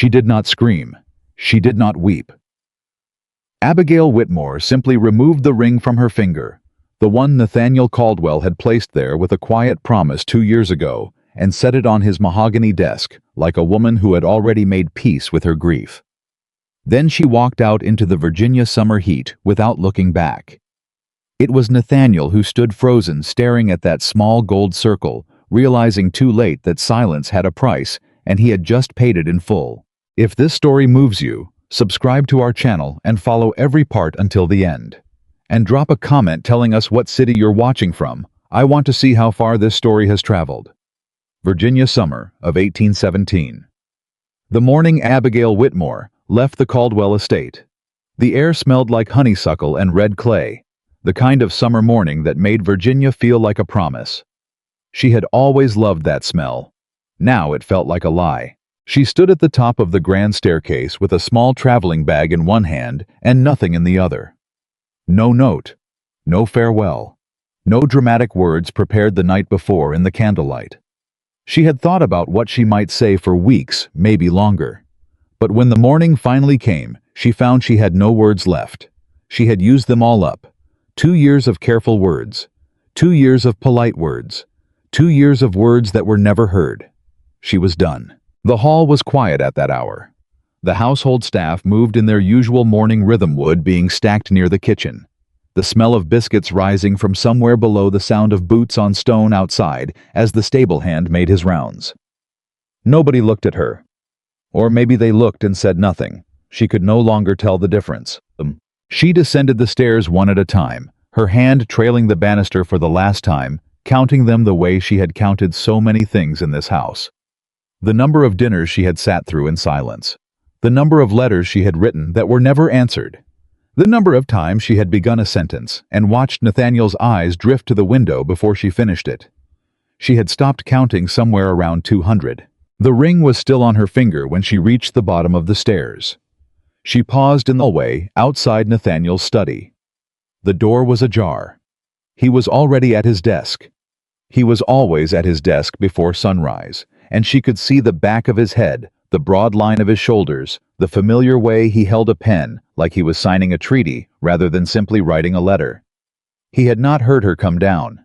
She did not scream. She did not weep. Abigail Whitmore simply removed the ring from her finger, the one Nathaniel Caldwell had placed there with a quiet promise 2 years ago, and set it on his mahogany desk, like a woman who had already made peace with her grief. Then she walked out into the Virginia summer heat without looking back. It was Nathaniel who stood frozen, staring at that small gold circle, realizing too late that silence had a price, and he had just paid it in full. If this story moves you, subscribe to our channel and follow every part until the end. And drop a comment telling us what city you're watching from. I want to see how far this story has traveled. Virginia summer of 1817. The morning Abigail Whitmore left the Caldwell estate. The air smelled like honeysuckle and red clay, the kind of summer morning that made Virginia feel like a promise. She had always loved that smell. Now it felt like a lie. She stood at the top of the grand staircase with a small traveling bag in one hand and nothing in the other. No note, no farewell, no dramatic words prepared the night before in the candlelight. She had thought about what she might say for weeks, maybe longer. But when the morning finally came, she found she had no words left. She had used them all up. 2 years of careful words. 2 years of polite words. 2 years of words that were never heard. She was done. The hall was quiet at that hour. The household staff moved in their usual morning rhythm, wood being stacked near the kitchen, the smell of biscuits rising from somewhere below, the sound of boots on stone outside as the stable hand made his rounds. Nobody looked at her. Or maybe they looked and said nothing. She could no longer tell the difference. She descended the stairs one at a time, her hand trailing the banister for the last time, counting them the way she had counted so many things in this house. The number of dinners she had sat through in silence. The number of letters she had written that were never answered. The number of times she had begun a sentence and watched Nathaniel's eyes drift to the window before she finished it. She had stopped counting somewhere around 200. The ring was still on her finger when she reached the bottom of the stairs. She paused in the hallway outside Nathaniel's study. The door was ajar. He was already at his desk. He was always at his desk before sunrise, and she could see the back of his head, the broad line of his shoulders, the familiar way he held a pen, like he was signing a treaty rather than simply writing a letter. He had not heard her come down.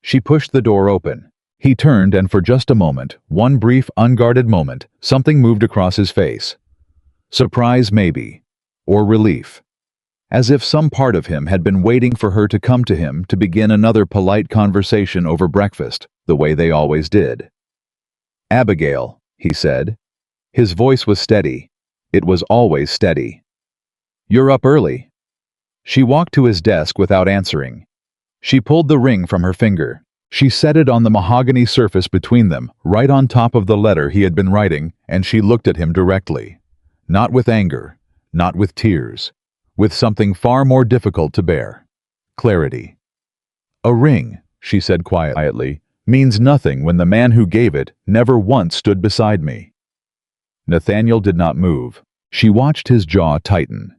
She pushed the door open. He turned, and for just a moment, one brief, unguarded moment, something moved across his face. Surprise, maybe, or relief. As if some part of him had been waiting for her to come to him to begin another polite conversation over breakfast, the way they always did. "Abigail," he said. His voice was steady. It was always steady. "You're up early." She walked to his desk without answering. She pulled the ring from her finger. She set it on the mahogany surface between them, right on top of the letter he had been writing, and she looked at him directly. Not with anger, not with tears, with something far more difficult to bear. Clarity. "A ring," she said quietly, "means nothing when the man who gave it never once stood beside me." Nathaniel did not move. She watched his jaw tighten.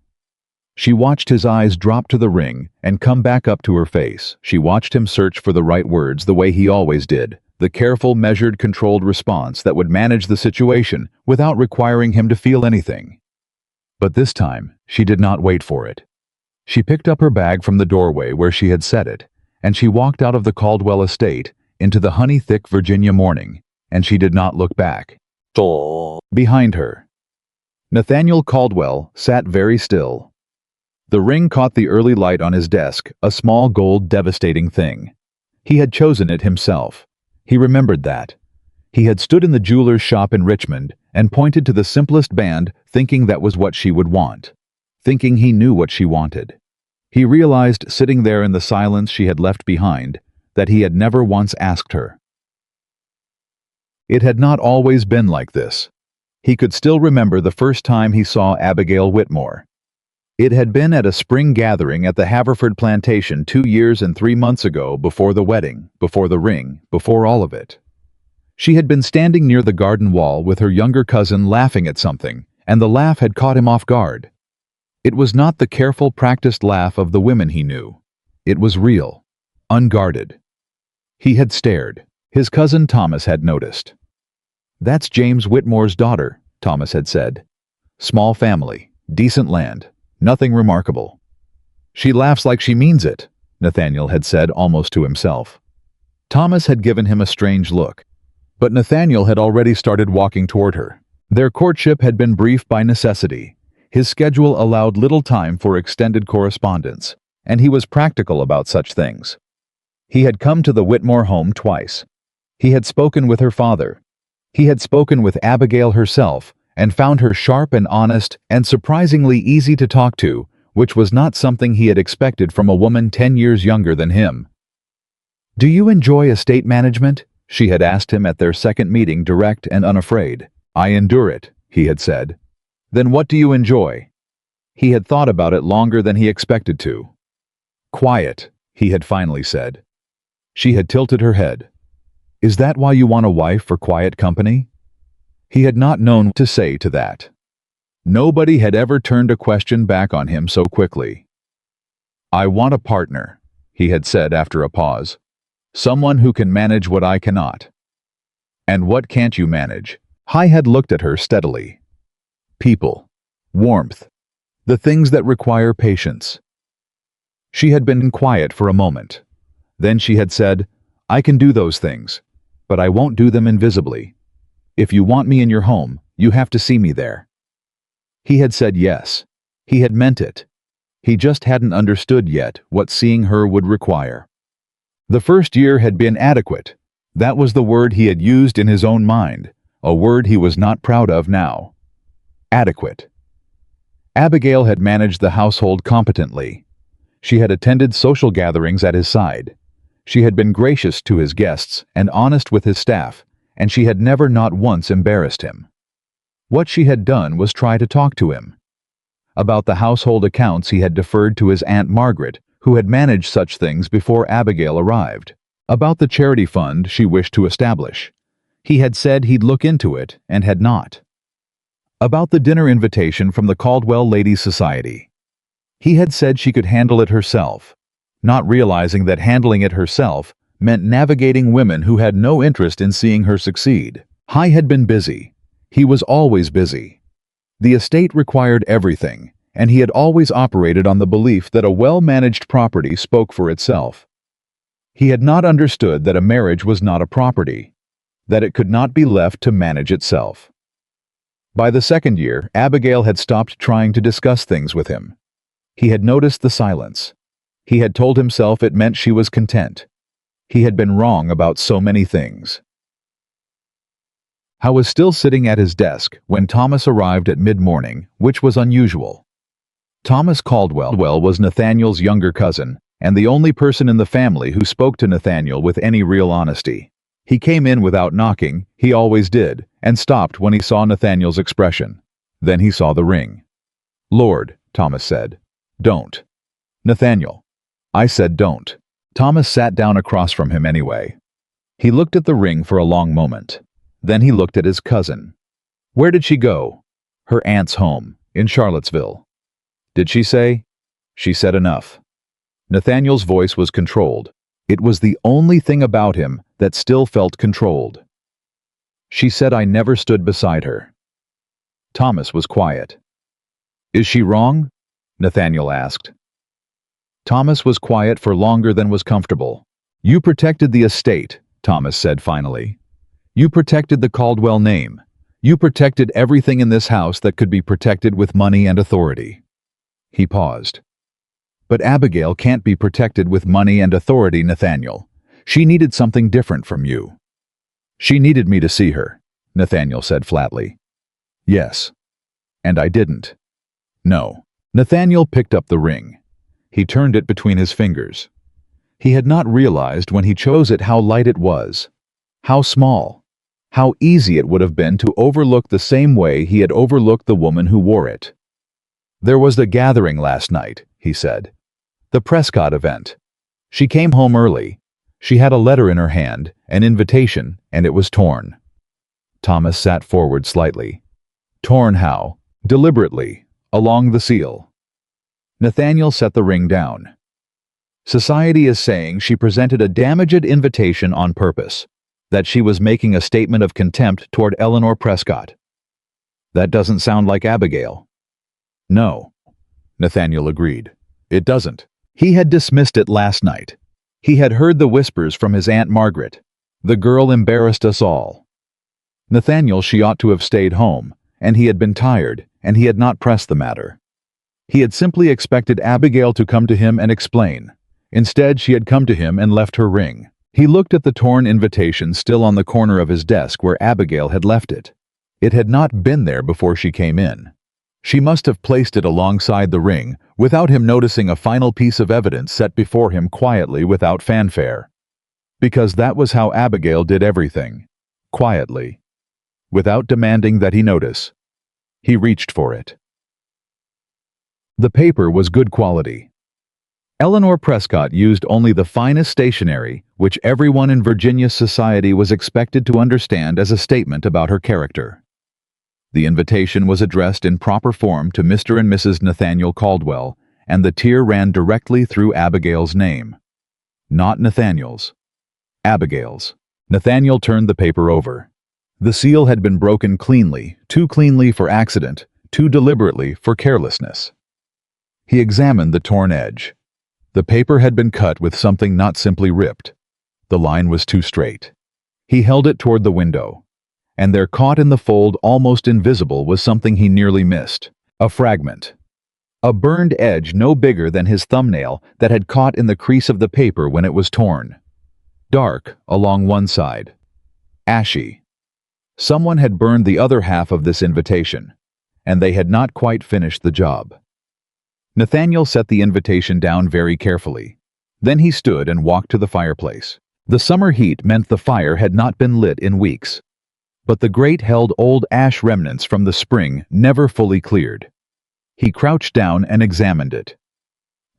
She watched his eyes drop to the ring and come back up to her face. She watched him search for the right words the way he always did, the careful, measured, controlled response that would manage the situation without requiring him to feel anything. But this time, she did not wait for it. She picked up her bag from the doorway where she had set it, and she walked out of the Caldwell estate into the honey-thick Virginia morning, and she did not look back. Behind her, Nathaniel Caldwell sat very still. The ring caught the early light on his desk, a small gold devastating thing. He had chosen it himself. He remembered that. He had stood in the jeweler's shop in Richmond and pointed to the simplest band, thinking that was what she would want. Thinking he knew what she wanted. He realized, sitting there in the silence she had left behind, that he had never once asked her. It had not always been like this. He could still remember the first time he saw Abigail Whitmore. It had been at a spring gathering at the Haverford plantation 2 years and 3 months ago, before the wedding, before the ring, before all of it. She had been standing near the garden wall with her younger cousin laughing at something, and the laugh had caught him off guard. It was not the careful, practiced laugh of the women he knew. It was real, unguarded. He had stared. His cousin Thomas had noticed. "That's James Whitmore's daughter," Thomas had said. Small family, decent land, nothing remarkable. She laughs like she means it, Nathaniel had said almost to himself. Thomas had given him a strange look, but Nathaniel had already started walking toward her. Their courtship had been brief by necessity. His schedule allowed little time for extended correspondence, and he was practical about such things. He had come to the Whitmore home twice. He had spoken with her father. He had spoken with Abigail herself and found her sharp and honest and surprisingly easy to talk to, which was not something he had expected from a woman 10 years younger than him. "Do you enjoy estate management?" she had asked him at their second meeting, direct and unafraid. "I endure it," he had said. "Then what do you enjoy?" He had thought about it longer than he expected to. "Quiet," he had finally said. She had tilted her head. "Is that why you want a wife, for quiet company?" He had not known what to say to that. Nobody had ever turned a question back on him so quickly. "I want a partner," he had said after a pause. "Someone who can manage what I cannot." "And what can't you manage?" I had looked at her steadily. "People. Warmth. The things that require patience." She had been quiet for a moment. Then she had said, "I can do those things, but I won't do them invisibly. If you want me in your home, you have to see me there." He had said yes. He had meant it. He just hadn't understood yet what seeing her would require. The first year had been adequate. That was the word he had used in his own mind, a word he was not proud of now. Adequate. Abigail had managed the household competently. She had attended social gatherings at his side. She had been gracious to his guests and honest with his staff, and she had never not once embarrassed him. What she had done was try to talk to him. About the household accounts he had deferred to his Aunt Margaret, who had managed such things before Abigail arrived. About the charity fund she wished to establish. He had said he'd look into it, and had not. About the dinner invitation from the Caldwell Ladies' Society. He had said she could handle it herself, not realizing that handling it herself meant navigating women who had no interest in seeing her succeed. I had been busy. He was always busy. The estate required everything, and he had always operated on the belief that a well-managed property spoke for itself. He had not understood that a marriage was not a property, that it could not be left to manage itself. By the second year, Abigail had stopped trying to discuss things with him. He had noticed the silence. He had told himself it meant she was content. He had been wrong about so many things. I was still sitting at his desk when Thomas arrived at mid-morning, which was unusual. Thomas Caldwell was Nathaniel's younger cousin, and the only person in the family who spoke to Nathaniel with any real honesty. He came in without knocking, he always did, and stopped when he saw Nathaniel's expression. Then he saw the ring. "Lord," Thomas said. "Don't." "Nathaniel." I said don't. Thomas sat down across from him anyway. He looked at the ring for a long moment. Then he looked at his cousin. "Where did she go?" "Her aunt's home, in Charlottesville." "Did she say?" "She said enough." Nathaniel's voice was controlled. It was the only thing about him that still felt controlled. "She said I never stood beside her." Thomas was quiet. "Is she wrong?" Nathaniel asked. Thomas was quiet for longer than was comfortable. "You protected the estate," Thomas said finally. "You protected the Caldwell name. You protected everything in this house that could be protected with money and authority." He paused. "But Abigail can't be protected with money and authority, Nathaniel. She needed something different from you." "She needed me to see her," Nathaniel said flatly. "Yes. And I didn't." "No." Nathaniel picked up the ring. He turned it between his fingers. He had not realized when he chose it how light it was, how small, how easy it would have been to overlook the same way he had overlooked the woman who wore it. "There was the gathering last night," he said. "The Prescott event. She came home early. She had a letter in her hand, an invitation, and it was torn." Thomas sat forward slightly. "Torn how?" "Deliberately, along the seal." Nathaniel set the ring down. "Society is saying she presented a damaged invitation on purpose, that she was making a statement of contempt toward Eleanor Prescott." That doesn't sound like Abigail. No, Nathaniel agreed. It doesn't. He had dismissed it last night. He had heard the whispers from his Aunt Margaret. The girl embarrassed us all. Nathaniel, she ought to have stayed home, and he had been tired, and he had not pressed the matter. He had simply expected Abigail to come to him and explain. Instead, she had come to him and left her ring. He looked at the torn invitation still on the corner of his desk where Abigail had left it. It had not been there before she came in. She must have placed it alongside the ring, without him noticing, a final piece of evidence set before him quietly without fanfare. Because that was how Abigail did everything. Quietly. Without demanding that he notice. He reached for it. The paper was good quality. Eleanor Prescott used only the finest stationery, which everyone in Virginia's society was expected to understand as a statement about her character. The invitation was addressed in proper form to Mr. and Mrs. Nathaniel Caldwell, and the tier ran directly through Abigail's name. Not Nathaniel's. Abigail's. Nathaniel turned the paper over. The seal had been broken cleanly, too cleanly for accident, too deliberately for carelessness. He examined the torn edge. The paper had been cut with something not simply ripped. The line was too straight. He held it toward the window. And there, caught in the fold, almost invisible, was something he nearly missed. A fragment. A burned edge no bigger than his thumbnail that had caught in the crease of the paper when it was torn. Dark along one side. Ashy. Someone had burned the other half of this invitation, and they had not quite finished the job. Nathaniel set the invitation down very carefully. Then he stood and walked to the fireplace. The summer heat meant the fire had not been lit in weeks. But the grate held old ash remnants from the spring, never fully cleared. He crouched down and examined it.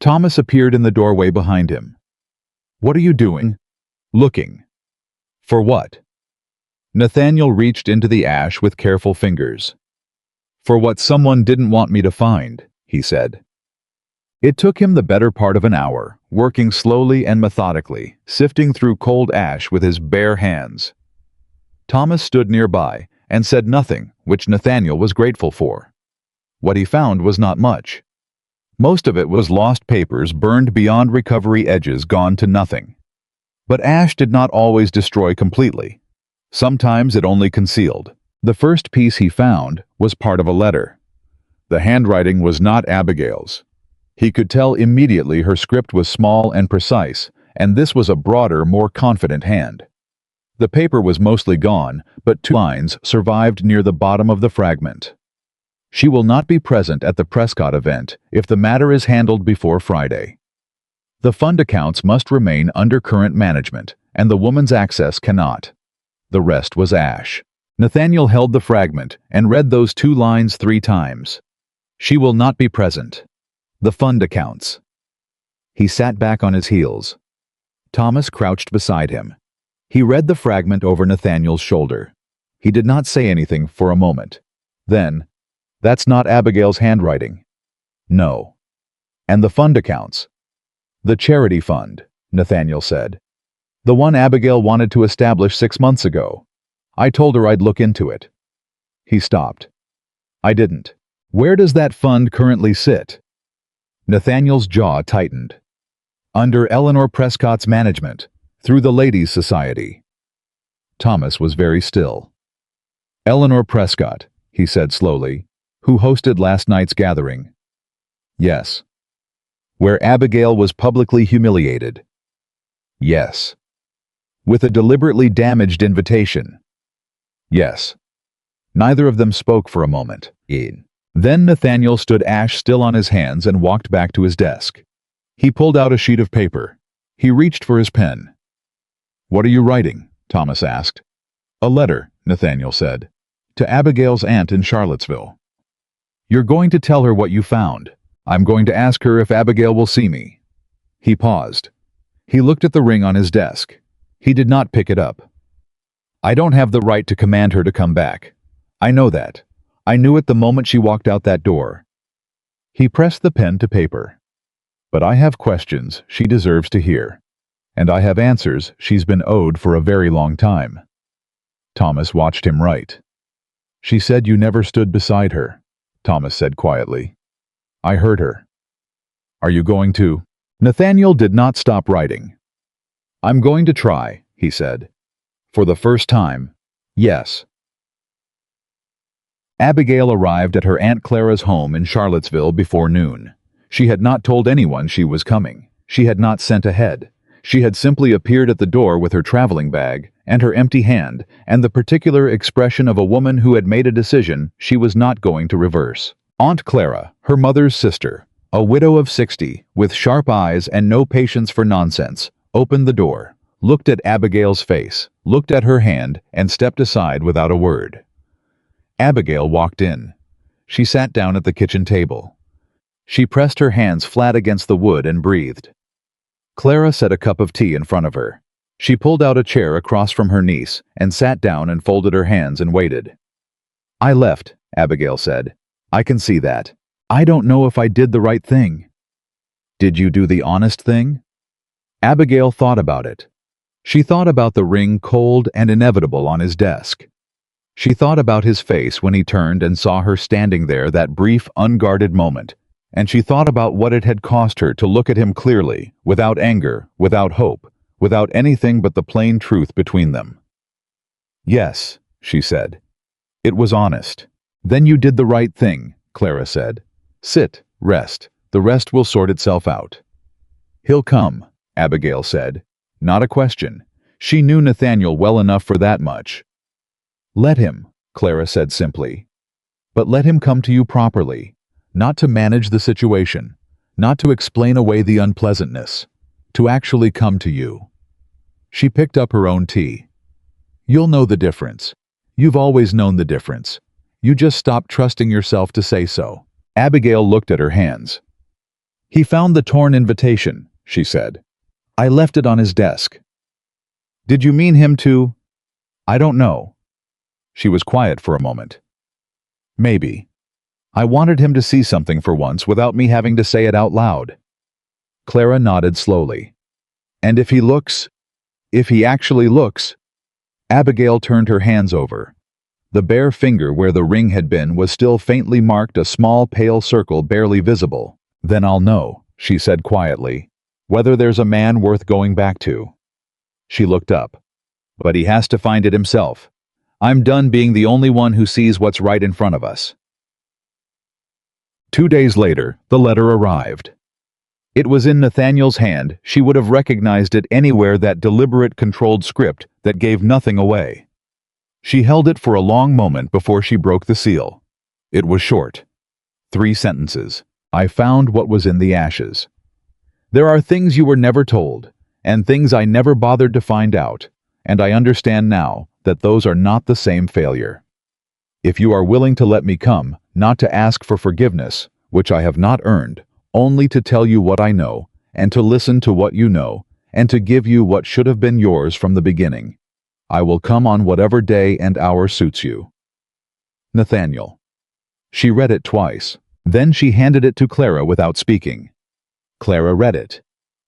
Thomas appeared in the doorway behind him. "What are you doing?" "Looking." "For what?" Nathaniel reached into the ash with careful fingers. "For what someone didn't want me to find," he said. It took him the better part of an hour, working slowly and methodically, sifting through cold ash with his bare hands. Thomas stood nearby and said nothing, which Nathaniel was grateful for. What he found was not much. Most of it was lost papers, burned beyond recovery, edges gone to nothing. But ash did not always destroy completely. Sometimes it only concealed. The first piece he found was part of a letter. The handwriting was not Abigail's. He could tell immediately her script was small and precise, and this was a broader, more confident hand. The paper was mostly gone, but 2 lines survived near the bottom of the fragment. "She will not be present at the Prescott event if the matter is handled before Friday. The fund accounts must remain under current management, and the woman's access cannot." The rest was ash. Nathaniel held the fragment and read those 2 lines 3 times. "She will not be present. The fund accounts." He sat back on his heels. Thomas crouched beside him. He read the fragment over Nathaniel's shoulder. He did not say anything for a moment. Then, "That's not Abigail's handwriting." "No." "And the fund accounts?" "The charity fund," Nathaniel said. "The one Abigail wanted to establish 6 months ago. I told her I'd look into it." He stopped. "I didn't. Where does that fund currently sit?" Nathaniel's jaw tightened. "Under Eleanor Prescott's management, through the Ladies' Society." Thomas was very still. "Eleanor Prescott," he said slowly, "who hosted last night's gathering." "Yes." "Where Abigail was publicly humiliated." "Yes." "With a deliberately damaged invitation." "Yes." Neither of them spoke for a moment. Then Nathaniel stood ash still on his hands and walked back to his desk. He pulled out a sheet of paper. He reached for his pen. "What are you writing?" Thomas asked. "A letter," Nathaniel said, "to Abigail's aunt in Charlottesville. You're going to tell her what you found. I'm going to ask her if Abigail will see me." He paused. He looked at the ring on his desk. He did not pick it up. "I don't have the right to command her to come back. I know that. I knew it the moment she walked out that door." He pressed the pen to paper. "But I have questions she deserves to hear. And I have answers she's been owed for a very long time." Thomas watched him write. She said you never stood beside her, Thomas said quietly. I heard her. Are you going to? Nathaniel did not stop writing. I'm going to try, he said. For the first time, yes. Abigail arrived at her Aunt Clara's home in Charlottesville before noon. She had not told anyone she was coming. She had not sent ahead. She had simply appeared at the door with her traveling bag and her empty hand, and the particular expression of a woman who had made a decision she was not going to reverse. Aunt Clara, her mother's sister, a widow of 60, with sharp eyes and no patience for nonsense, opened the door, looked at Abigail's face, looked at her hand, and stepped aside without a word. Abigail walked in. She sat down at the kitchen table. She pressed her hands flat against the wood and breathed. Clara set a cup of tea in front of her. She pulled out a chair across from her niece and sat down and folded her hands and waited. I left, Abigail said. I can see that. I don't know if I did the right thing. Did you do the honest thing? Abigail thought about it. She thought about the ring cold and inevitable on his desk. She thought about his face when he turned and saw her standing there that brief, unguarded moment, and she thought about what it had cost her to look at him clearly, without anger, without hope, without anything but the plain truth between them. Yes, she said. It was honest. Then you did the right thing, Clara said. Sit, rest. The rest will sort itself out. He'll come, Abigail said. Not a question. She knew Nathaniel well enough for that much. Let him, Clara said simply. But let him come to you properly, not to manage the situation, not to explain away the unpleasantness, to actually come to you. She picked up her own tea. You'll know the difference. You've always known the difference. You just stopped trusting yourself to say so. Abigail looked at her hands. He found the torn invitation, she said. I left it on his desk. Did you mean him to? I don't know. She was quiet for a moment. Maybe. I wanted him to see something for once without me having to say it out loud. Clara nodded slowly. And if he actually looks. Abigail turned her hands over. The bare finger where the ring had been was still faintly marked, a small pale circle barely visible. Then I'll know, she said quietly, whether there's a man worth going back to. She looked up. But he has to find it himself. I'm done being the only one who sees what's right in front of us. 2 days later, the letter arrived. It was in Nathaniel's hand. She would have recognized it anywhere, that deliberate, controlled script that gave nothing away. She held it for a long moment before she broke the seal. It was short. 3 sentences. I found what was in the ashes. There are things you were never told, and things I never bothered to find out, and I understand now that those are not the same failure. If you are willing to let me come, not to ask for forgiveness, which I have not earned, only to tell you what I know, and to listen to what you know, and to give you what should have been yours from the beginning, I will come on whatever day and hour suits you. Nathaniel. She read it twice. Then she handed it to Clara without speaking. Clara read it.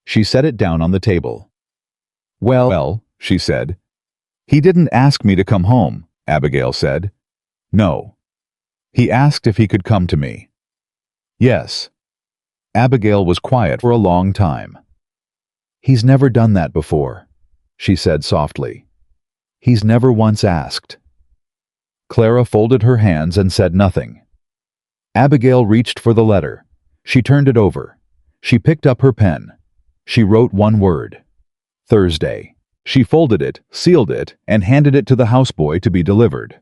She set it down on the table. Well, she said. He didn't ask me to come home, Abigail said. No. He asked if he could come to me. Yes. Abigail was quiet for a long time. He's never done that before, she said softly. He's never once asked. Clara folded her hands and said nothing. Abigail reached for the letter. She turned it over. She picked up her pen. She wrote one word. Thursday. She folded it, sealed it, and handed it to the houseboy to be delivered.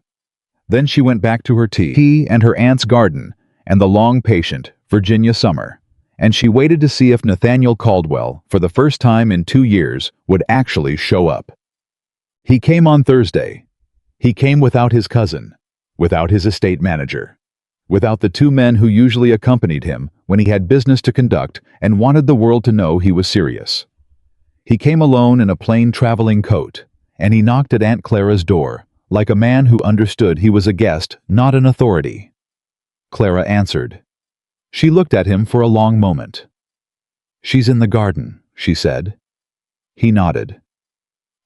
Then she went back to her tea and her aunt's garden and the long, patient Virginia summer, and she waited to see if Nathaniel Caldwell, for the first time in 2 years, would actually show up. He came on Thursday. He came without his cousin, without his estate manager, without the 2 men who usually accompanied him when he had business to conduct and wanted the world to know he was serious. He came alone in a plain traveling coat, and he knocked at Aunt Clara's door, like a man who understood he was a guest, not an authority. Clara answered. She looked at him for a long moment. She's in the garden, she said. He nodded.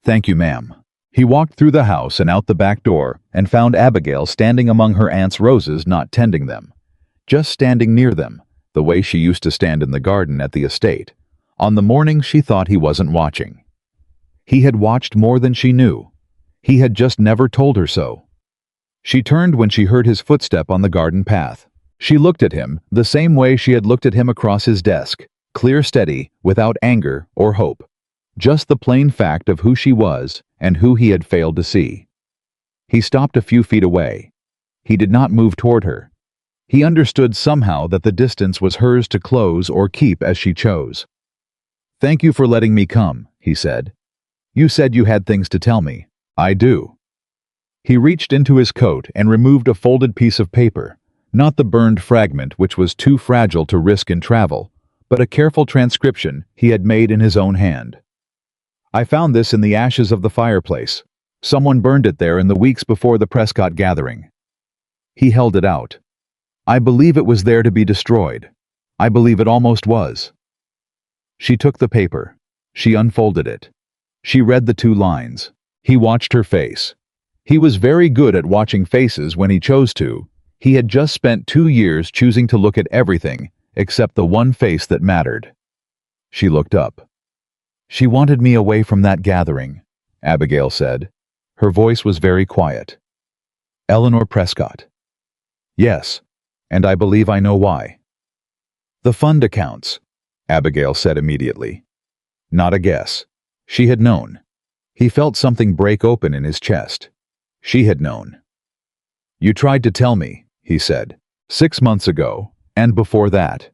Thank you, ma'am. He walked through the house and out the back door and found Abigail standing among her aunt's roses, not tending them, just standing near them, the way she used to stand in the garden at the estate, on the morning she thought he wasn't watching. He had watched more than she knew. He had just never told her so. She turned when she heard his footstep on the garden path. She looked at him the same way she had looked at him across his desk, clear, steady, without anger or hope. Just the plain fact of who she was and who he had failed to see. He stopped a few feet away. He did not move toward her. He understood somehow that the distance was hers to close or keep as she chose. "Thank you for letting me come," he said. "You said you had things to tell me. I do." He reached into his coat and removed a folded piece of paper, not the burned fragment which was too fragile to risk in travel, but a careful transcription he had made in his own hand. "I found this in the ashes of the fireplace. Someone burned it there in the weeks before the Prescott gathering." He held it out. "I believe it was there to be destroyed. I believe it almost was." She took the paper. She unfolded it. She read the 2 lines. He watched her face. He was very good at watching faces when he chose to. He had just spent 2 years choosing to look at everything except the one face that mattered. She looked up. "She wanted me away from that gathering," Abigail said. Her voice was very quiet. "Eleanor Prescott." "Yes, and I believe I know why." "The fund accounts," Abigail said immediately. Not a guess. She had known. He felt something break open in his chest. She had known. "You tried to tell me," he said, 6 months ago, and before that."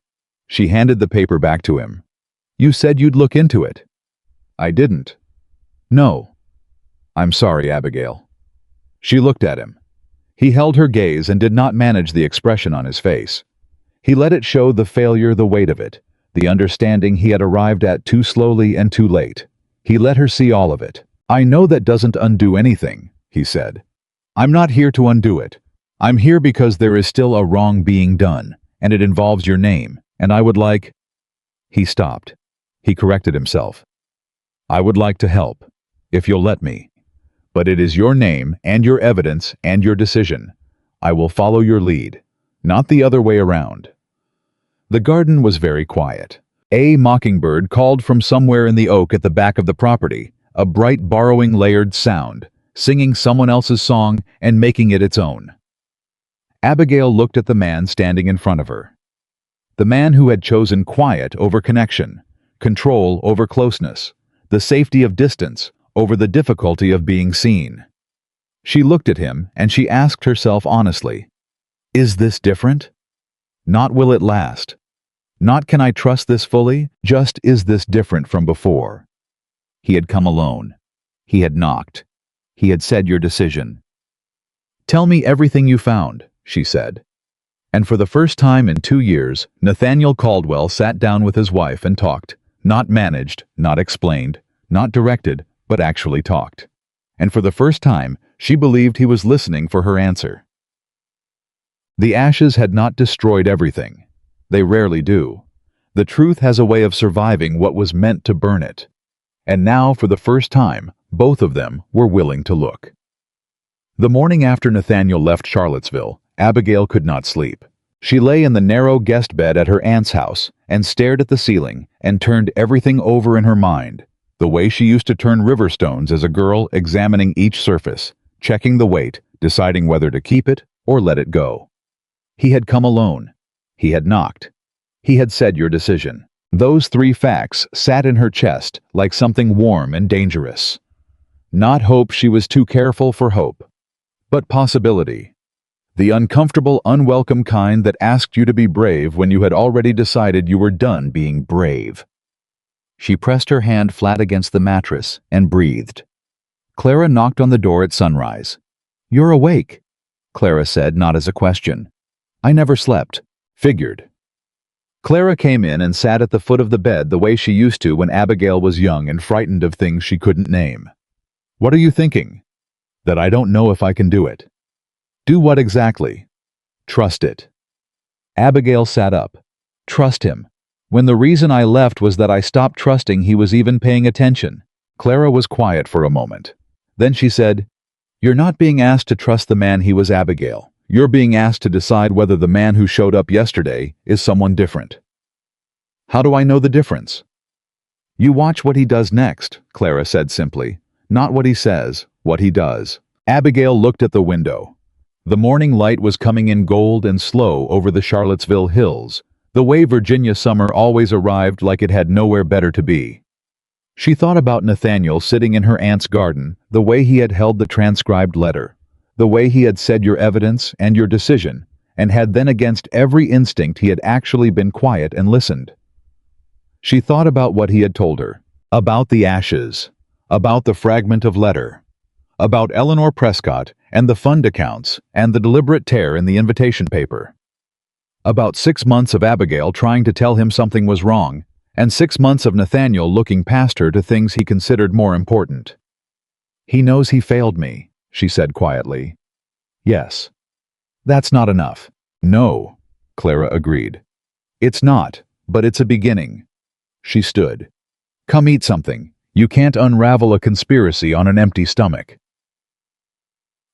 She handed the paper back to him. "You said you'd look into it." "I didn't." "No." "I'm sorry, Abigail." She looked at him. He held her gaze and did not manage the expression on his face. He let it show the failure, the weight of it, the understanding he had arrived at too slowly and too late. He let her see all of it. "I know that doesn't undo anything," he said. "I'm not here to undo it. I'm here because there is still a wrong being done, and it involves your name, and I would like—" He stopped. He corrected himself. "I would like to help, if you'll let me. But it is your name and your evidence and your decision. I will follow your lead, not the other way around." The garden was very quiet. A mockingbird called from somewhere in the oak at the back of the property, a bright borrowing layered sound, singing someone else's song and making it its own. Abigail looked at the man standing in front of her. The man who had chosen quiet over connection, control over closeness, the safety of distance over the difficulty of being seen. She looked at him and she asked herself honestly, "Is this different? Not will it last. Not can I trust this fully, just is this different from before?" He had come alone. He had knocked. He had said your decision. "Tell me everything you found," she said. And for the first time in 2 years, Nathaniel Caldwell sat down with his wife and talked, not managed, not explained, not directed, but actually talked. And for the first time, she believed he was listening for her answer. The ashes had not destroyed everything. They rarely do. The truth has a way of surviving what was meant to burn it. And now, for the first time, both of them were willing to look. The morning after Nathaniel left Charlottesville, Abigail could not sleep. She lay in the narrow guest bed at her aunt's house and stared at the ceiling and turned everything over in her mind, the way she used to turn river stones as a girl, examining each surface, checking the weight, deciding whether to keep it or let it go. He had come alone. He had knocked. He had said your decision. Those 3 facts sat in her chest like something warm and dangerous. Not hope, she was too careful for hope, but possibility. The uncomfortable, unwelcome kind that asked you to be brave when you had already decided you were done being brave. She pressed her hand flat against the mattress and breathed. Clara knocked on the door at sunrise. "You're awake," Clara said, not as a question. "I never slept. Figured." Clara came in and sat at the foot of the bed the way she used to when Abigail was young and frightened of things she couldn't name. "What are you thinking?" "That I don't know if I can do it." "Do what exactly?" "Trust it." Abigail sat up. "Trust him. When the reason I left was that I stopped trusting he was even paying attention." Clara was quiet for a moment. Then she said, "You're not being asked to trust the man he was, Abigail. You're being asked to decide whether the man who showed up yesterday is someone different." "How do I know the difference?" "You watch what he does next," Clara said simply. "Not what he says, what he does." Abigail looked at the window. The morning light was coming in gold and slow over the Charlottesville hills, the way Virginia summer always arrived like it had nowhere better to be. She thought about Nathaniel sitting in her aunt's garden, the way he had held the transcribed letter, the way he had said your evidence and your decision, and had then against every instinct he had actually been quiet and listened. She thought about what he had told her, about the ashes, about the fragment of letter, about Eleanor Prescott and the fund accounts and the deliberate tear in the invitation paper. About 6 months of Abigail trying to tell him something was wrong, and 6 months of Nathaniel looking past her to things he considered more important. "He knows he failed me," she said quietly. "Yes." "That's not enough." "No," Clara agreed. "It's not, but it's a beginning." She stood. "Come eat something. You can't unravel a conspiracy on an empty stomach."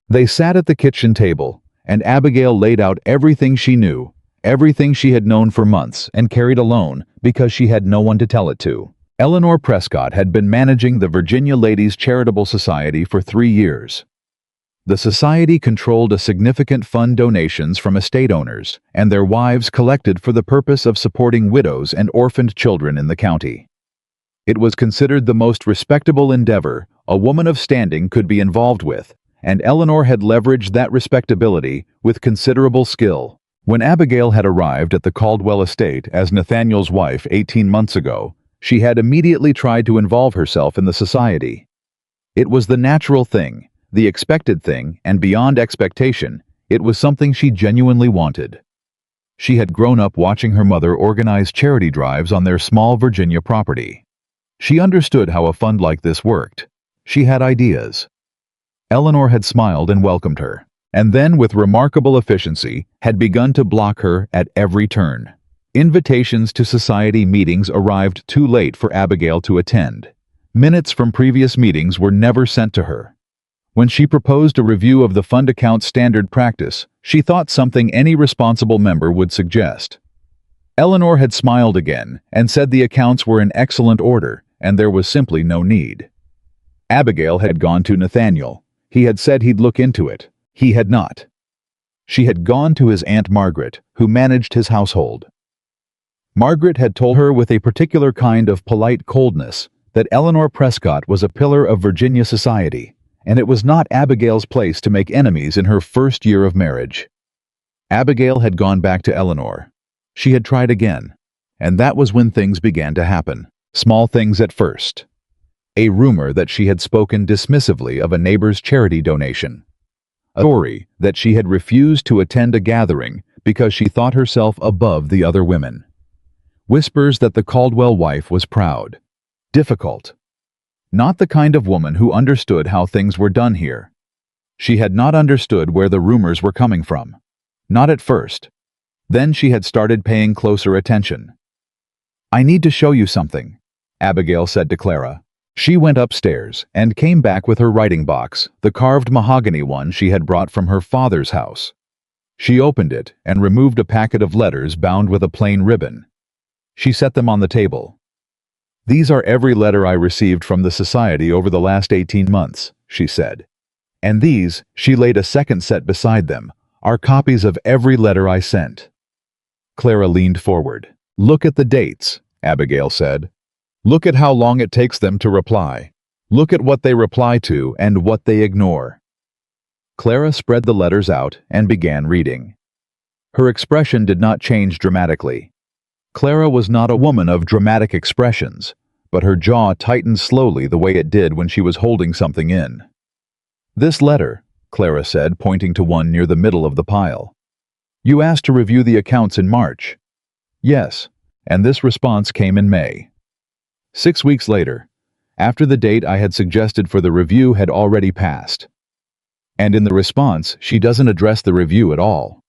They sat at the kitchen table, and Abigail laid out everything she knew, everything she had known for months and carried alone because she had no one to tell it to. Eleanor Prescott had been managing the Virginia Ladies Charitable Society for 3 years. The society controlled a significant fund donations from estate owners and their wives collected for the purpose of supporting widows and orphaned children in the county. It was considered the most respectable endeavor a woman of standing could be involved with, and Eleanor had leveraged that respectability with considerable skill. When Abigail had arrived at the Caldwell estate as Nathaniel's wife 18 months ago, she had immediately tried to involve herself in the society. It was the natural thing, the expected thing, and beyond expectation, it was something she genuinely wanted. She had grown up watching her mother organize charity drives on their small Virginia property. She understood how a fund like this worked. She had ideas. Eleanor had smiled and welcomed her, and then with remarkable efficiency had begun to block her at every turn. Invitations to society meetings arrived too late for Abigail to attend. Minutes from previous meetings were never sent to her. When she proposed a review of the fund account standard practice, she thought something any responsible member would suggest. Eleanor had smiled again and said the accounts were in excellent order and there was simply no need. Abigail had gone to Nathaniel. He had said he'd look into it. He had not. She had gone to his Aunt Margaret, who managed his household. Margaret had told her with a particular kind of polite coldness that Eleanor Prescott was a pillar of Virginia society, and it was not Abigail's place to make enemies in her first year of marriage. Abigail had gone back to Eleanor. She had tried again, and that was when things began to happen. Small things at first. A rumor that she had spoken dismissively of a neighbor's charity donation. A story that she had refused to attend a gathering because she thought herself above the other women. Whispers that the Caldwell wife was proud. Difficult. Not the kind of woman who understood how things were done here. She had not understood where the rumors were coming from. Not at first. Then she had started paying closer attention. "I need to show you something," Abigail said to Clara. She went upstairs and came back with her writing box, the carved mahogany one she had brought from her father's house. She opened it and removed a packet of letters bound with a plain ribbon. She set them on the table. "These are every letter I received from the society over the last 18 months, she said. "And these," she laid a second set beside them, "are copies of every letter I sent." Clara leaned forward. "Look at the dates," Abigail said. "Look at how long it takes them to reply. Look at what they reply to and what they ignore." Clara spread the letters out and began reading. Her expression did not change dramatically. Clara was not a woman of dramatic expressions, but her jaw tightened slowly the way it did when she was holding something in. "This letter," Clara said, pointing to one near the middle of the pile. "You asked to review the accounts in March." "Yes, and this response came in May." 6 weeks later, after the date I had suggested for the review had already passed. And in the response, she doesn't address the review at all.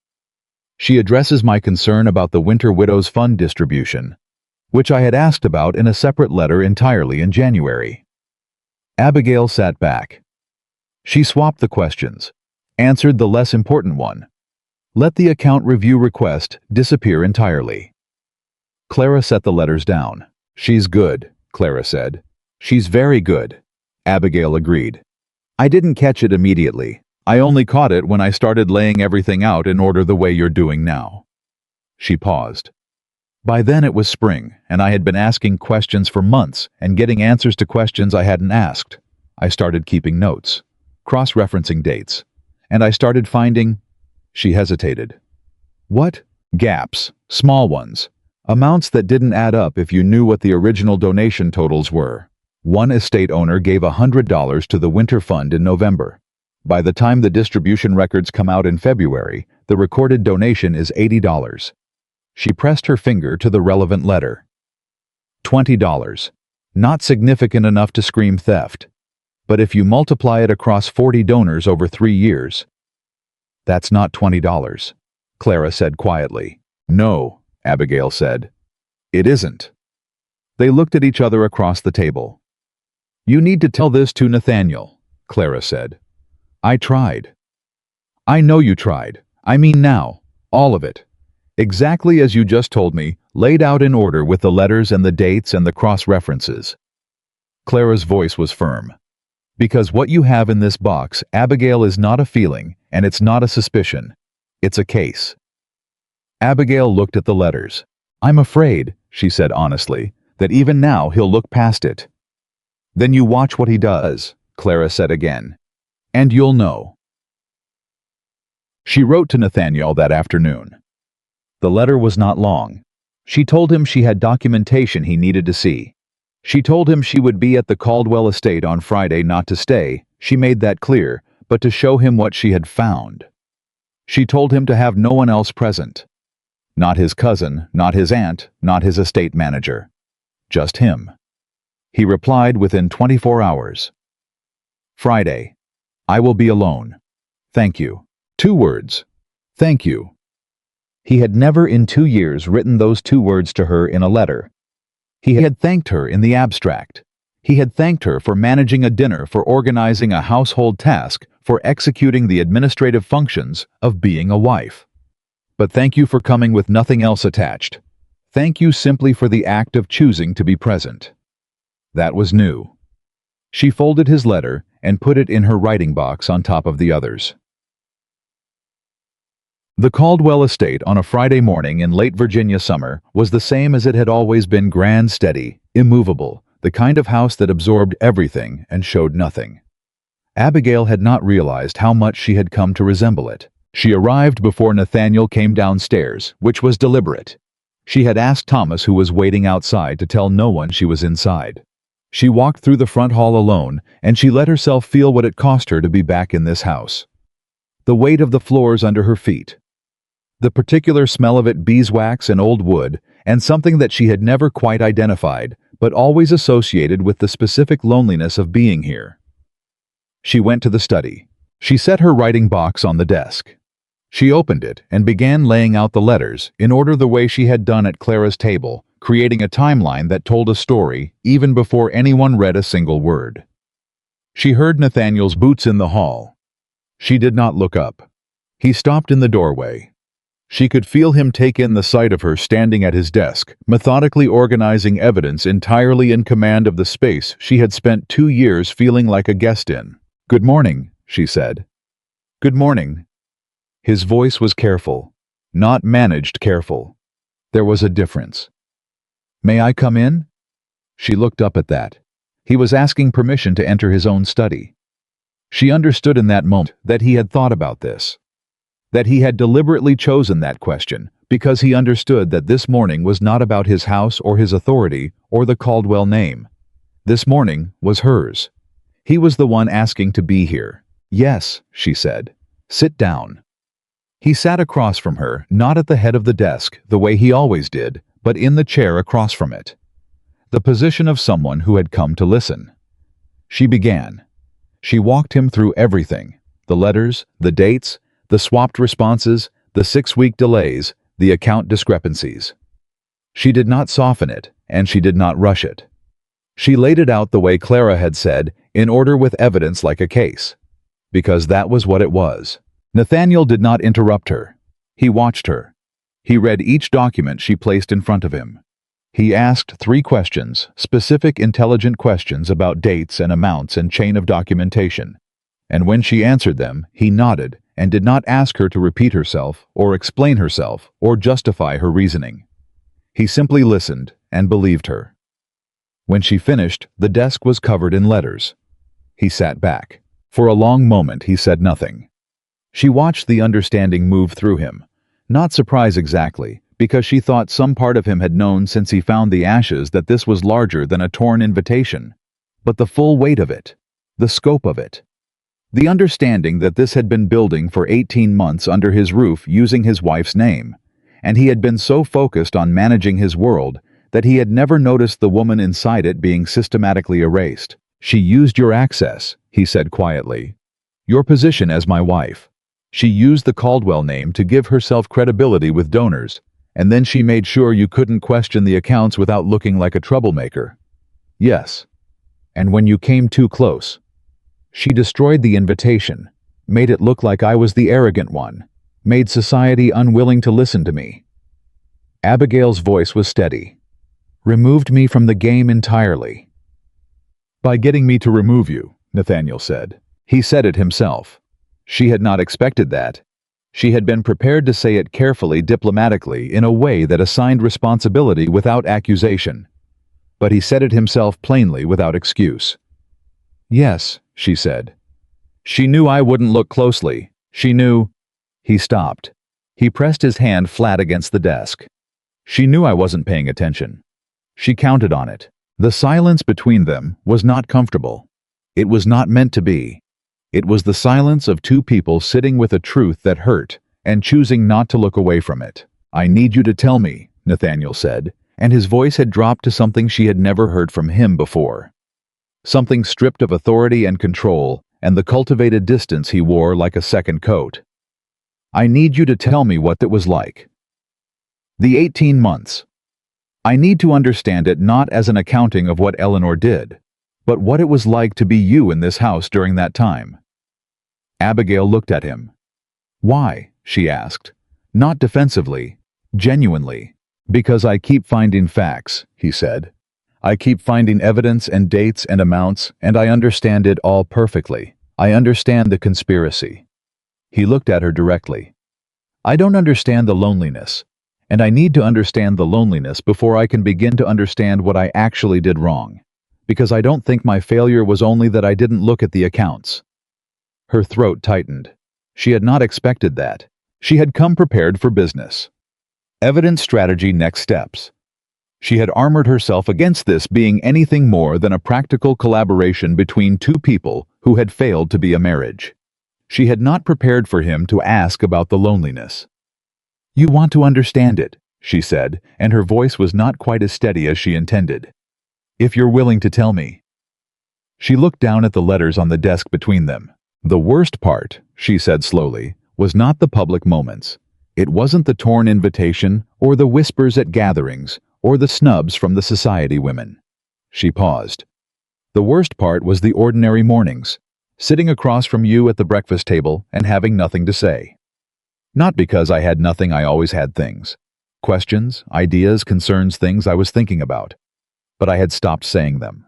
She addresses my concern about the Winter Widows Fund distribution, which I had asked about in a separate letter entirely in January. Abigail sat back. She swapped the questions, answered the less important one. Let the account review request disappear entirely. Clara set the letters down. She's good, Clara said. She's very good, Abigail agreed. I didn't catch it immediately. I only caught it when I started laying everything out in order the way you're doing now. She paused. By then it was spring, and I had been asking questions for months and getting answers to questions I hadn't asked. I started keeping notes, cross-referencing dates, and I started finding... She hesitated. What? Gaps, small ones. Amounts that didn't add up if you knew what the original donation totals were. One estate owner gave $100 to the Winter Fund in November. By the time the distribution records come out in February, the recorded donation is $80. She pressed her finger to the relevant letter. $20. Not significant enough to scream theft. But if you multiply it across 40 donors over 3 years... That's not $20, Clara said quietly. No, Abigail said. It isn't. They looked at each other across the table. You need to tell this to Nathaniel, Clara said. I tried. I know you tried. I mean now, all of it. Exactly as you just told me, laid out in order with the letters and the dates and the cross-references. Clara's voice was firm. Because what you have in this box, Abigail, is not a feeling, and it's not a suspicion. It's a case. Abigail looked at the letters. I'm afraid, she said honestly, that even now he'll look past it. Then you watch what he does, Clara said again. And you'll know. She wrote to Nathaniel that afternoon. The letter was not long. She told him she had documentation he needed to see. She told him she would be at the Caldwell estate on Friday, not to stay, she made that clear, but to show him what she had found. She told him to have no one else present. Not his cousin, not his aunt, not his estate manager. Just him. He replied within 24 hours. Friday. I will be alone. Thank you. 2 words. Thank you. He had never in 2 years written those 2 words to her in a letter. He had thanked her in the abstract. He had thanked her for managing a dinner, for organizing a household task, for executing the administrative functions of being a wife. But thank you for coming with nothing else attached. Thank you simply for the act of choosing to be present. That was new. She folded his letter and put it in her writing box on top of the others. The Caldwell estate on a Friday morning in late Virginia summer was the same as it had always been: grand, steady, immovable, the kind of house that absorbed everything and showed nothing. Abigail had not realized how much she had come to resemble it. She arrived before Nathaniel came downstairs, which was deliberate. She had asked Thomas, who was waiting outside, to tell no one she was inside. She walked through the front hall alone, and she let herself feel what it cost her to be back in this house. The weight of the floors under her feet. The particular smell of it, beeswax and old wood, and something that she had never quite identified, but always associated with the specific loneliness of being here. She went to the study. She set her writing box on the desk. She opened it and began laying out the letters in order the way she had done at Clara's table, creating a timeline that told a story even before anyone read a single word. She heard Nathaniel's boots in the hall. She did not look up. He stopped in the doorway. She could feel him take in the sight of her standing at his desk, methodically organizing evidence, entirely in command of the space she had spent 2 years feeling like a guest in. "Good morning," she said. "Good morning." His voice was careful, not managed careful. There was a difference. "May I come in?" She looked up at that. He was asking permission to enter his own study. She understood in that moment that he had thought about this. That he had deliberately chosen that question because he understood that this morning was not about his house or his authority or the Caldwell name. This morning was hers. He was the one asking to be here. "Yes," she said. "Sit down." He sat across from her, not at the head of the desk, the way he always did, but in the chair across from it. The position of someone who had come to listen. She began. She walked him through everything: the letters, the dates, the swapped responses, the 6-week delays, the account discrepancies. She did not soften it, and she did not rush it. She laid it out the way Clara had said, in order with evidence like a case. because that was what it was. Nathaniel did not interrupt her. He watched her. He read each document she placed in front of him. He asked 3 questions, specific, intelligent questions about dates and amounts and chain of documentation. And when she answered them, he nodded and did not ask her to repeat herself or explain herself or justify her reasoning. He simply listened and believed her. When she finished, the desk was covered in letters. He sat back. For a long moment he said nothing. She watched the understanding move through him. Not surprise exactly, because she thought some part of him had known since he found the ashes that this was larger than a torn invitation. But the full weight of it, the scope of it, the understanding that this had been building for 18 months under his roof using his wife's name, and he had been so focused on managing his world that he had never noticed the woman inside it being systematically erased. She used your access, he said quietly. Your position as my wife. She used the Caldwell name to give herself credibility with donors, and then she made sure you couldn't question the accounts without looking like a troublemaker. Yes. And when you came too close, she destroyed the invitation, made it look like I was the arrogant one, made society unwilling to listen to me. Abigail's voice was steady. Removed me from the game entirely. By getting me to remove you, Nathaniel said. He said it himself. She had not expected that. She had been prepared to say it carefully, diplomatically, in a way that assigned responsibility without accusation. But he said it himself plainly, without excuse. Yes, she said. She knew I wouldn't look closely. She knew. He stopped. He pressed his hand flat against the desk. She knew I wasn't paying attention. She counted on it. The silence between them was not comfortable. It was not meant to be. It was the silence of 2 people sitting with a truth that hurt and choosing not to look away from it. I need you to tell me, Nathaniel said, and his voice had dropped to something she had never heard from him before. Something stripped of authority and control and the cultivated distance he wore like a second coat. I need you to tell me what that was like. The 18 months. I need to understand it not as an accounting of what Eleanor did, but what it was like to be you in this house during that time. Abigail looked at him. Why? She asked. Not defensively, genuinely. Because I keep finding facts, he said. I keep finding evidence and dates and amounts, and I understand it all perfectly. I understand the conspiracy. He looked at her directly. I don't understand the loneliness, and I need to understand the loneliness before I can begin to understand what I actually did wrong, because I don't think my failure was only that I didn't look at the accounts. Her throat tightened. She had not expected that. She had come prepared for business. Evidence, strategy, next steps. She had armored herself against this being anything more than a practical collaboration between 2 people who had failed to be a marriage. She had not prepared for him to ask about the loneliness. You want to understand it, she said, and her voice was not quite as steady as she intended. If you're willing to tell me. She looked down at the letters on the desk between them. The worst part, she said slowly, was not the public moments. It wasn't the torn invitation, or the whispers at gatherings, or the snubs from the society women. She paused. The worst part was the ordinary mornings, sitting across from you at the breakfast table and having nothing to say. Not because I had nothing, I always had things. Questions, ideas, concerns, things I was thinking about. But I had stopped saying them.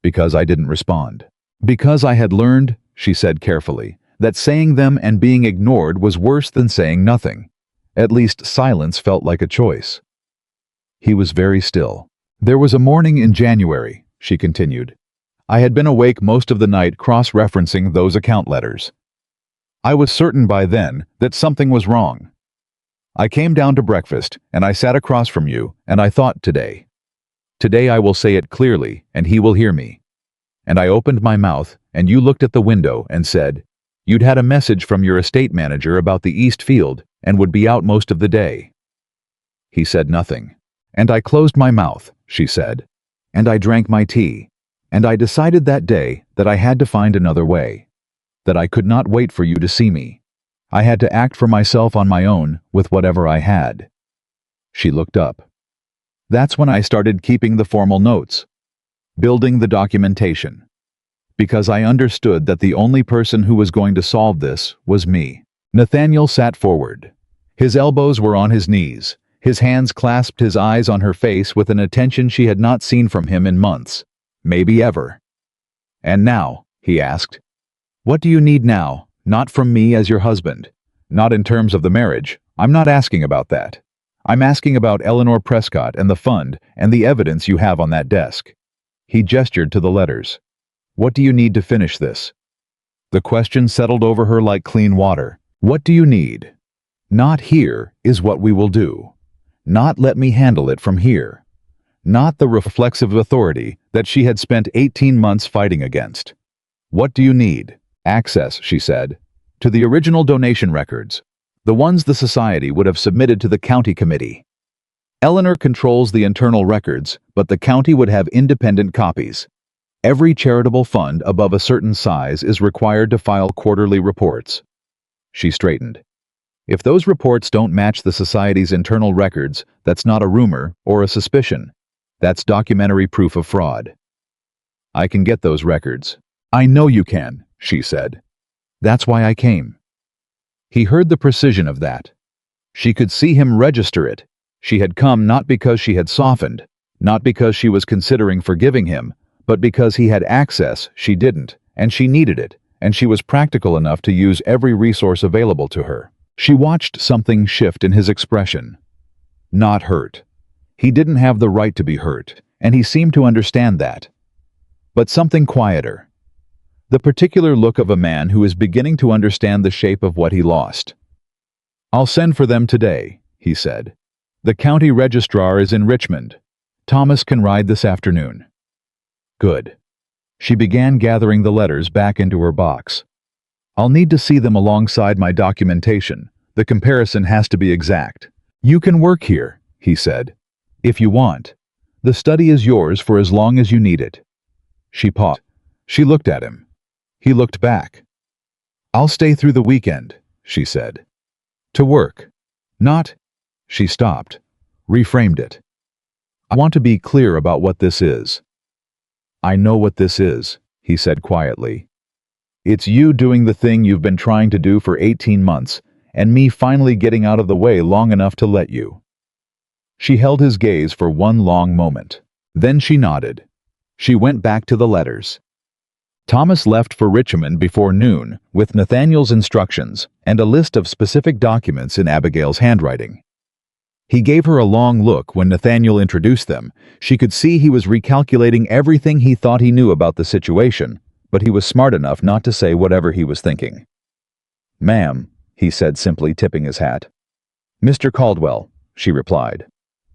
Because I didn't respond. Because I had learned, she said carefully, that saying them and being ignored was worse than saying nothing. At least silence felt like a choice. He was very still. There was a morning in January, she continued. I had been awake most of the night cross-referencing those account letters. I was certain by then that something was wrong. I came down to breakfast, and I sat across from you, and I thought today. Today I will say it clearly, and he will hear me. And I opened my mouth, and you looked at the window and said, you'd had a message from your estate manager about the East Field and would be out most of the day. He said nothing. And I closed my mouth, she said. And I drank my tea. And I decided that day that I had to find another way. That I could not wait for you to see me. I had to act for myself on my own with whatever I had. She looked up. That's when I started keeping the formal notes. Building the documentation. Because I understood that the only person who was going to solve this was me. Nathaniel sat forward. His elbows were on his knees. His hands clasped, his eyes on her face with an attention she had not seen from him in months, maybe ever. "And now," he asked, "what do you need now? Not from me as your husband. Not in terms of the marriage. I'm not asking about that. I'm asking about Eleanor Prescott and the fund and the evidence you have on that desk." He gestured to the letters. "What do you need to finish this?" The question settled over her like clean water. What do you need? Not here is what we will do. Not let me handle it from here. Not the reflexive authority that she had spent 18 months fighting against. What do you need? Access, she said, to the original donation records, the ones the society would have submitted to the county committee. Eleanor controls the internal records, but the county would have independent copies. Every charitable fund above a certain size is required to file quarterly reports. She straightened. If those reports don't match the society's internal records, that's not a rumor or a suspicion. That's documentary proof of fraud. I can get those records. I know you can, she said. That's why I came. He heard the precision of that. She could see him register it. She had come not because she had softened, not because she was considering forgiving him, but because he had access she didn't, and she needed it, and she was practical enough to use every resource available to her. She watched something shift in his expression. Not hurt. He didn't have the right to be hurt, and he seemed to understand that. But something quieter. The particular look of a man who is beginning to understand the shape of what he lost. I'll send for them today, he said. The county registrar is in Richmond. Thomas can ride this afternoon. Good. She began gathering the letters back into her box. I'll need to see them alongside my documentation. The comparison has to be exact. You can work here, he said. If you want. The study is yours for as long as you need it. She paused. She looked at him. He looked back. I'll stay through the weekend, she said. To work. Not. She stopped. Reframed it. I want to be clear about what this is. I know what this is, he said quietly. It's you doing the thing you've been trying to do for 18 months, and me finally getting out of the way long enough to let you. She held his gaze for one long moment. Then she nodded. She went back to the letters. Thomas left for Richmond before noon with Nathaniel's instructions and a list of specific documents in Abigail's handwriting. He gave her a long look when Nathaniel introduced them. She could see he was recalculating everything he thought he knew about the situation, but he was smart enough not to say whatever he was thinking. Ma'am, he said, simply tipping his hat. Mr. Caldwell, she replied.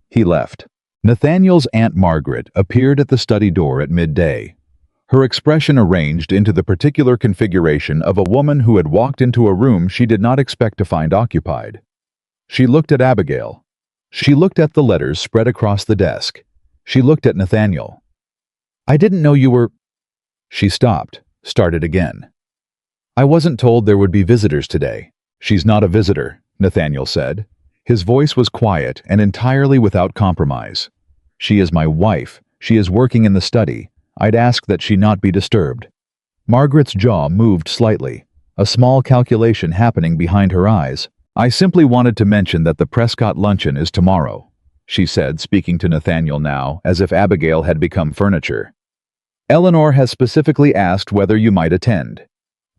He left. Nathaniel's Aunt Margaret appeared at the study door at midday. Her expression arranged into the particular configuration of a woman who had walked into a room she did not expect to find occupied. She looked at Abigail. She looked at the letters spread across the desk. She looked at Nathaniel. I didn't know you were... She stopped, started again. I wasn't told there would be visitors today. She's not a visitor, Nathaniel said. His voice was quiet and entirely without compromise. She is my wife. She is working in the study. I'd ask that she not be disturbed. Margaret's jaw moved slightly, a small calculation happening behind her eyes. I simply wanted to mention that the Prescott luncheon is tomorrow, she said, speaking to Nathaniel now as if Abigail had become furniture. Eleanor has specifically asked whether you might attend.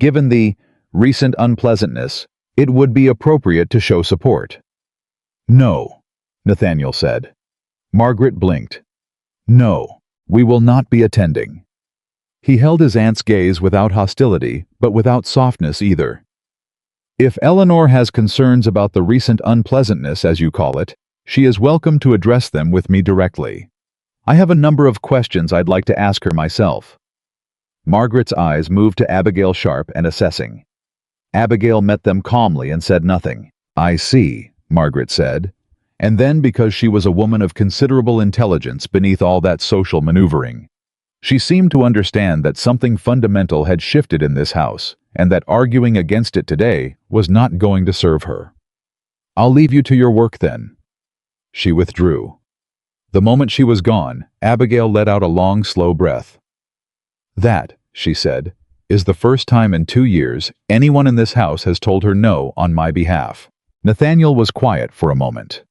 Given the recent unpleasantness, it would be appropriate to show support. No, Nathaniel said. Margaret blinked. No, we will not be attending. He held his aunt's gaze without hostility, but without softness either. If Eleanor has concerns about the recent unpleasantness, as you call it, she is welcome to address them with me directly. I have a number of questions I'd like to ask her myself. Margaret's eyes moved to Abigail, sharp and assessing. Abigail met them calmly and said nothing. I see, Margaret said. And then, because she was a woman of considerable intelligence beneath all that social maneuvering, she seemed to understand that something fundamental had shifted in this house, and that arguing against it today was not going to serve her. I'll leave you to your work then. She withdrew. The moment she was gone, Abigail let out a long, slow breath. That, she said, is the first time in 2 years anyone in this house has told her no on my behalf. Nathaniel was quiet for a moment.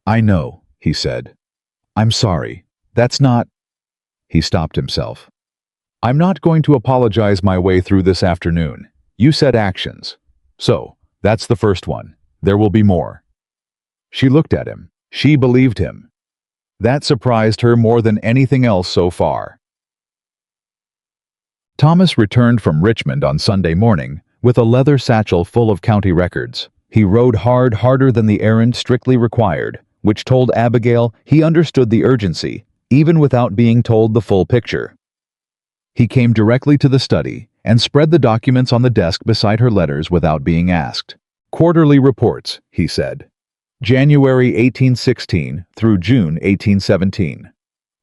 I know, he said. I'm sorry. That's not... He stopped himself. I'm not going to apologize my way through this afternoon. You said actions. So, that's the first one. There will be more. She looked at him. She believed him. That surprised her more than anything else so far. Thomas returned from Richmond on Sunday morning with a leather satchel full of county records. He rode harder than the errand strictly required, which told Abigail he understood the urgency, even without being told the full picture. He came directly to the study and spread the documents on the desk beside her letters without being asked. Quarterly reports, he said. January 1816 through June 1817.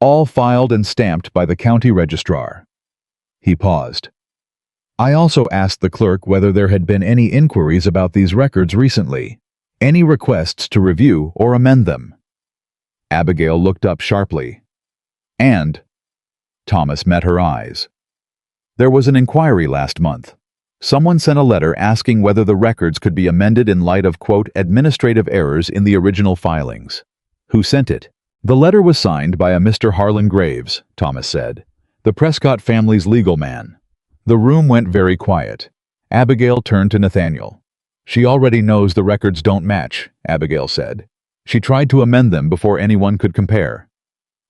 All filed and stamped by the county registrar. He paused. I also asked the clerk whether there had been any inquiries about these records recently, any requests to review or amend them. Abigail looked up sharply. And Thomas met her eyes. There was an inquiry last month. Someone sent a letter asking whether the records could be amended in light of, quote, administrative errors in the original filings. Who sent it? The letter was signed by a Mr. Harlan Graves, Thomas said, the Prescott family's legal man. The room went very quiet. Abigail turned to Nathaniel. She already knows the records don't match, Abigail said. She tried to amend them before anyone could compare.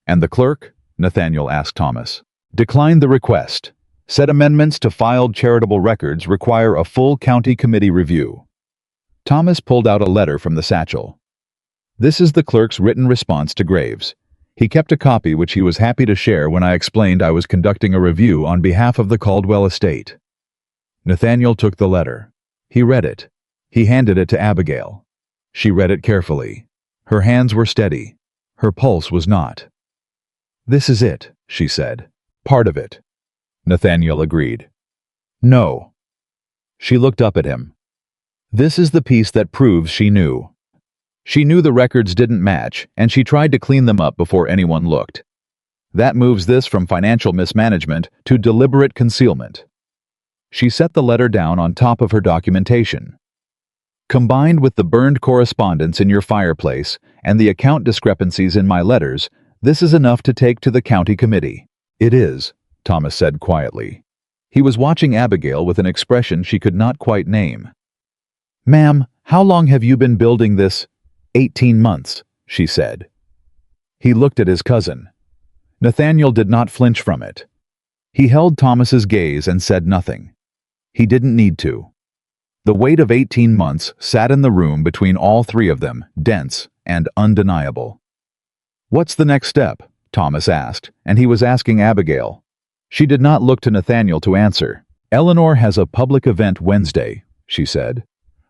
And the clerk? Nathaniel asked Thomas. Declined the request. Said amendments to filed charitable records require a full county committee review. Thomas pulled out a letter from the satchel. This is the clerk's written response to Graves. He kept a copy which he was happy to share when I explained I was conducting a review on behalf of the Caldwell estate. Nathaniel took the letter. He read it. He handed it to Abigail. She read it carefully. Her hands were steady. Her pulse was not. This is it, she said. Part of it. Nathaniel agreed. No. She looked up at him. This is the piece that proves she knew. She knew the records didn't match, and she tried to clean them up before anyone looked. That moves this from financial mismanagement to deliberate concealment. She set the letter down on top of her documentation. Combined with the burned correspondence in your fireplace and the account discrepancies in my letters, this is enough to take to the county committee. It is, Thomas said quietly. He was watching Abigail with an expression she could not quite name. Ma'am, how long have you been building this? 18 months, she said. He looked at his cousin. Nathaniel did not flinch from it. He held Thomas's gaze and said nothing. He didn't need to. The weight of 18 months sat in the room between all three of them, dense and undeniable. What's the next step? Thomas asked, and he was asking Abigail. She did not look to Nathaniel to answer. Eleanor has a public event Wednesday, she said.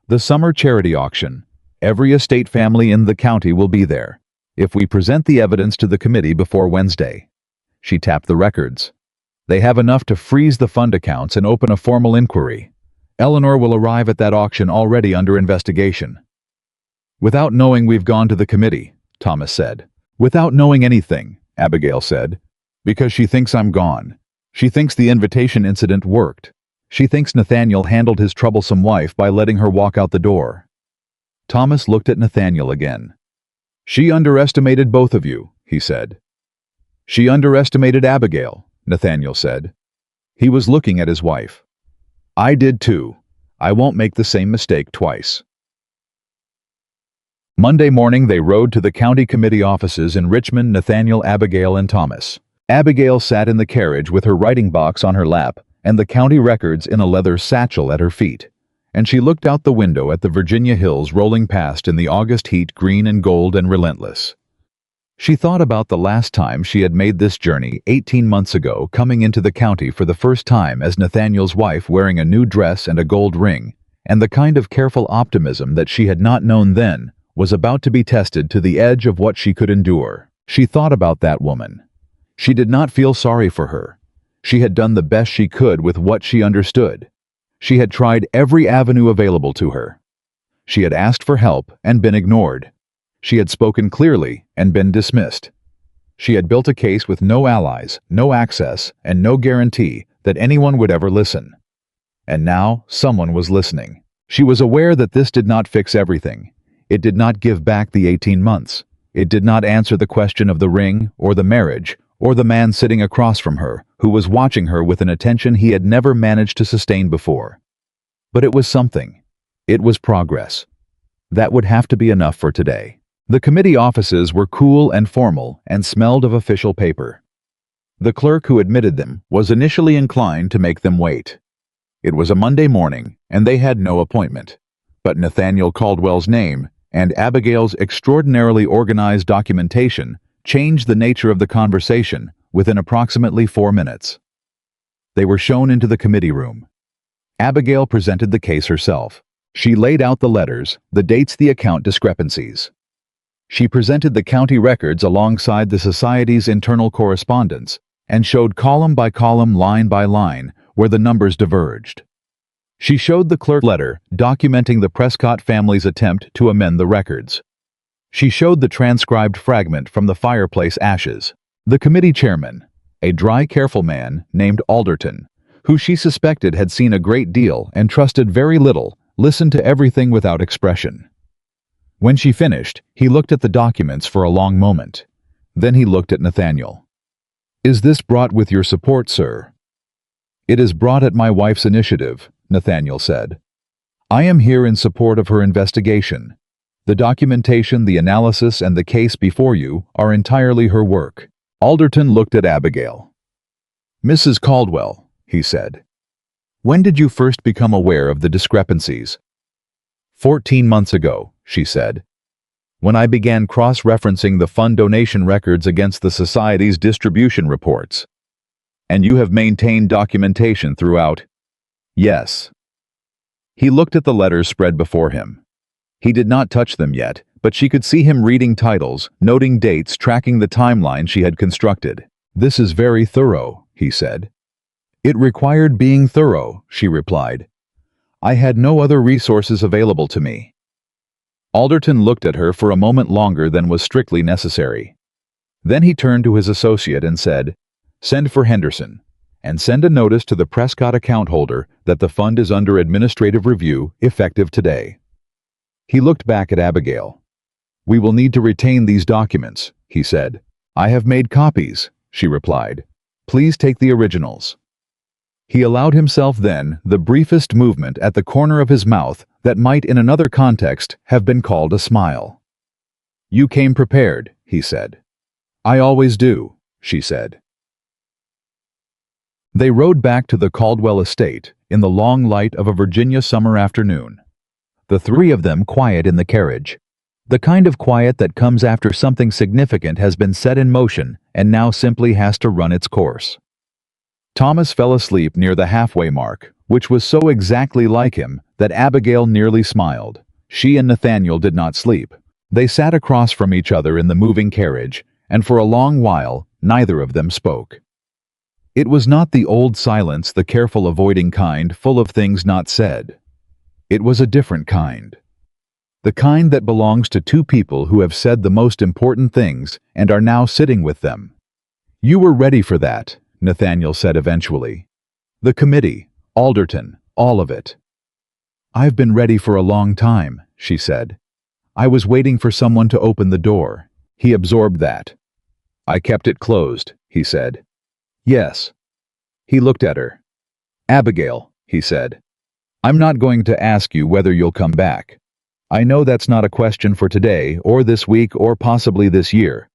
The summer charity auction. Every estate family in the county will be there. If we present the evidence to the committee before Wednesday. She tapped the records. They have enough to freeze the fund accounts and open a formal inquiry. Eleanor will arrive at that auction already under investigation. Without knowing we've gone to the committee, Thomas said. Without knowing anything, Abigail said. Because she thinks I'm gone. She thinks the invitation incident worked. She thinks Nathaniel handled his troublesome wife by letting her walk out the door. Thomas looked at Nathaniel again. She underestimated both of you, he said. She underestimated Abigail, Nathaniel said. He was looking at his wife. I did too. I won't make the same mistake twice. Monday morning they rode to the county committee offices in Richmond. Nathaniel, Abigail, and Thomas. Abigail sat in the carriage with her writing box on her lap and the county records in a leather satchel at her feet, and she looked out the window at the Virginia hills rolling past in the August heat, green and gold and relentless. She thought about the last time she had made this journey 18 months ago, coming into the county for the first time as Nathaniel's wife, wearing a new dress and a gold ring, and the kind of careful optimism that she had not known then was about to be tested to the edge of what she could endure. She thought about that woman. She did not feel sorry for her. She had done the best she could with what she understood. She had tried every avenue available to her. She had asked for help and been ignored. She had spoken clearly and been dismissed. She had built a case with no allies, no access, and no guarantee that anyone would ever listen. And now, someone was listening. She was aware that this did not fix everything. It did not give back the 18 months. It did not answer the question of the ring, or the marriage, or the man sitting across from her, who was watching her with an attention he had never managed to sustain before. But it was something. It was progress. That would have to be enough for today. The committee offices were cool and formal and smelled of official paper. The clerk who admitted them was initially inclined to make them wait. It was a Monday morning, and they had no appointment. But Nathaniel Caldwell's name and Abigail's extraordinarily organized documentation changed the nature of the conversation within approximately 4 minutes. They were shown into the committee room. Abigail presented the case herself. She laid out the letters, the dates, the account discrepancies. She presented the county records alongside the society's internal correspondence and showed column by column, line by line, where the numbers diverged. She showed the clerk letter documenting the Prescott family's attempt to amend the records. She showed the transcribed fragment from the fireplace ashes. The committee chairman, a dry, careful man named Alderton, who she suspected had seen a great deal and trusted very little, listened to everything without expression. When she finished, he looked at the documents for a long moment. Then he looked at Nathaniel. "Is this brought with your support, sir?" "It is brought at my wife's initiative," Nathaniel said. "I am here in support of her investigation. The documentation, the analysis, and the case before you are entirely her work." Alderton looked at Abigail. "Mrs. Caldwell," he said, "when did you first become aware of the discrepancies?" 14 months ago, she said, "when I began cross-referencing the fund donation records against the Society's distribution reports." "And you have maintained documentation throughout?" "Yes." He looked at the letters spread before him. He did not touch them yet, but she could see him reading titles, noting dates, tracking the timeline she had constructed. "This is very thorough," he said. "It required being thorough," she replied. "I had no other resources available to me." Alderton looked at her for a moment longer than was strictly necessary. Then he turned to his associate and said, "Send for Henderson, and send a notice to the Prescott account holder that the fund is under administrative review, effective today." He looked back at Abigail. "We will need to retain these documents," he said. "I have made copies," she replied. "Please take the originals." He allowed himself then the briefest movement at the corner of his mouth that might in another context have been called a smile. "You came prepared," he said. "I always do," she said. They rode back to the Caldwell estate in the long light of a Virginia summer afternoon. The three of them quiet in the carriage. The kind of quiet that comes after something significant has been set in motion and now simply has to run its course. Thomas fell asleep near the halfway mark, which was so exactly like him that Abigail nearly smiled. She and Nathaniel did not sleep. They sat across from each other in the moving carriage, and for a long while neither of them spoke. It was not the old silence, the careful avoiding kind, full of things not said. It was a different kind. The kind that belongs to two people who have said the most important things and are now sitting with them. "You were ready for that," Nathaniel said eventually. "The committee, Alderton, all of it." "I've been ready for a long time," she said. "I was waiting for someone to open the door." He absorbed that. "I kept it closed," he said. "Yes." He looked at her. "Abigail," he said, "I'm not going to ask you whether you'll come back. I know that's not a question for today or this week or possibly this year,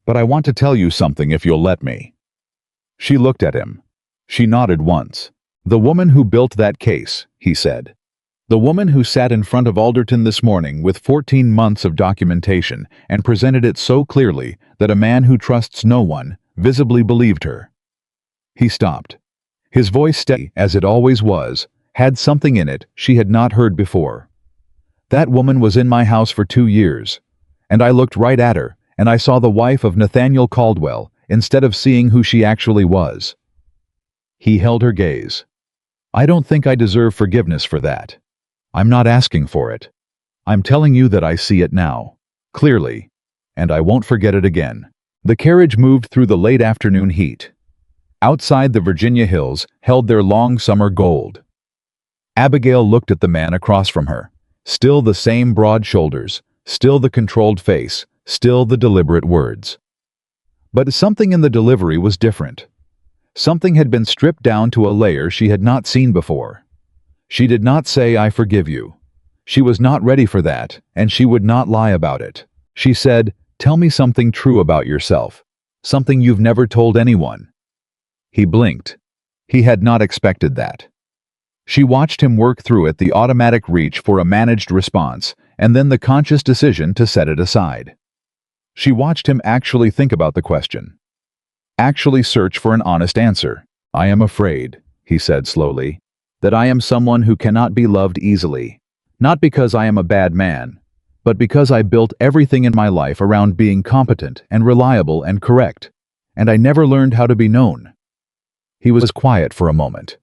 but I want to tell you something if you'll let me." She looked at him. She nodded once. "The woman who built that case," he said. "The woman who sat in front of Alderton this morning with 14 months of documentation and presented it so clearly that a man who trusts no one visibly believed her." He stopped. His voice, steady as it always was, had something in it she had not heard before. "That woman was in my house for 2 years, and I looked right at her, and I saw the wife of Nathaniel Caldwell instead of seeing who she actually was." He held her gaze. "I don't think I deserve forgiveness for that. I'm not asking for it. I'm telling you that I see it now, clearly, and I won't forget it again." The carriage moved through the late afternoon heat. outside the Virginia hills, held their long summer gold. Abigail looked at the man across from her. Still the same broad shoulders, still the controlled face, still the deliberate words. But something in the delivery was different. Something had been stripped down to a layer she had not seen before. She did not say, "I forgive you." She was not ready for that, and she would not lie about it. She said, "Tell me something true about yourself. Something you've never told anyone." He blinked. He had not expected that. She watched him work through it, the automatic reach for a managed response, and then the conscious decision to set it aside. She watched him actually think about the question. Actually search for an honest answer. "I am afraid," he said slowly, "that I am someone who cannot be loved easily. Not because I am a bad man, but because I built everything in my life around being competent and reliable and correct, and I never learned how to be known." He was quiet for a moment.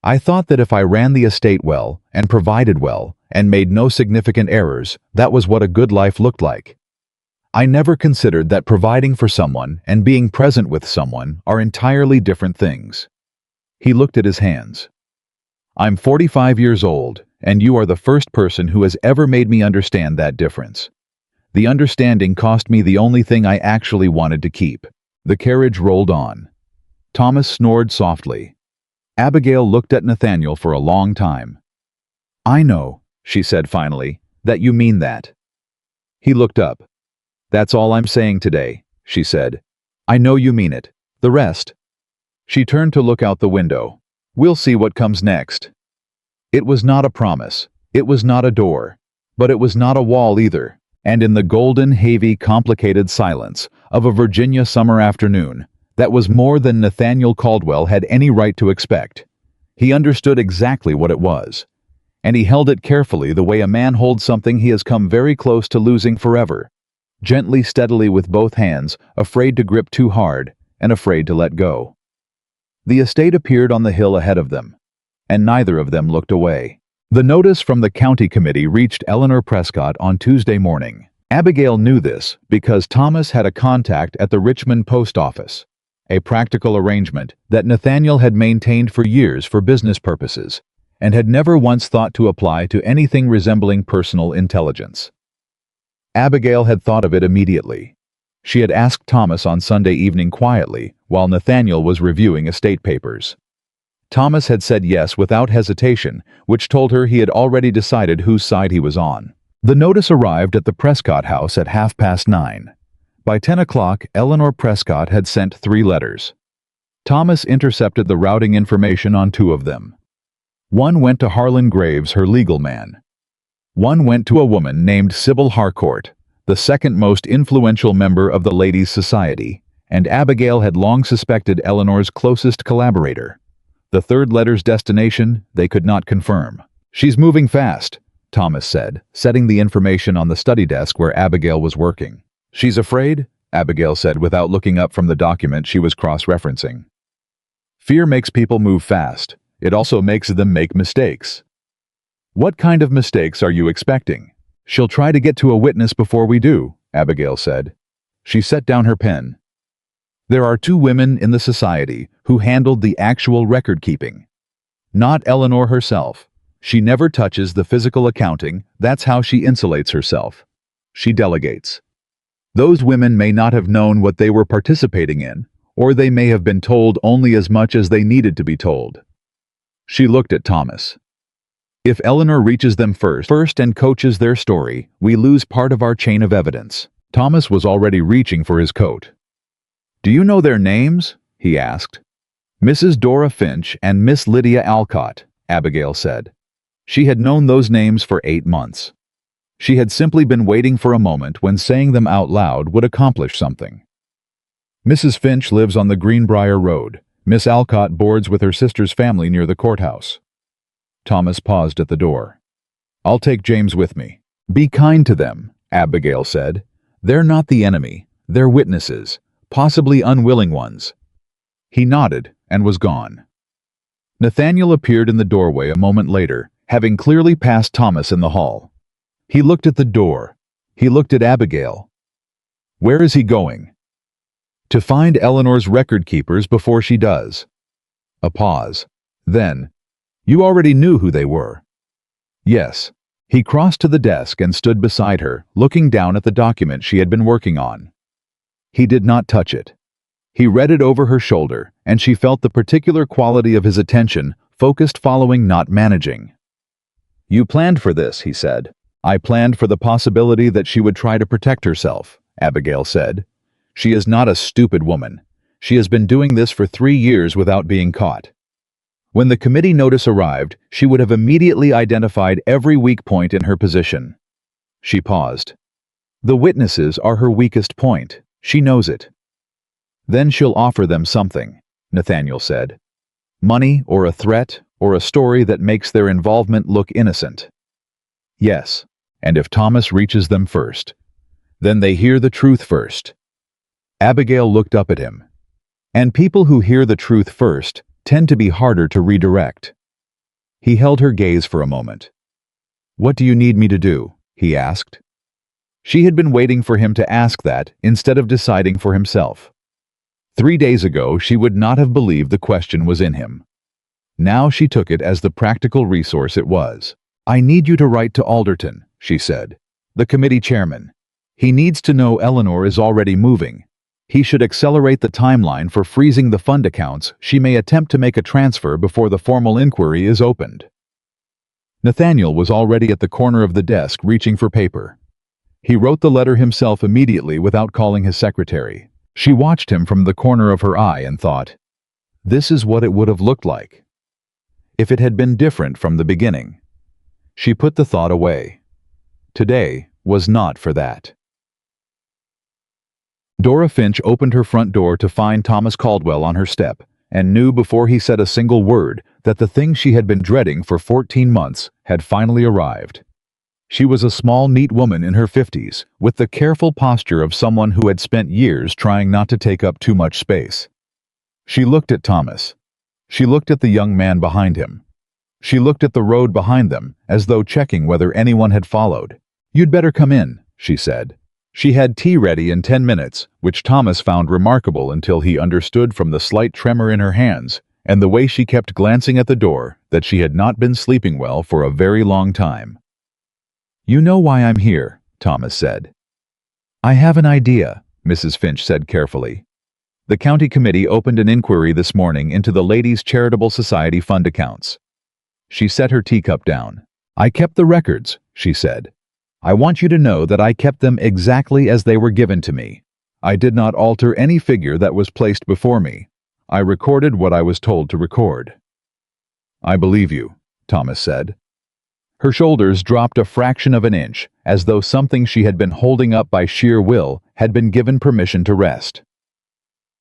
"I thought that if I ran the estate well, and provided well, and made no significant errors, that was what a good life looked like. I never considered that providing for someone and being present with someone are entirely different things." He looked at his hands. "I'm 45 years old, and you are the first person who has ever made me understand that difference. The understanding cost me the only thing I actually wanted to keep." The carriage rolled on. Thomas snored softly. Abigail looked at Nathaniel for a long time. "I know," she said finally, "that you mean that." He looked up. "That's all I'm saying today," she said. "I know you mean it. The rest." She turned to look out the window. "We'll see what comes next." It was not a promise. It was not a door. But it was not a wall either. And in the golden, heavy, complicated silence of a Virginia summer afternoon, that was more than Nathaniel Caldwell had any right to expect. He understood exactly what it was. And he held it carefully, the way a man holds something he has come very close to losing forever. Gently, steadily, with both hands, afraid to grip too hard, and afraid to let go. The estate appeared on the hill ahead of them, and neither of them looked away. The notice from the county committee reached Eleanor Prescott on Tuesday morning. Abigail knew this because Thomas had a contact at the Richmond post office, a practical arrangement that Nathaniel had maintained for years for business purposes, and had never once thought to apply to anything resembling personal intelligence. Abigail had thought of it immediately. She had asked Thomas on Sunday evening quietly while Nathaniel was reviewing estate papers. Thomas had said yes without hesitation, which told her he had already decided whose side he was on. The notice arrived at the Prescott house at 9:30. By 10 o'clock, Eleanor Prescott had sent 3 letters. Thomas intercepted the routing information on 2 of them. One went to Harlan Graves, her legal man. One went to a woman named Sybil Harcourt, the second most influential member of the Ladies' Society, and Abigail had long suspected Eleanor's closest collaborator. The third letter's destination they could not confirm. "She's moving fast," Thomas said, setting the information on the study desk where Abigail was working. "She's afraid?" Abigail said without looking up from the document she was cross-referencing. "Fear makes people move fast. It also makes them make mistakes." "What kind of mistakes are you expecting?" "She'll try to get to a witness before we do," Abigail said. She set down her pen. "There are 2 women in the society who handled the actual record-keeping. Not Eleanor herself. She never touches the physical accounting. That's how she insulates herself. She delegates. Those women may not have known what they were participating in, or they may have been told only as much as they needed to be told." She looked at Thomas. "If Eleanor reaches them first and coaches their story, we lose part of our chain of evidence." Thomas was already reaching for his coat. "Do you know their names?" he asked. "Mrs. Dora Finch and Miss Lydia Alcott," Abigail said. She had known those names for 8 months. She had simply been waiting for a moment when saying them out loud would accomplish something. "Mrs. Finch lives on the Greenbrier Road. Miss Alcott boards with her sister's family near the courthouse." Thomas paused at the door. "I'll take James with me." "Be kind to them," Abigail said. "They're not the enemy. They're witnesses, possibly unwilling ones." He nodded and was gone. Nathaniel appeared in the doorway a moment later, having clearly passed Thomas in the hall. He looked at the door. He looked at Abigail. "Where is he going?" To find Eleanor's record keepers before she does. A pause. Then, you already knew who they were. Yes. He crossed to the desk and stood beside her, looking down at the document she had been working on. He did not touch it. He read it over her shoulder, and she felt the particular quality of his attention, focused following, not managing. You planned for this, he said. I planned for the possibility that she would try to protect herself, Abigail said. She is not a stupid woman. She has been doing this for 3 years without being caught. When the committee notice arrived, she would have immediately identified every weak point in her position. She paused. The witnesses are her weakest point. She knows it. Then she'll offer them something, Nathaniel said. Money or a threat or a story that makes their involvement look innocent. Yes, and if Thomas reaches them first, then they hear the truth first. Abigail looked up at him. And people who hear the truth first tend to be harder to redirect. He held her gaze for a moment. What do you need me to do? He asked. She had been waiting for him to ask that instead of deciding for himself. 3 days ago, she would not have believed the question was in him. Now she took it as the practical resource it was. I need you to write to Alderton, she said, the committee chairman. He needs to know Eleanor is already moving. He should accelerate the timeline for freezing the fund accounts. She may attempt to make a transfer before the formal inquiry is opened. Nathaniel was already at the corner of the desk reaching for paper. He wrote the letter himself immediately without calling his secretary. She watched him from the corner of her eye and thought, this is what it would have looked like if it had been different from the beginning. She put the thought away. Today was not for that. Dora Finch opened her front door to find Thomas Caldwell on her step, and knew before he said a single word that the thing she had been dreading for 14 months had finally arrived. She was a small, neat woman in her 50s, with the careful posture of someone who had spent years trying not to take up too much space. She looked at Thomas. She looked at the young man behind him. She looked at the road behind them, as though checking whether anyone had followed. You'd better come in, she said. She had tea ready in 10 minutes, which Thomas found remarkable until he understood from the slight tremor in her hands and the way she kept glancing at the door that she had not been sleeping well for a very long time. You know why I'm here, Thomas said. I have an idea, Mrs. Finch said carefully. The county committee opened an inquiry this morning into the Ladies' Charitable Society fund accounts. She set her teacup down. I kept the records, she said. I want you to know that I kept them exactly as they were given to me. I did not alter any figure that was placed before me. I recorded what I was told to record. I believe you, Thomas said. Her shoulders dropped a fraction of an inch, as though something she had been holding up by sheer will had been given permission to rest.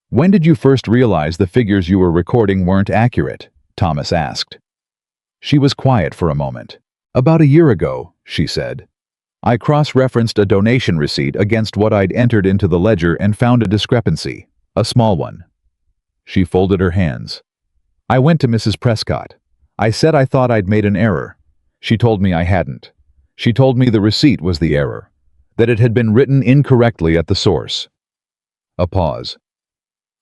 When did you first realize the figures you were recording weren't accurate? Thomas asked. She was quiet for a moment. About a year ago, she said. I cross-referenced a donation receipt against what I'd entered into the ledger and found a discrepancy, a small one. She folded her hands. I went to Mrs. Prescott. I said I thought I'd made an error. She told me I hadn't. She told me the receipt was the error, that it had been written incorrectly at the source. A pause.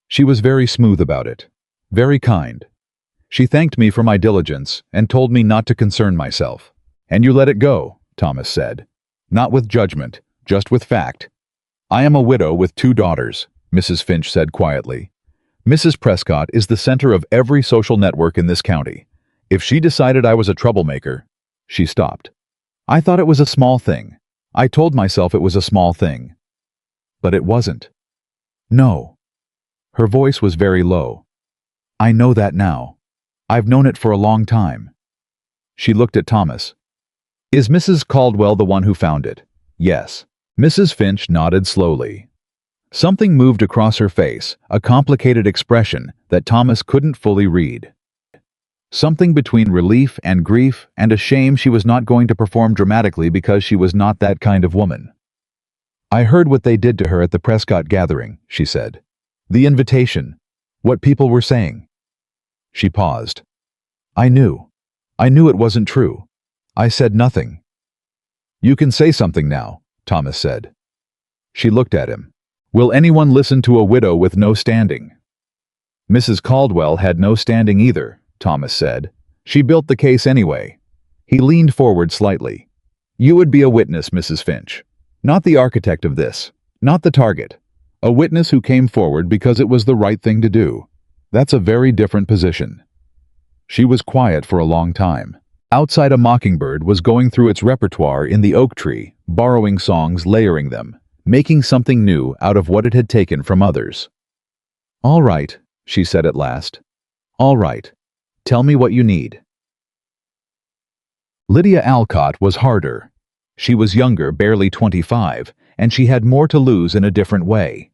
She was very smooth about it, very kind. She thanked me for my diligence and told me not to concern myself. And you let it go, Thomas said. Not with judgment, just with fact. I am a widow with 2 daughters, Mrs. Finch said quietly. Mrs. Prescott is the center of every social network in this county. If she decided I was a troublemaker, she stopped. I thought it was a small thing. I told myself it was a small thing. But it wasn't. No. Her voice was very low. I know that now. I've known it for a long time. She looked at Thomas. Is Mrs. Caldwell the one who found it? Yes. Mrs. Finch nodded slowly. Something moved across her face, a complicated expression that Thomas couldn't fully read. Something between relief and grief and a shame she was not going to perform dramatically because she was not that kind of woman. I heard what they did to her at the Prescott gathering, she said. The invitation. What people were saying. She paused. I knew it wasn't true. I said nothing. You can say something now, Thomas said. She looked at him. Will anyone listen to a widow with no standing? Mrs. Caldwell had no standing either, Thomas said. She built the case anyway. He leaned forward slightly. You would be a witness, Mrs. Finch. Not the architect of this. Not the target. A witness who came forward because it was the right thing to do. That's a very different position. She was quiet for a long time. Outside, a mockingbird was going through its repertoire in the oak tree, borrowing songs, layering them, making something new out of what it had taken from others. All right, she said at last. All right. Tell me what you need. Lydia Alcott was harder. She was younger, barely 25, and she had more to lose in a different way.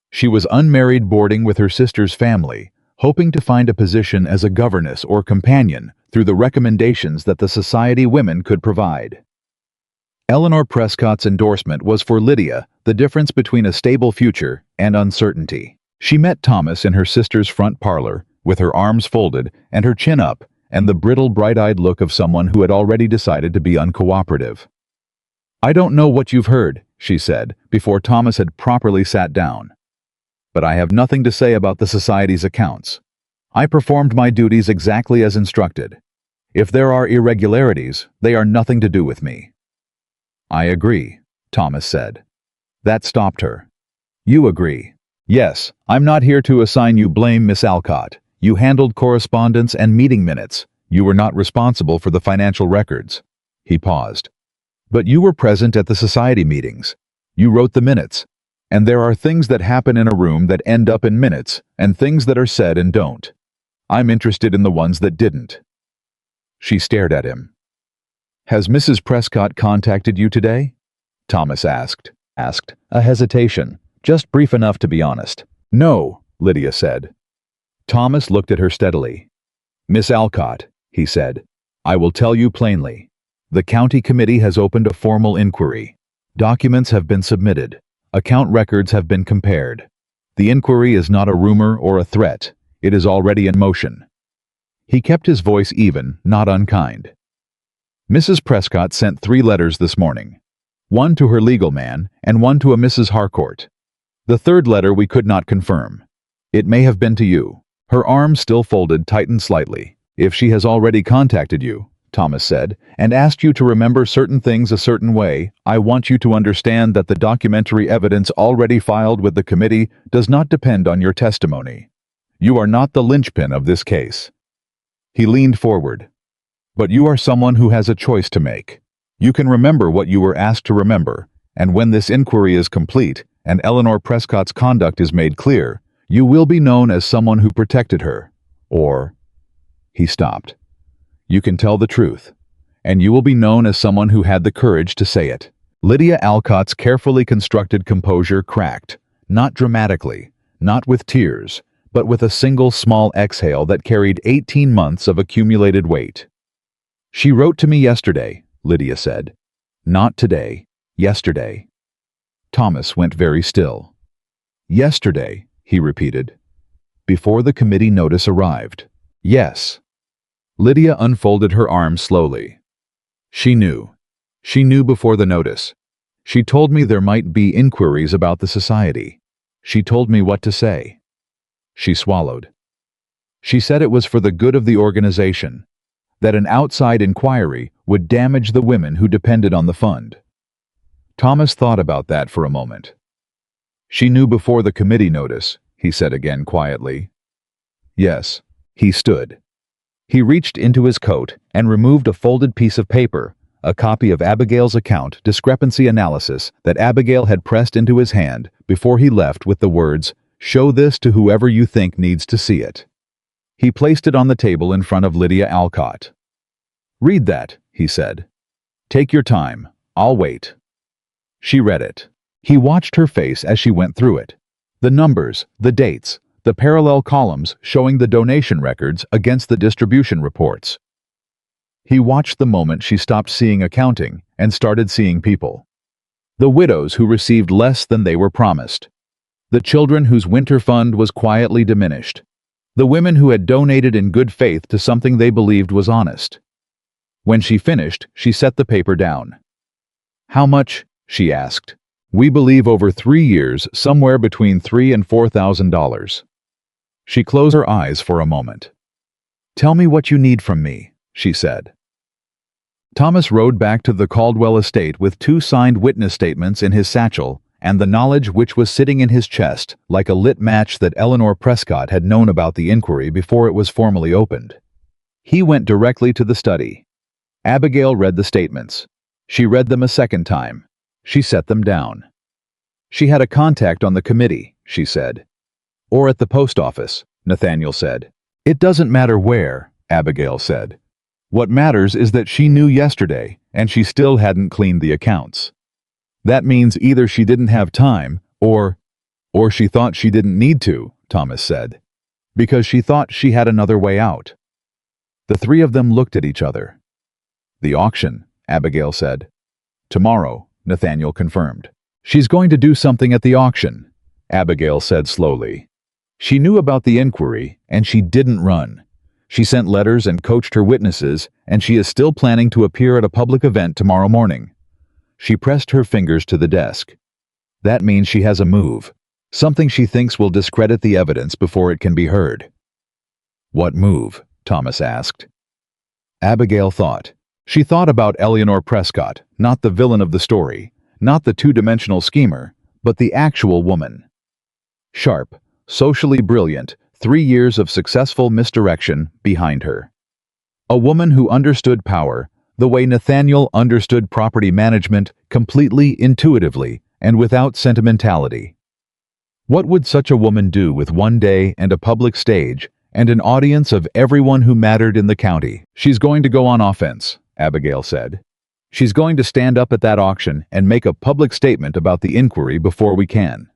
She was unmarried, boarding with her sister's family, hoping to find a position as a governess or companion through the recommendations that the society women could provide. Eleanor Prescott's endorsement was for Lydia the difference between a stable future and uncertainty. She met Thomas in her sister's front parlor, with her arms folded and her chin up, and the brittle, bright-eyed look of someone who had already decided to be uncooperative. I don't know what you've heard, she said, before Thomas had properly sat down. But I have nothing to say about the society's accounts. I performed my duties exactly as instructed. If there are irregularities, they are nothing to do with me. I agree, Thomas said. That stopped her. You agree? Yes, I'm not here to assign you blame, Miss Alcott. You handled correspondence and meeting minutes. You were not responsible for the financial records. He paused. But you were present at the society meetings. You wrote the minutes. And there are things that happen in a room that end up in minutes, and things that are said and don't. I'm interested in the ones that didn't. She stared at him. Has Mrs. Prescott contacted you today? Thomas asked, a hesitation, just brief enough to be honest. No, Lydia said. Thomas looked at her steadily. Miss Alcott, he said, I will tell you plainly. The county committee has opened a formal inquiry. Documents have been submitted. Account records have been compared. The inquiry is not a rumor or a threat. It is already in motion. He kept his voice even, not unkind. Mrs. Prescott sent 3 letters this morning. One to her legal man and one to a Mrs. Harcourt. The third letter we could not confirm. It may have been to you. Her arms still folded tightened slightly. If she has already contacted you, Thomas said, and asked you to remember certain things a certain way, I want you to understand that the documentary evidence already filed with the committee does not depend on your testimony. You are not the linchpin of this case. He leaned forward. But you are someone who has a choice to make. You can remember what you were asked to remember, and when this inquiry is complete and Eleanor Prescott's conduct is made clear, you will be known as someone who protected her. Or, he stopped. You can tell the truth, and you will be known as someone who had the courage to say it. Lydia Alcott's carefully constructed composure cracked, not dramatically, not with tears, but with a single small exhale that carried 18 months of accumulated weight. She wrote to me yesterday, Lydia said. Not today, yesterday. Thomas went very still. Yesterday, he repeated. Before the committee notice arrived. Yes. Lydia unfolded her arms slowly. She knew. She knew before the notice. She told me there might be inquiries about the society. She told me what to say. She swallowed. She said it was for the good of the organization, that an outside inquiry would damage the women who depended on the fund. Thomas thought about that for a moment. She knew before the committee notice, he said again quietly. Yes. He stood. He reached into his coat and removed a folded piece of paper, a copy of Abigail's account discrepancy analysis that Abigail had pressed into his hand before he left with the words, "Show this to whoever you think needs to see it." He placed it on the table in front of Lydia Alcott. "Read that," he said. "Take your time. I'll wait." She read it. He watched her face as she went through it. The numbers, the dates, the parallel columns showing the donation records against the distribution reports. He watched the moment she stopped seeing accounting and started seeing people. The widows who received less than they were promised. The children whose winter fund was quietly diminished. The women who had donated in good faith to something they believed was honest. When she finished, she set the paper down. "How much?" she asked. We believe over 3 years, somewhere between $3,000 and $4,000. She closed her eyes for a moment. Tell me what you need from me, she said. Thomas rode back to the Caldwell estate with 2 signed witness statements in his satchel and the knowledge which was sitting in his chest like a lit match that Eleanor Prescott had known about the inquiry before it was formally opened. He went directly to the study. Abigail read the statements. She read them a second time. She set them down. She had a contact on the committee, she said. Or at the post office, Nathaniel said. It doesn't matter where, Abigail said. What matters is that she knew yesterday, and she still hadn't cleaned the accounts. That means either she didn't have time, or she thought she didn't need to, Thomas said, because she thought she had another way out. The 3 of them looked at each other. The auction, Abigail said. Tomorrow, Nathaniel confirmed. She's going to do something at the auction, Abigail said slowly. She knew about the inquiry, and she didn't run. She sent letters and coached her witnesses, and she is still planning to appear at a public event tomorrow morning. She pressed her fingers to the desk. That means she has a move, something she thinks will discredit the evidence before it can be heard. What move? Thomas asked. Abigail thought. She thought about Eleanor Prescott, not the villain of the story, not the two-dimensional schemer, but the actual woman. Sharp, socially brilliant, 3 years of successful misdirection behind her. A woman who understood power, the way Nathaniel understood property management, completely intuitively and without sentimentality. What would such a woman do with one day and a public stage and an audience of everyone who mattered in the county? She's going to go on offense, Abigail said. She's going to stand up at that auction and make a public statement about the inquiry before we can.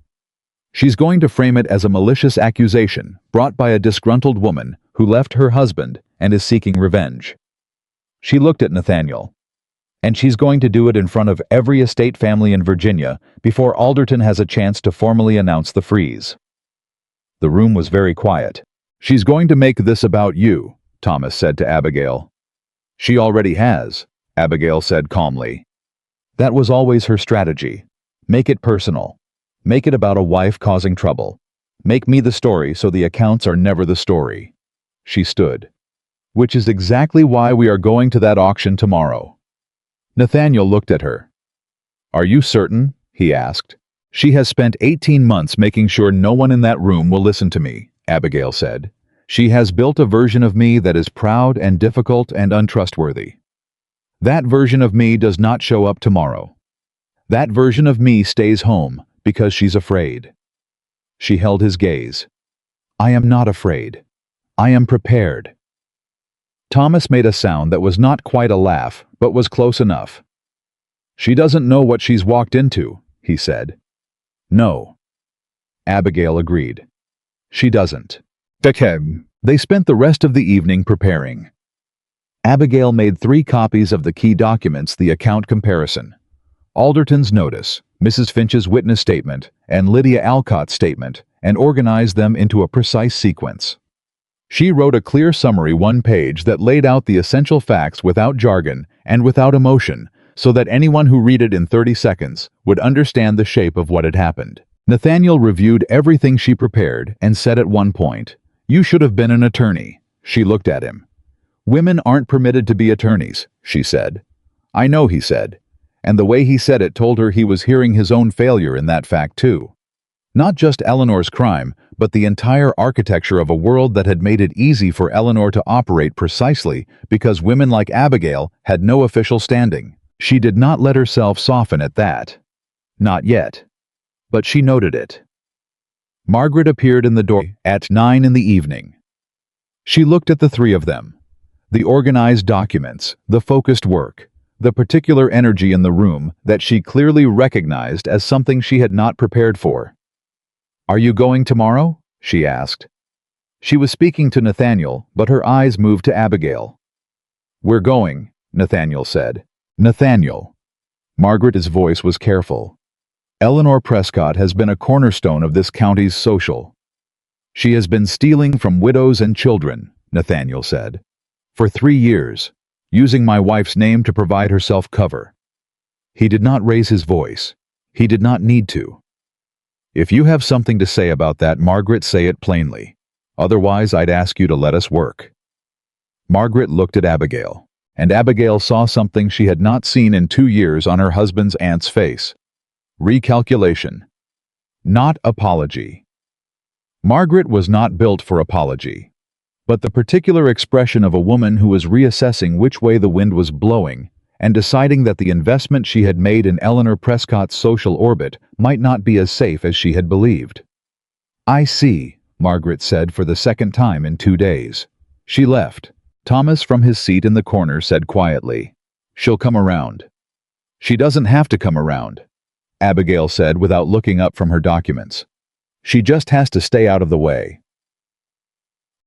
She's going to frame it as a malicious accusation brought by a disgruntled woman who left her husband and is seeking revenge. She looked at Nathaniel. And she's going to do it in front of every estate family in Virginia before Alderton has a chance to formally announce the freeze. The room was very quiet. She's going to make this about you, Thomas said to Abigail. She already has, Abigail said calmly. That was always her strategy. Make it personal. Make it about a wife causing trouble. Make me the story so the accounts are never the story. She stood. Which is exactly why we are going to that auction tomorrow. Nathaniel looked at her. Are you certain? He asked. She has spent 18 months making sure no one in that room will listen to me, Abigail said. She has built a version of me that is proud and difficult and untrustworthy. That version of me does not show up tomorrow. That version of me stays home because she's afraid. She held his gaze. I am not afraid. I am prepared. Thomas made a sound that was not quite a laugh, but was close enough. She doesn't know what she's walked into, he said. No. Abigail agreed. She doesn't. They spent the rest of the evening preparing. Abigail made 3 copies of the key documents, the account comparison, Alderton's notice, Mrs. Finch's witness statement, and Lydia Alcott's statement, and organized them into a precise sequence. She wrote a clear summary 1 page that laid out the essential facts without jargon and without emotion, so that anyone who read it in 30 seconds would understand the shape of what had happened. Nathaniel reviewed everything she prepared and said at one point, "You should have been an attorney." She looked at him. "Women aren't permitted to be attorneys," she said. "I know," he said. And the way he said it told her he was hearing his own failure in that fact too. Not just Eleanor's crime, but the entire architecture of a world that had made it easy for Eleanor to operate precisely because women like Abigail had no official standing. She did not let herself soften at that. Not yet. But she noted it. Margaret appeared in the door at 9 in the evening. She looked at the 3 of them. The organized documents, the focused work, the particular energy in the room that she clearly recognized as something she had not prepared for. "Are you going tomorrow?" she asked. She was speaking to Nathaniel, but her eyes moved to Abigail. "We're going," Nathaniel said. "Nathaniel." Margaret's voice was careful. "Eleanor Prescott has been a cornerstone of this county's social. She has been stealing from widows and children," Nathaniel said, "for 3 years, using my wife's name to provide herself cover." He did not raise his voice. He did not need to. If you have something to say about that, Margaret, say it plainly. Otherwise, I'd ask you to let us work. Margaret looked at Abigail, and Abigail saw something she had not seen in 2 years on her husband's aunt's face. Recalculation. Not apology. Margaret was not built for apology, but the particular expression of a woman who was reassessing which way the wind was blowing and deciding that the investment she had made in Eleanor Prescott's social orbit might not be as safe as she had believed. I see, Margaret said for the second time in 2 days. She left. Thomas from his seat in the corner said quietly, "She'll come around." "She doesn't have to come around," Abigail said without looking up from her documents. "She just has to stay out of the way."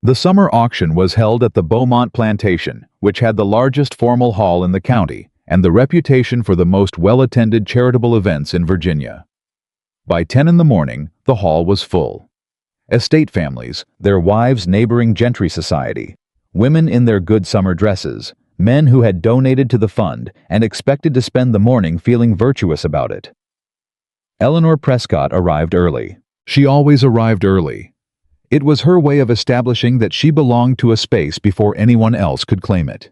The summer auction was held at the Beaumont Plantation, which had the largest formal hall in the county and the reputation for the most well-attended charitable events in Virginia. By 10 in the morning, the hall was full. Estate families, their wives neighboring gentry society, women in their good summer dresses, men who had donated to the fund and expected to spend the morning feeling virtuous about it. Eleanor Prescott arrived early. She always arrived early. It was her way of establishing that she belonged to a space before anyone else could claim it.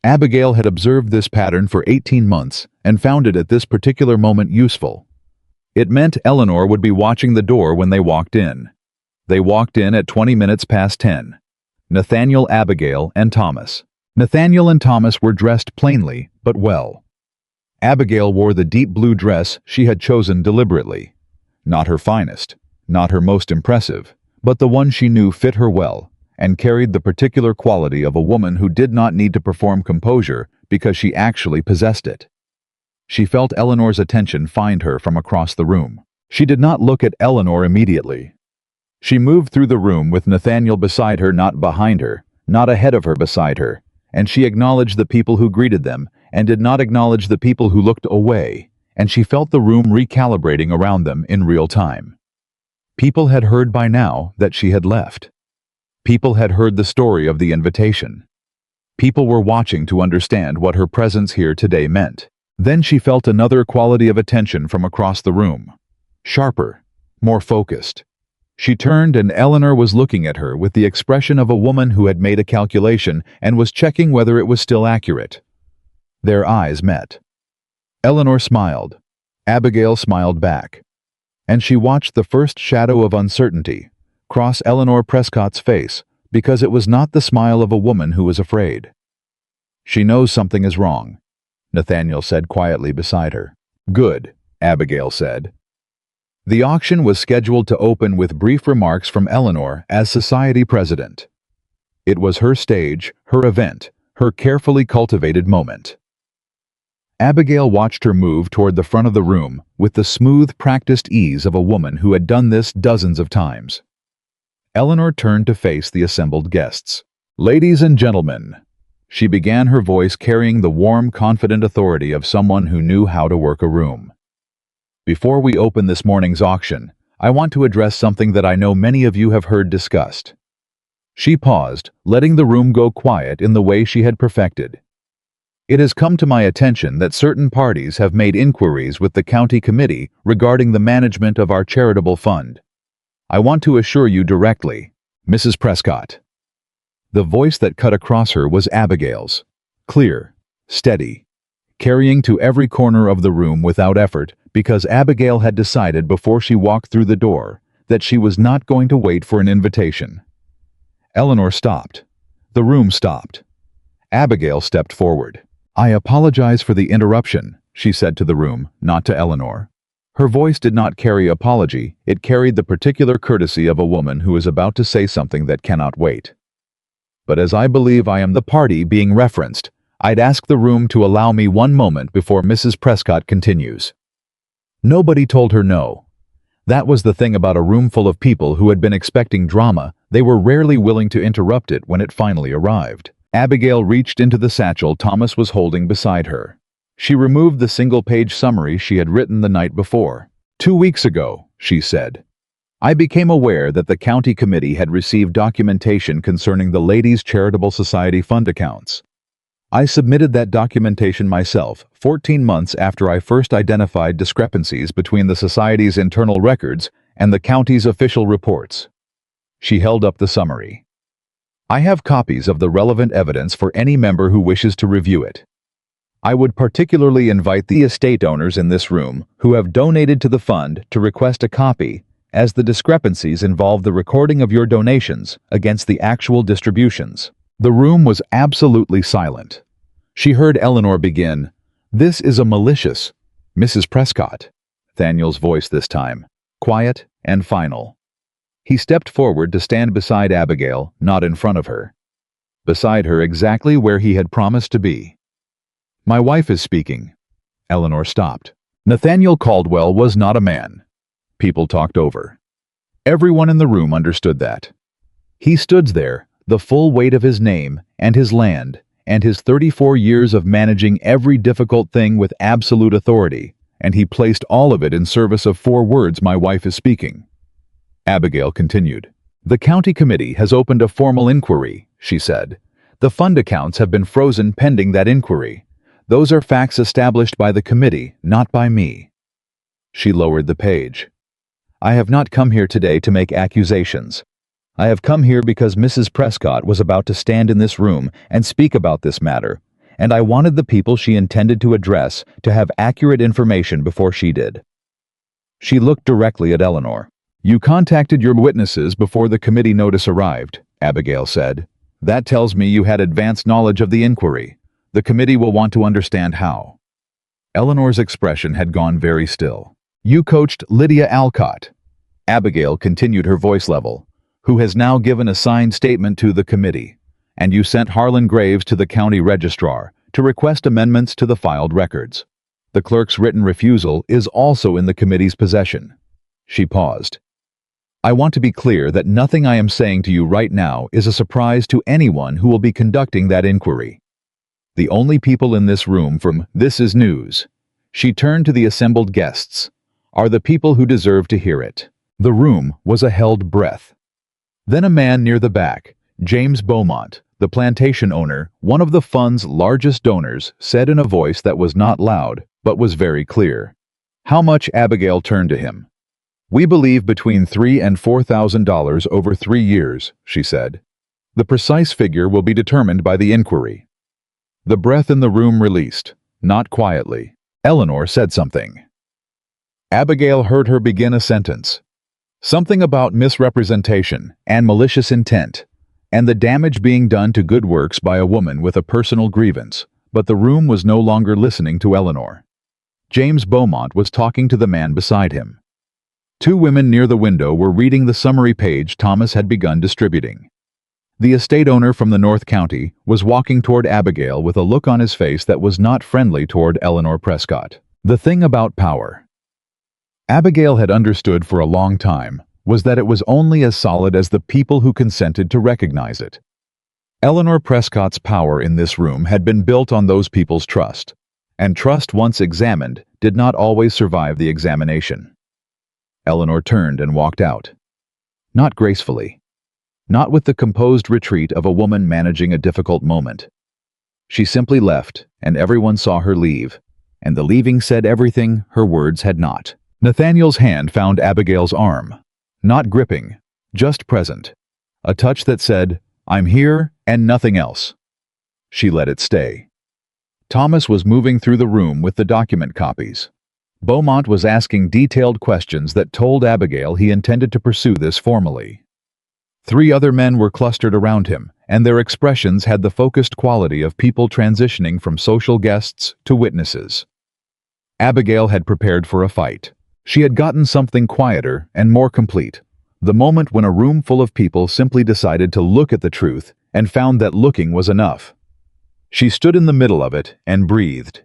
Abigail had observed this pattern for 18 months and found it at this particular moment useful. It meant Eleanor would be watching the door when they walked in. They walked in at 20 minutes past 10. Nathaniel, Abigail, and Thomas. Nathaniel and Thomas were dressed plainly, but well. Abigail wore the deep blue dress she had chosen deliberately. Not her finest, not her most impressive, but the one she knew fit her well and carried the particular quality of a woman who did not need to perform composure because she actually possessed it. She felt Eleanor's attention find her from across the room. She did not look at Eleanor immediately. She moved through the room with Nathaniel beside her, not behind her, not ahead of her, beside her, and she acknowledged the people who greeted them and did not acknowledge the people who looked away, and she felt the room recalibrating around them in real time. People had heard by now that she had left. People had heard the story of the invitation. People were watching to understand what her presence here today meant. Then she felt another quality of attention from across the room. Sharper, more focused. She turned and Eleanor was looking at her with the expression of a woman who had made a calculation and was checking whether it was still accurate. Their eyes met. Eleanor smiled. Abigail smiled back. And she watched the first shadow of uncertainty cross Eleanor Prescott's face because it was not the smile of a woman who was afraid. "She knows something is wrong," Nathaniel said quietly beside her. "Good," Abigail said. The auction was scheduled to open with brief remarks from Eleanor as society president. It was her stage, her event, her carefully cultivated moment. Abigail watched her move toward the front of the room with the smooth, practiced ease of a woman who had done this dozens of times. Eleanor turned to face the assembled guests. "Ladies and gentlemen," she began, her voice carrying the warm, confident authority of someone who knew how to work a room. "Before we open this morning's auction, I want to address something that I know many of you have heard discussed." She paused, letting the room go quiet in the way she had perfected. "It has come to my attention that certain parties have made inquiries with the county committee regarding the management of our charitable fund. I want to assure you directly, Mrs. Prescott." The voice that cut across her was Abigail's. Clear, steady, carrying to every corner of the room without effort, because Abigail had decided before she walked through the door that she was not going to wait for an invitation. Eleanor stopped. The room stopped. Abigail stepped forward. "I apologize for the interruption," she said to the room, not to Eleanor. Her voice did not carry apology, it carried the particular courtesy of a woman who is about to say something that cannot wait. "But as I believe I am the party being referenced, I'd ask the room to allow me one moment before Mrs. Prescott continues." Nobody told her no. That was the thing about a room full of people who had been expecting drama. They were rarely willing to interrupt it when it finally arrived. Abigail reached into the satchel Thomas was holding beside her. She removed the single-page summary she had written the night before. "2 weeks ago," she said, "I became aware that the county committee had received documentation concerning the Ladies' Charitable Society fund accounts. I submitted that documentation myself 14 months after I first identified discrepancies between the Society's internal records and the county's official reports. She held up the summary. I have copies of the relevant evidence for any member who wishes to review it. I would particularly invite the estate owners in this room who have donated to the fund to request a copy, as the discrepancies involve the recording of your donations against the actual distributions. The room was absolutely silent. She heard Eleanor begin, "This is a malicious..." Mrs. Prescott. Nathaniel's voice this time, quiet and final. He stepped forward to stand beside Abigail, not in front of her. Beside her, exactly where he had promised to be. "My wife is speaking." Eleanor stopped. Nathaniel Caldwell was not a man. People talked over. Everyone in the room understood that. He stood there, the full weight of his name and his land and his 34 years of managing every difficult thing with absolute authority, and he placed all of it in service of 4 words, "My wife is speaking." Abigail continued. "The county committee has opened a formal inquiry," she said. "The fund accounts have been frozen pending that inquiry. Those are facts established by the committee, not by me." She lowered the page. "I have not come here today to make accusations. I have come here because Mrs. Prescott was about to stand in this room and speak about this matter, and I wanted the people she intended to address to have accurate information before she did." She looked directly at Eleanor. "You contacted your witnesses before the committee notice arrived," Abigail said. "That tells me you had advanced knowledge of the inquiry. The committee will want to understand how." Eleanor's expression had gone very still. "You coached Lydia Alcott," Abigail continued, her voice level, "who has now given a signed statement to the committee, and you sent Harlan Graves to the county registrar to request amendments to the filed records. The clerk's written refusal is also in the committee's possession." She paused. "I want to be clear that nothing I am saying to you right now is a surprise to anyone who will be conducting that inquiry. The only people in this room from This Is News," she turned to the assembled guests, "are the people who deserve to hear it." The room was a held breath. Then a man near the back, James Beaumont, the plantation owner, one of the fund's largest donors, said in a voice that was not loud, but was very clear. "How much?" Abigail turned to him. "We believe between $3,000 and $4,000 over 3 years, she said. "The precise figure will be determined by the inquiry." The breath in the room released, not quietly. Eleanor said something. Abigail heard her begin a sentence. Something about misrepresentation and malicious intent, and the damage being done to good works by a woman with a personal grievance, but the room was no longer listening to Eleanor. James Beaumont was talking to the man beside him. 2 women near the window were reading the summary page Thomas had begun distributing. The estate owner from the North County was walking toward Abigail with a look on his face that was not friendly toward Eleanor Prescott. The thing about power, Abigail had understood for a long time, was that it was only as solid as the people who consented to recognize it. Eleanor Prescott's power in this room had been built on those people's trust, and trust once examined did not always survive the examination. Eleanor turned and walked out. Not gracefully. Not with the composed retreat of a woman managing a difficult moment. She simply left, and everyone saw her leave, and the leaving said everything her words had not. Nathaniel's hand found Abigail's arm. Not gripping, just present. A touch that said, "I'm here and nothing else." She let it stay. Thomas was moving through the room with the document copies. Beaumont was asking detailed questions that told Abigail he intended to pursue this formally. 3 other men were clustered around him, and their expressions had the focused quality of people transitioning from social guests to witnesses. Abigail had prepared for a fight. She had gotten something quieter and more complete, the moment when a room full of people simply decided to look at the truth and found that looking was enough. She stood in the middle of it and breathed.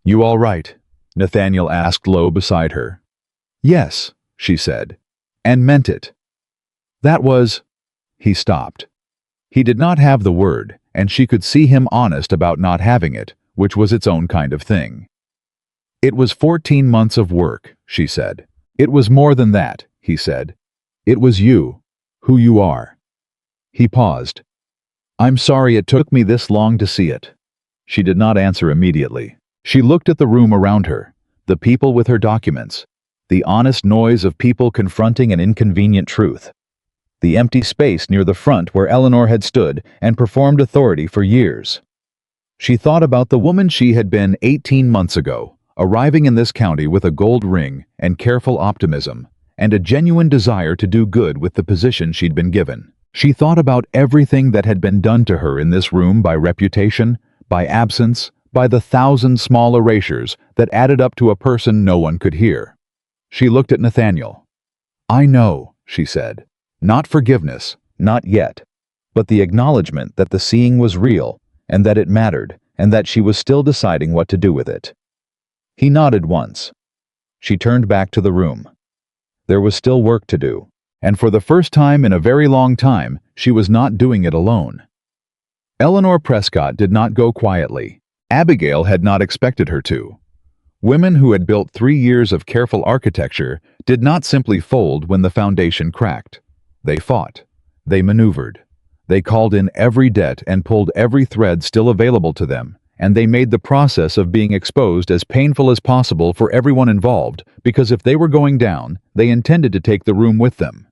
"You all right?" Nathaniel asked low beside her. "Yes," she said, and meant it. That was... He stopped. He did not have the word, and she could see him honest about not having it, which was its own kind of thing. "It was 14 months of work," she said. "It was more than that," he said. "It was you, who you are." He paused. "I'm sorry it took me this long to see it." She did not answer immediately. She looked at the room around her, the people with her documents, the honest noise of people confronting an inconvenient truth, the empty space near the front where Eleanor had stood and performed authority for years. She thought about the woman she had been 18 months ago, arriving in this county with a gold ring and careful optimism, and a genuine desire to do good with the position she'd been given. She thought about everything that had been done to her in this room by reputation, by absence, by the 1,000 small erasures that added up to a person no one could hear. She looked at Nathaniel. "I know," she said. Not forgiveness, not yet, but the acknowledgement that the seeing was real, and that it mattered, and that she was still deciding what to do with it. He nodded once. She turned back to the room. There was still work to do, and for the first time in a very long time, she was not doing it alone. Eleanor Prescott did not go quietly. Abigail had not expected her to. Women who had built 3 years of careful architecture did not simply fold when the foundation cracked. They fought. They maneuvered. They called in every debt and pulled every thread still available to them, and they made the process of being exposed as painful as possible for everyone involved, because if they were going down, they intended to take the room with them.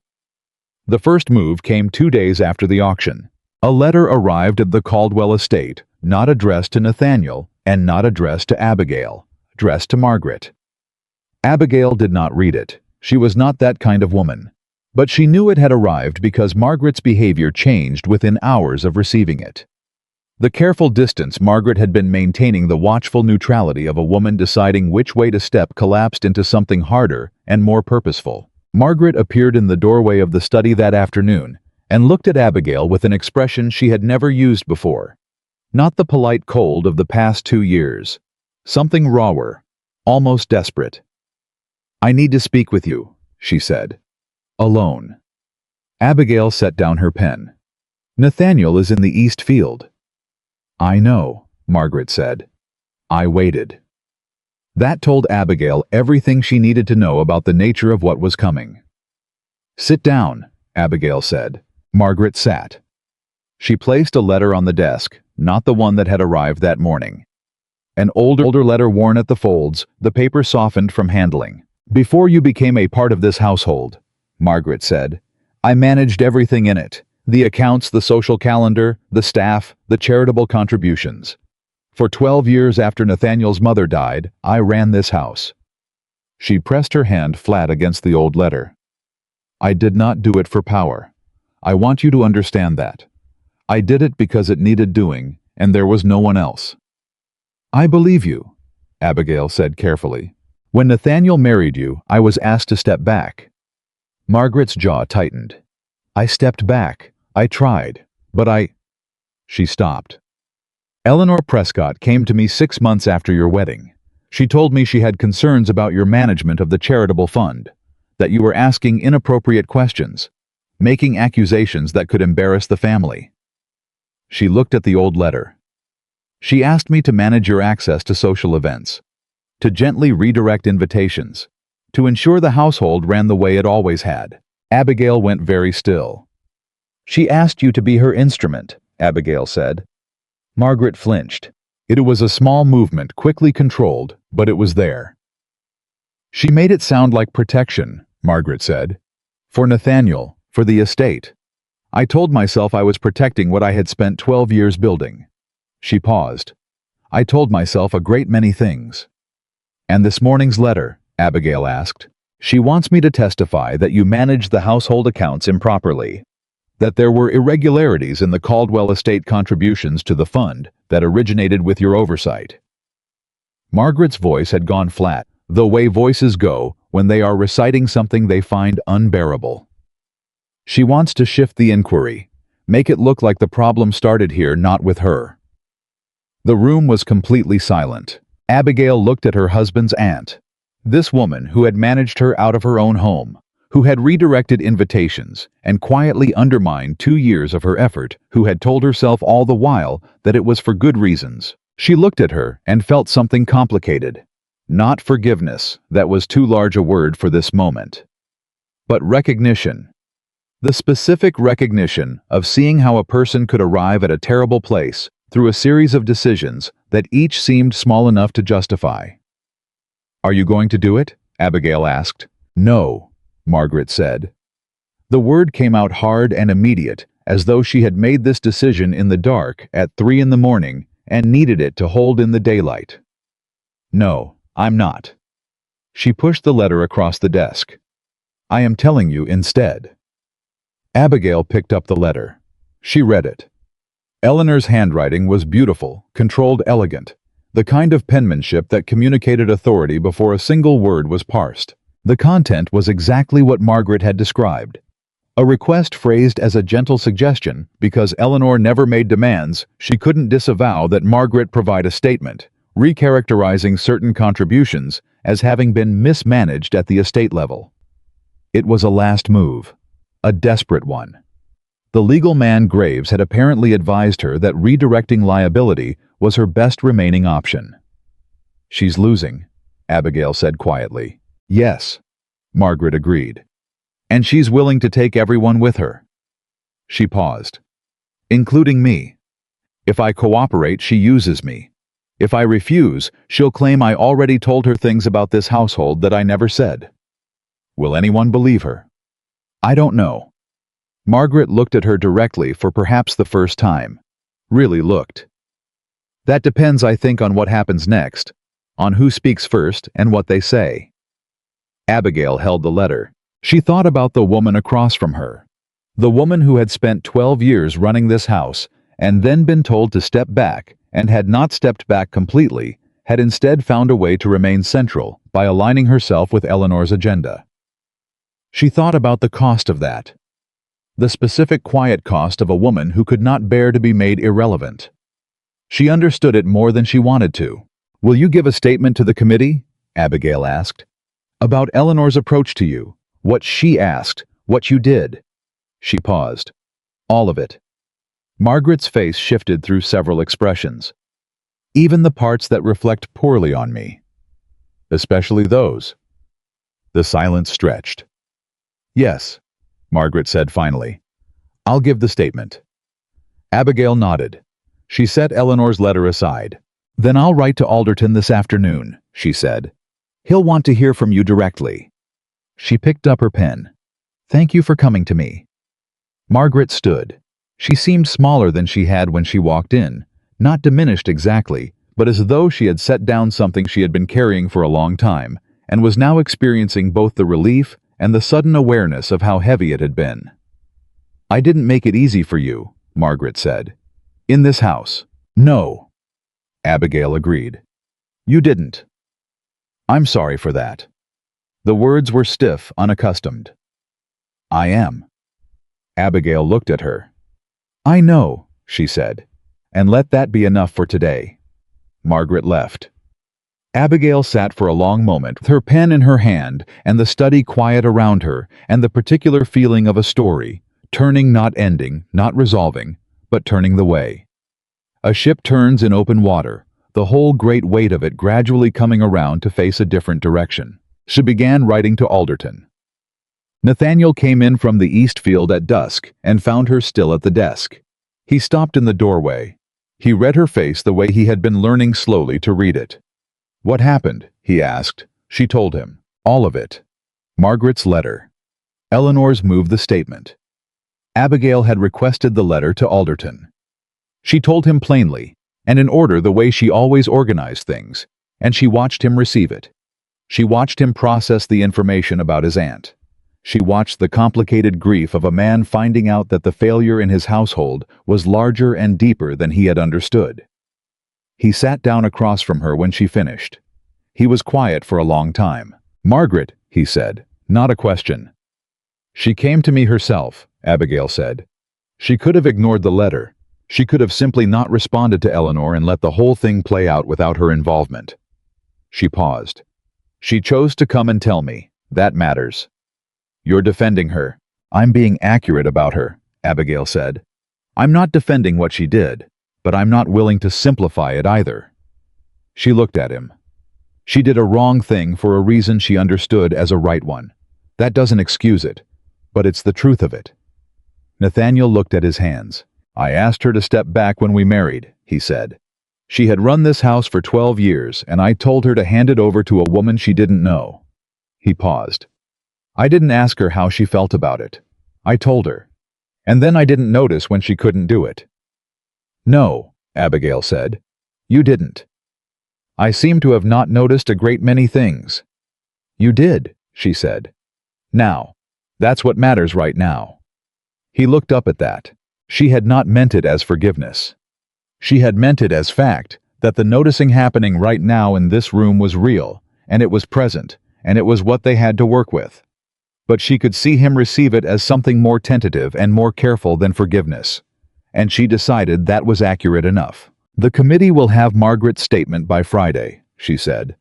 The first move came 2 days after the auction. A letter arrived at the Caldwell estate, not addressed to Nathaniel and not addressed to Abigail, addressed to Margaret. Abigail did not read it. She was not that kind of woman. But she knew it had arrived because Margaret's behavior changed within hours of receiving it. The careful distance Margaret had been maintaining, the watchful neutrality of a woman deciding which way to step, collapsed into something harder and more purposeful. Margaret appeared in the doorway of the study that afternoon and looked at Abigail with an expression she had never used before. Not the polite cold of the past 2 years. Something rawer, almost desperate. "I need to speak with you," she said. "Alone." Abigail set down her pen. "Nathaniel is in the East Field." "I know," Margaret said. "I waited." That told Abigail everything she needed to know about the nature of what was coming. "Sit down," Abigail said. Margaret sat. She placed a letter on the desk, not the one that had arrived that morning. An older letter worn at the folds, the paper softened from handling. "Before you became a part of this household," Margaret said, "I managed everything in it. The accounts, the social calendar, the staff, the charitable contributions. For 12 years after Nathaniel's mother died, I ran this house." She pressed her hand flat against the old letter. "I did not do it for power. I want you to understand that. I did it because it needed doing, and there was no one else." "I believe you," Abigail said carefully. "When Nathaniel married you, I was asked to step back." Margaret's jaw tightened. "I stepped back. I tried. But She stopped. "Eleanor Prescott came to me 6 months after your wedding. She told me she had concerns about your management of the charitable fund, that you were asking inappropriate questions, making accusations that could embarrass the family." She looked at the old letter. "She asked me to manage your access to social events, to gently redirect invitations, to ensure the household ran the way it always had." Abigail went very still. "She asked you to be her instrument," Abigail said. Margaret flinched. It was a small movement, quickly controlled, but it was there. "She made it sound like protection," Margaret said. "For Nathaniel, for the estate. I told myself I was protecting what I had spent 12 years building." She paused. "I told myself a great many things." "And this morning's letter?" Abigail asked. "She wants me to testify that you managed the household accounts improperly, that there were irregularities in the Caldwell estate contributions to the fund that originated with your oversight." Margaret's voice had gone flat, the way voices go when they are reciting something they find unbearable. "She wants to shift the inquiry, make it look like the problem started here, not with her." The room was completely silent. Abigail looked at her husband's aunt. This woman who had managed her out of her own home, who had redirected invitations and quietly undermined 2 years of her effort, who had told herself all the while that it was for good reasons. She looked at her and felt something complicated. Not forgiveness, that was too large a word for this moment. But recognition. The specific recognition of seeing how a person could arrive at a terrible place through a series of decisions that each seemed small enough to justify. "Are you going to do it?" Abigail asked. "No," Margaret said. The word came out hard and immediate, as though she had made this decision in the dark at 3 in the morning and needed it to hold in the daylight. "No, I'm not." She pushed the letter across the desk. "I am telling you instead." Abigail picked up the letter. She read it. Eleanor's handwriting was beautiful, controlled, elegant, the kind of penmanship that communicated authority before a single word was parsed. The content was exactly what Margaret had described. A request phrased as a gentle suggestion, because Eleanor never made demands, she couldn't disavow that Margaret provide a statement, recharacterizing certain contributions as having been mismanaged at the estate level. It was a last move, a desperate one. The legal man Graves had apparently advised her that redirecting liability was her best remaining option. "She's losing," Abigail said quietly. "Yes," Margaret agreed. "And she's willing to take everyone with her." She paused. "Including me. If I cooperate, she uses me. If I refuse, she'll claim I already told her things about this household that I never said. Will anyone believe her? I don't know." Margaret looked at her directly for perhaps the first time. Really looked. "That depends, I think, on what happens next, on who speaks first and what they say." Abigail held the letter. She thought about the woman across from her. The woman who had spent 12 years running this house and then been told to step back and had not stepped back completely, had instead found a way to remain central by aligning herself with Eleanor's agenda. She thought about the cost of that. The specific quiet cost of a woman who could not bear to be made irrelevant. She understood it more than she wanted to. "Will you give a statement to the committee?" Abigail asked. "About Eleanor's approach to you, what she asked, what you did." She paused. "All of it." Margaret's face shifted through several expressions. "Even the parts that reflect poorly on me." "Especially those." The silence stretched. "Yes," Margaret said finally. "I'll give the statement." Abigail nodded. She set Eleanor's letter aside. "Then I'll write to Alderton this afternoon," she said. "He'll want to hear from you directly." She picked up her pen. "Thank you for coming to me." Margaret stood. She seemed smaller than she had when she walked in, not diminished exactly, but as though she had set down something she had been carrying for a long time, and was now experiencing both the relief and the sudden awareness of how heavy it had been. "I didn't make it easy for you," Margaret said. "In this house." "No," Abigail agreed. "You didn't." "I'm sorry for that." The words were stiff, unaccustomed. "I am." Abigail looked at her. "I know," she said, "and let that be enough for today." Margaret left. Abigail sat for a long moment with her pen in her hand and the study quiet around her and the particular feeling of a story, turning, not ending, not resolving, but turning the way. A ship turns in open water, the whole great weight of it gradually coming around to face a different direction. She began writing to Alderton. Nathaniel came in from the east field at dusk and found her still at the desk. He stopped in the doorway. He read her face the way he had been learning slowly to read it. "What happened?" he asked. She told him. All of it. Margaret's letter. Eleanor's moved the statement. Abigail had requested the letter to Alderton. She told him plainly, and in order the way she always organized things, and she watched him receive it. She watched him process the information about his aunt. She watched the complicated grief of a man finding out that the failure in his household was larger and deeper than he had understood. He sat down across from her when she finished. He was quiet for a long time. "Margaret," he said, "not a question." "She came to me herself," Abigail said. She could have ignored the letter. She could have simply not responded to Eleanor and let the whole thing play out without her involvement. She paused. "She chose to come and tell me. That matters." "You're defending her." "I'm being accurate about her," Abigail said. "I'm not defending what she did, but I'm not willing to simplify it either." She looked at him. "She did a wrong thing for a reason she understood as a right one. That doesn't excuse it, but it's the truth of it." Nathaniel looked at his hands. "I asked her to step back when we married," he said. She had run this house for 12 years, and I told her to hand it over to a woman she didn't know. He paused. I didn't ask her how she felt about it. I told her. And then I didn't notice when she couldn't do it. No, Abigail said. You didn't. I seem to have not noticed a great many things. You did, she said. Now. That's what matters right now. He looked up at that. She had not meant it as forgiveness. She had meant it as fact, that the noticing happening right now in this room was real, and it was present, and it was what they had to work with. But she could see him receive it as something more tentative and more careful than forgiveness. And she decided that was accurate enough. The committee will have Margaret's statement by Friday, she said.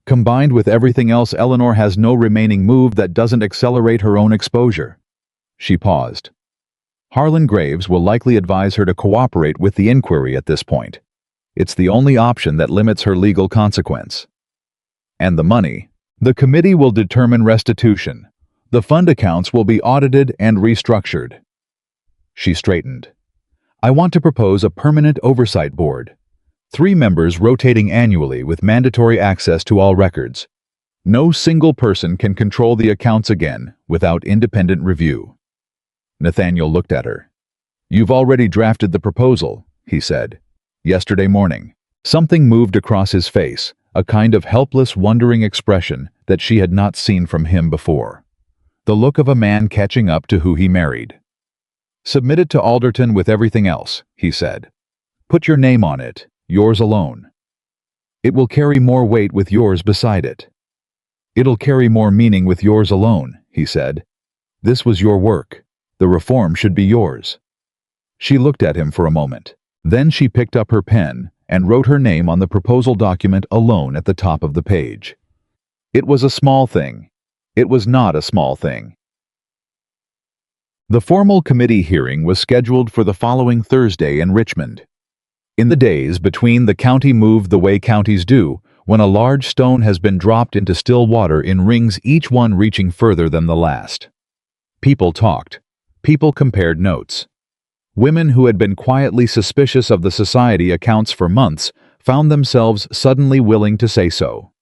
Combined with everything else, Eleanor has no remaining move that doesn't accelerate her own exposure. She paused. Harlan Graves will likely advise her to cooperate with the inquiry at this point. It's the only option that limits her legal consequence. And the money? The committee will determine restitution. The fund accounts will be audited and restructured. She straightened. I want to propose a permanent oversight board. 3 members rotating annually with mandatory access to all records. No single person can control the accounts again without independent review. Nathaniel looked at her. You've already drafted the proposal, he said. Yesterday morning. Something moved across his face, a kind of helpless, wondering expression that she had not seen from him before. The look of a man catching up to who he married. Submit it to Alderton with everything else, he said. Put your name on it, yours alone. It will carry more weight with yours beside it. It'll carry more meaning with yours alone, he said. This was your work. The reform should be yours. She looked at him for a moment. Then she picked up her pen and wrote her name on the proposal document alone at the top of the page. It was a small thing. It was not a small thing. The formal committee hearing was scheduled for the following Thursday in Richmond. In the days between, the county moved the way counties do, when a large stone has been dropped into still water in rings, each one reaching further than the last. People talked. People compared notes. Women who had been quietly suspicious of the society accounts for months found themselves suddenly willing to say so.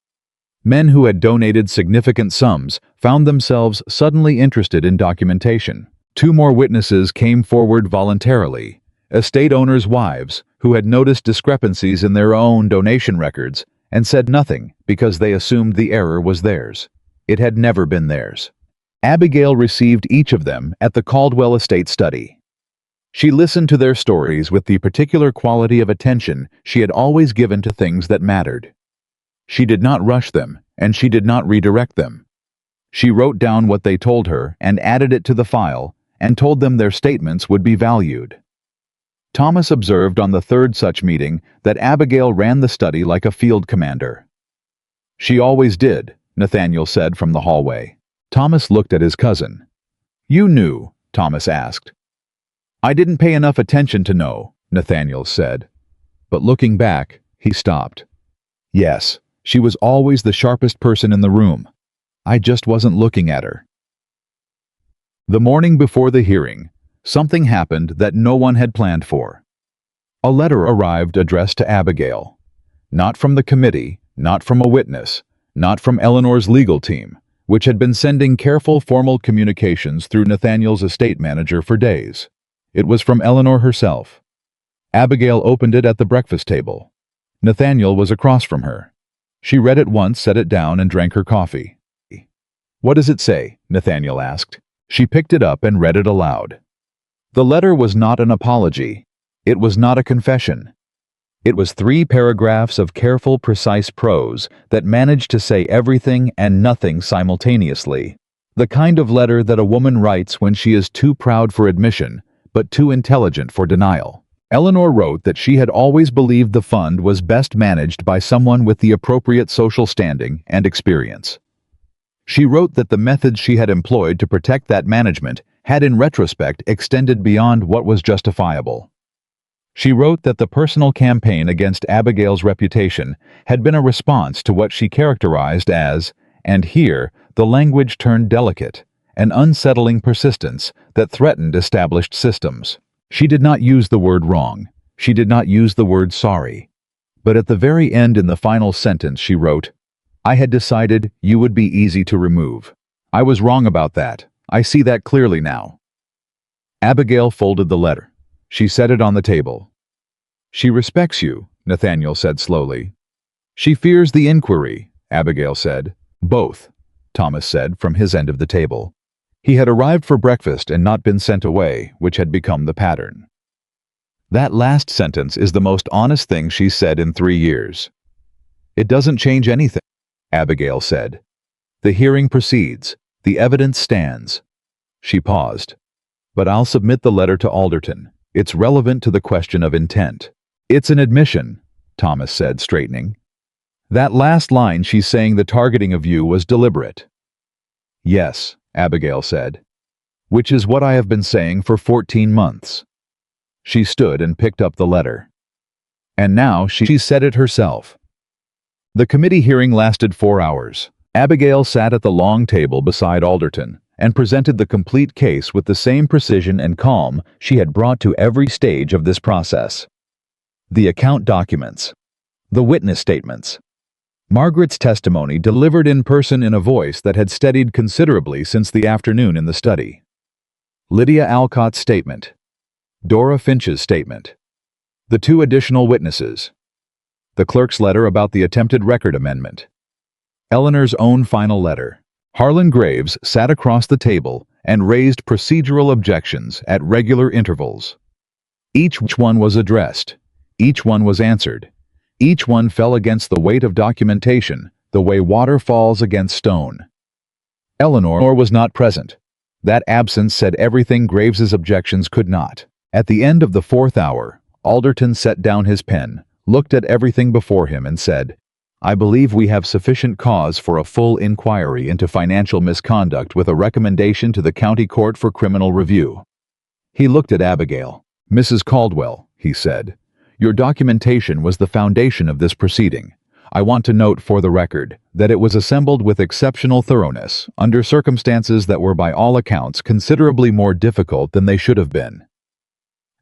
Men who had donated significant sums found themselves suddenly interested in documentation. 2 more witnesses came forward voluntarily, estate owners' wives who had noticed discrepancies in their own donation records and said nothing because they assumed the error was theirs. It had never been theirs. Abigail received each of them at the Caldwell estate study. She listened to their stories with the particular quality of attention she had always given to things that mattered. She did not rush them, and she did not redirect them. She wrote down what they told her and added it to the file, and told them their statements would be valued. Thomas observed on the 3rd such meeting that Abigail ran the study like a field commander. She always did, Nathaniel said from the hallway. Thomas looked at his cousin. You knew, Thomas asked. I didn't pay enough attention to know, Nathaniel said. But looking back, he stopped. Yes, she was always the sharpest person in the room. I just wasn't looking at her. The morning before the hearing, something happened that no one had planned for. A letter arrived addressed to Abigail. Not from the committee, not from a witness, not from Eleanor's legal team, which had been sending careful formal communications through Nathaniel's estate manager for days. It was from Eleanor herself. Abigail opened it at the breakfast table. Nathaniel was across from her. She read it once, set it down, and drank her coffee. What does it say? Nathaniel asked. She picked it up and read it aloud. The letter was not an apology. It was not a confession. It was 3 paragraphs of careful, precise prose that managed to say everything and nothing simultaneously. The kind of letter that a woman writes when she is too proud for admission, but too intelligent for denial. Eleanor wrote that she had always believed the fund was best managed by someone with the appropriate social standing and experience. She wrote that the methods she had employed to protect that management had in retrospect extended beyond what was justifiable. She wrote that the personal campaign against Abigail's reputation had been a response to what she characterized as, and here the language turned delicate, an unsettling persistence that threatened established systems. She did not use the word wrong. She did not use the word sorry. But at the very end, in the final sentence, she wrote, "I had decided you would be easy to remove. I was wrong about that. I see that clearly now." Abigail folded the letter. She set it on the table. "She respects you," Nathaniel said slowly. "She fears the inquiry," Abigail said. "Both," Thomas said from his end of the table. He had arrived for breakfast and not been sent away, which had become the pattern. "That last sentence is the most honest thing she's said in 3 years. It doesn't change anything," Abigail said. "The hearing proceeds. The evidence stands." She paused. "But I'll submit the letter to Alderton. It's relevant to the question of intent." "It's an admission," Thomas said, straightening. "That last line, she's saying the targeting of you was deliberate." "Yes," Abigail said. "Which is what I have been saying for 14 months. She stood and picked up the letter. "And now she said it herself." The committee hearing lasted 4 hours. Abigail sat at the long table beside Alderton and presented the complete case with the same precision and calm she had brought to every stage of this process. The account documents. The witness statements. Margaret's testimony delivered in person in a voice that had steadied considerably since the afternoon in the study. Lydia Alcott's statement. Dora Finch's statement. The 2 additional witnesses. The clerk's letter about the attempted record amendment. Eleanor's own final letter. Harlan Graves sat across the table and raised procedural objections at regular intervals. Each one was addressed. Each one was answered. Each one fell against the weight of documentation, the way water falls against stone. Eleanor was not present. That absence said everything Graves's objections could not. At the end of the 4th hour, Alderton set down his pen, looked at everything before him and said, "I believe we have sufficient cause for a full inquiry into financial misconduct with a recommendation to the County Court for Criminal Review." He looked at Abigail. "Mrs. Caldwell," he said, "your documentation was the foundation of this proceeding. I want to note for the record that it was assembled with exceptional thoroughness, under circumstances that were by all accounts considerably more difficult than they should have been."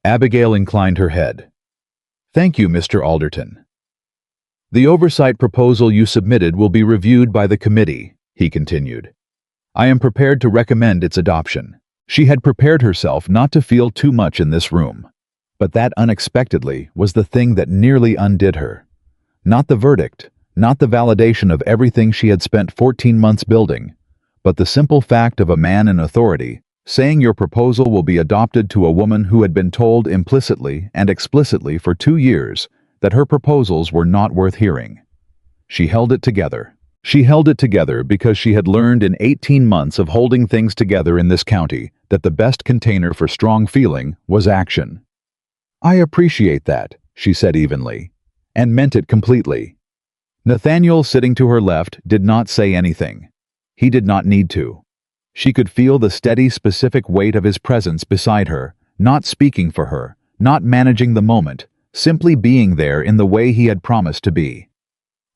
Abigail inclined her head. "Thank you, Mr. Alderton." "The oversight proposal you submitted will be reviewed by the committee," he continued. "I am prepared to recommend its adoption." She had prepared herself not to feel too much in this room. But that unexpectedly was the thing that nearly undid her. Not the verdict, not the validation of everything she had spent 14 months building, but the simple fact of a man in authority saying your proposal will be adopted to a woman who had been told implicitly and explicitly for 2 years that her proposals were not worth hearing. She held it together. She held it together because she had learned in 18 months of holding things together in this county that the best container for strong feeling was action. "I appreciate that," she said evenly, and meant it completely. Nathaniel, sitting to her left, did not say anything. He did not need to. She could feel the steady, specific weight of his presence beside her, not speaking for her, not managing the moment, simply being there in the way he had promised to be.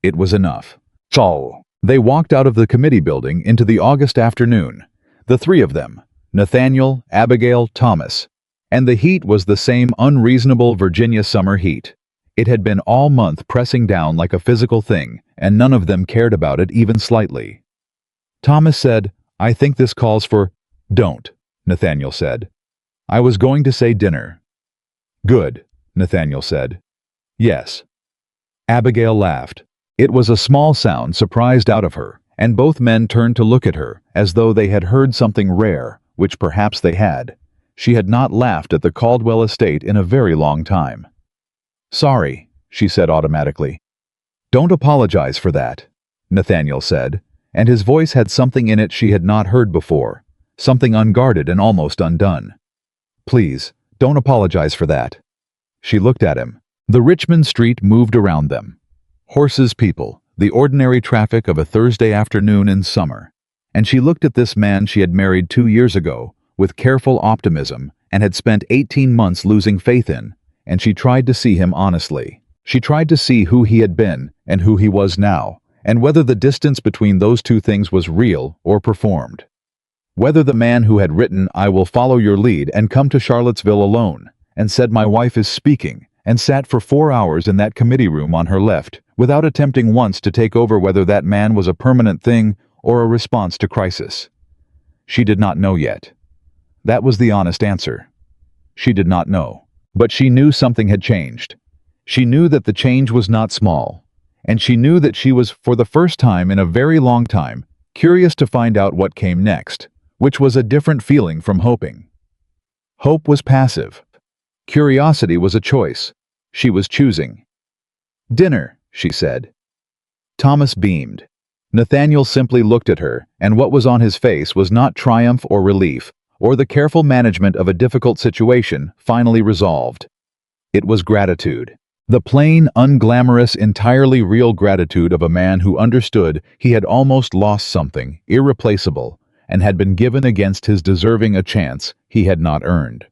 It was enough. So, they walked out of the committee building into the August afternoon, the 3 of them, Nathaniel, Abigail, Thomas. And the heat was the same unreasonable Virginia summer heat. It had been all month pressing down like a physical thing, and none of them cared about it even slightly. Thomas said, "I think this calls for—" "Don't," Nathaniel said. "I was going to say dinner." "Good," Nathaniel said. "Yes." Abigail laughed. It was a small sound surprised out of her, and both men turned to look at her as though they had heard something rare, which perhaps they had. She had not laughed at the Caldwell estate in a very long time. "Sorry," she said automatically. "Don't apologize for that," Nathaniel said, and his voice had something in it she had not heard before, something unguarded and almost undone. "Please, don't apologize for that." She looked at him. The Richmond street moved around them. Horses, people, the ordinary traffic of a Thursday afternoon in summer. And she looked at this man she had married 2 years ago, with careful optimism, and had spent 18 months losing faith in, and she tried to see him honestly. She tried to see who he had been and who he was now, and whether the distance between those 2 things was real or performed. Whether the man who had written, "I will follow your lead and come to Charlottesville alone," and said, "My wife is speaking," and sat for 4 hours in that committee room on her left, without attempting once to take over whether that man was a permanent thing or a response to crisis. She did not know yet. That was the honest answer. She did not know. But she knew something had changed. She knew that the change was not small, and she knew that she was, for the first time in a very long time, curious to find out what came next, which was a different feeling from hoping. Hope was passive. Curiosity was a choice. She was choosing. "Dinner," she said. Thomas beamed. Nathaniel simply looked at her, and what was on his face was not triumph or relief, or the careful management of a difficult situation finally resolved. It was gratitude. The plain, unglamorous, entirely real gratitude of a man who understood he had almost lost something irreplaceable and had been given against his deserving a chance he had not earned.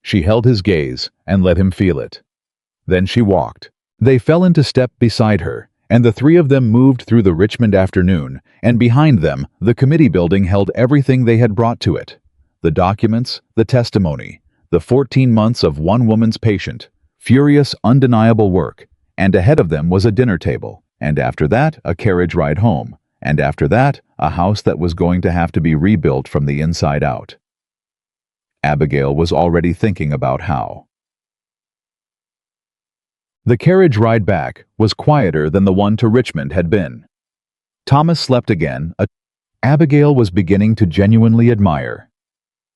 She held his gaze and let him feel it. Then she walked. They fell into step beside her, and the three of them moved through the Richmond afternoon, and behind them the committee building held everything they had brought to it. The documents, the testimony, the 14 months of one woman's patient, furious, undeniable work, and ahead of them was a dinner table, and after that a carriage ride home, and after that a house that was going to have to be rebuilt from the inside out. Abigail was already thinking about how. The carriage ride back was quieter than the one to Richmond had been. Thomas slept again. Abigail was beginning to genuinely admire.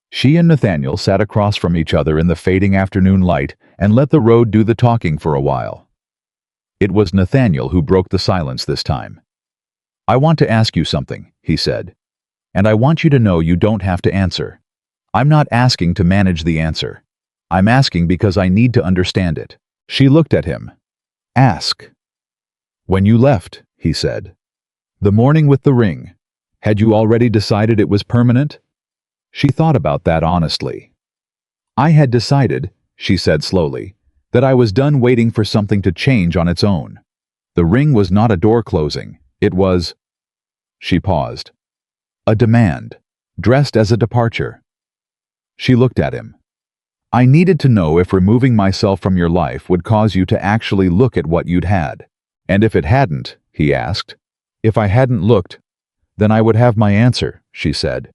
She and Nathaniel sat across from each other in the fading afternoon light and let the road do the talking for a while. It was Nathaniel who broke the silence this time. "I want to ask you something," he said. "And I want you to know you don't have to answer. I'm not asking to manage the answer. I'm asking because I need to understand it." She looked at him. "Ask." "When you left," he said. "The morning with the ring, had you already decided it was permanent?" She thought about that honestly. "I had decided," she said slowly, "that I was done waiting for something to change on its own. The ring was not a door closing. It was—" She paused. "A demand, dressed as a departure." She looked at him. "I needed to know if removing myself from your life would cause you to actually look at what you'd had. And if it hadn't," he asked. "If I hadn't looked, then I would have my answer," she said.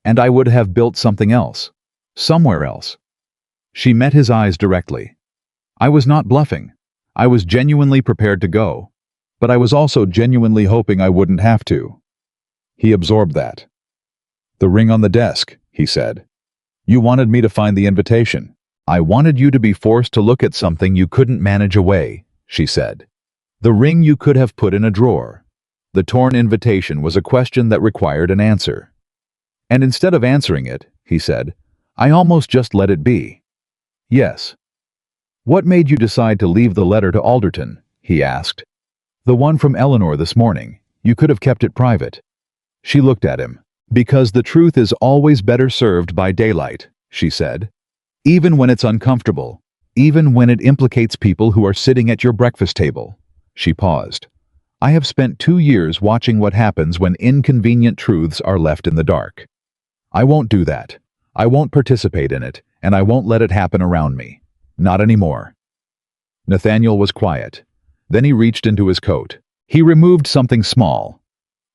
"And I would have built something else. Somewhere else." She met his eyes directly. "I was not bluffing. I was genuinely prepared to go. But I was also genuinely hoping I wouldn't have to." He absorbed that. "The ring on the desk," he said. "You wanted me to find the invitation. I wanted you to be forced to look at something you couldn't manage away," she said. "The ring you could have put in a drawer. The torn invitation was a question that required an answer. And instead of answering it," he said, "I almost just let it be." "Yes." "What made you decide to leave the letter to Alderton?" he asked. "The one from Eleanor this morning. You could have kept it private." She looked at him. "Because the truth is always better served by daylight," she said. "Even when it's uncomfortable. Even when it implicates people who are sitting at your breakfast table." She paused. "I have spent 2 years watching what happens when inconvenient truths are left in the dark. I won't do that. I won't participate in it, and I won't let it happen around me. Not anymore." Nathaniel was quiet. Then he reached into his coat. He removed something small.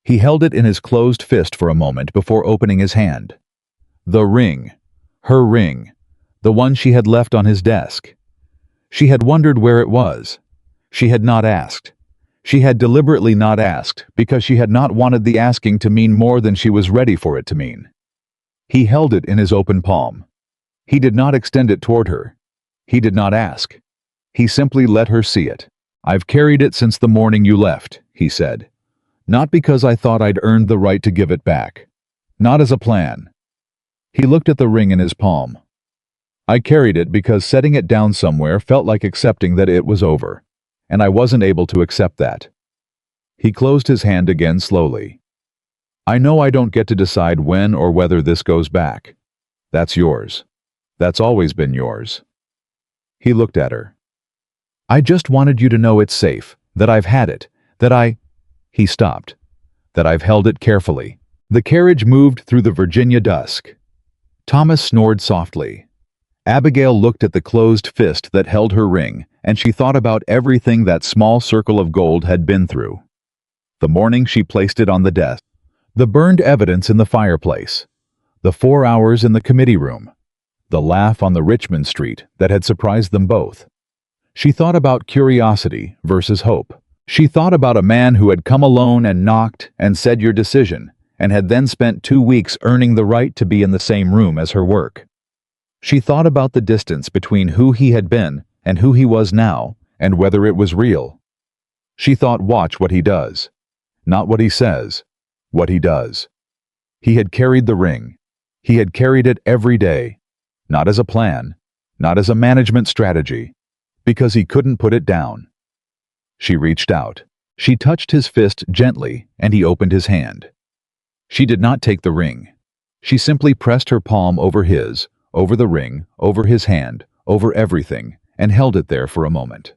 He held it in his closed fist for a moment before opening his hand. The ring. Her ring. The one she had left on his desk. She had wondered where it was. She had not asked. She had deliberately not asked because she had not wanted the asking to mean more than she was ready for it to mean. He held it in his open palm. He did not extend it toward her. He did not ask. He simply let her see it. "I've carried it since the morning you left," he said. "Not because I thought I'd earned the right to give it back. Not as a plan." He looked at the ring in his palm. "I carried it because setting it down somewhere felt like accepting that it was over, and I wasn't able to accept that." He closed his hand again slowly. "I know I don't get to decide when or whether this goes back. That's yours. That's always been yours." He looked at her. "I just wanted you to know it's safe, that I've had it, that I—" He stopped. "That I've held it carefully." The carriage moved through the Virginia dusk. Thomas snored softly. Abigail looked at the closed fist that held her ring, and she thought about everything that small circle of gold had been through. The morning she placed it on the desk, the burned evidence in the fireplace, the 4 hours in the committee room, the laugh on the Richmond Street that had surprised them both. She thought about curiosity versus hope. She thought about a man who had come alone and knocked and said your decision, and had then spent 2 weeks earning the right to be in the same room as her work. She thought about the distance between who he had been and who he was now, and whether it was real. She thought, watch what he does. Not what he says, what he does. He had carried the ring. He had carried it every day, not as a plan, not as a management strategy, because he couldn't put it down. She reached out. She touched his fist gently, and he opened his hand. She did not take the ring. She simply pressed her palm over his, over the ring, over his hand, over everything, and held it there for a moment.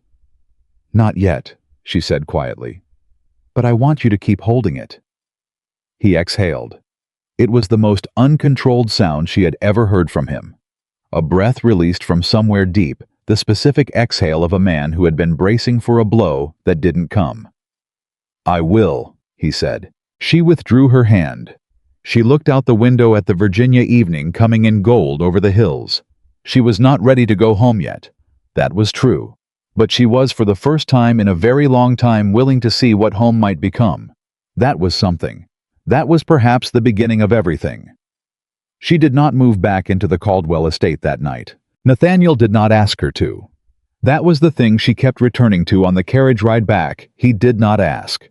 "Not yet," she said quietly. "But I want you to keep holding it." He exhaled. It was the most uncontrolled sound she had ever heard from him. A breath released from somewhere deep, the specific exhale of a man who had been bracing for a blow that didn't come. "I will," he said. She withdrew her hand. She looked out the window at the Virginia evening coming in gold over the hills. She was not ready to go home yet. That was true. But she was for the first time in a very long time willing to see what home might become. That was something. That was perhaps the beginning of everything. She did not move back into the Caldwell estate that night. Nathaniel did not ask her to. That was the thing she kept returning to on the carriage ride back. He did not ask.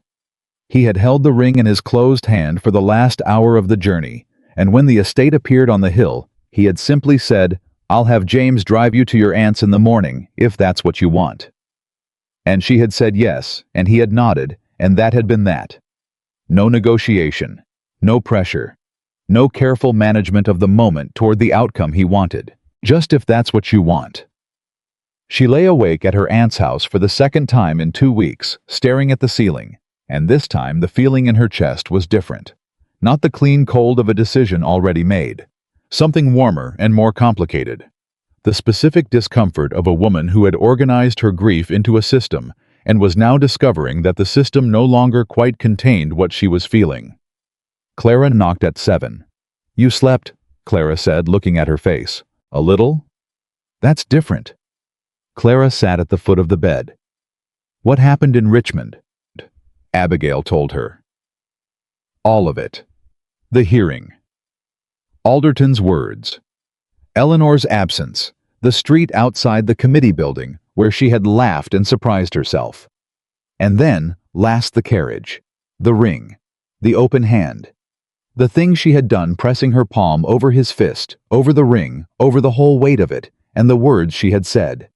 He had held the ring in his closed hand for the last hour of the journey, and when the estate appeared on the hill, he had simply said, "I'll have James drive you to your aunt's in the morning, if that's what you want." And she had said yes, and he had nodded, and that had been that. No negotiation, no pressure, no careful management of the moment toward the outcome he wanted. Just if that's what you want. She lay awake at her aunt's house for the second time in 2 weeks, staring at the ceiling, and this time the feeling in her chest was different. Not the clean cold of a decision already made. Something warmer and more complicated. The specific discomfort of a woman who had organized her grief into a system and was now discovering that the system no longer quite contained what she was feeling. Clara knocked at 7. "You slept," Clara said, looking at her face. "A little?" "That's different." Clara sat at the foot of the bed. "What happened in Richmond?" Abigail told her. All of it. The hearing. Alderton's words. Eleanor's absence. The street outside the committee building, where she had laughed and surprised herself. And then, last the carriage. The ring. The open hand. The thing she had done, pressing her palm over his fist, over the ring, over the whole weight of it, and the words she had said.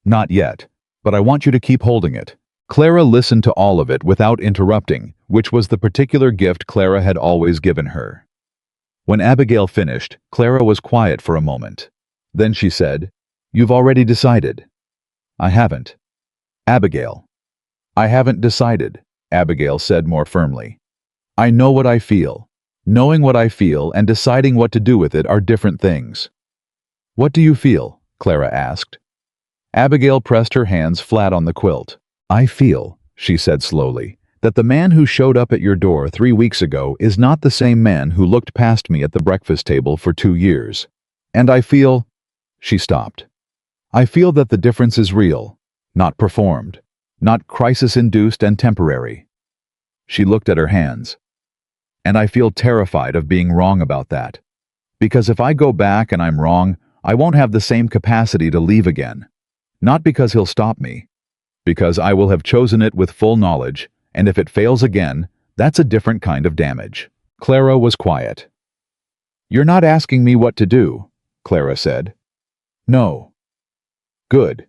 "Not yet, but I want you to keep holding it." Clara listened to all of it without interrupting, which was the particular gift Clara had always given her. When Abigail finished, Clara was quiet for a moment. Then she said, "You've already decided." "I haven't." "Abigail." "I haven't decided," Abigail said more firmly. "I know what I feel. Knowing what I feel and deciding what to do with it are different things." "What do you feel?" Clara asked. Abigail pressed her hands flat on the quilt. "I feel," she said slowly, "that the man who showed up at your door 3 weeks ago is not the same man who looked past me at the breakfast table for 2 years. And I feel—" She stopped. "I feel that the difference is real, not performed, not crisis-induced and temporary." She looked at her hands. "And I feel terrified of being wrong about that. Because if I go back and I'm wrong, I won't have the same capacity to leave again. Not because he'll stop me. Because I will have chosen it with full knowledge, and if it fails again, that's a different kind of damage." Clara was quiet. "You're not asking me what to do," Clara said. "No." "Good.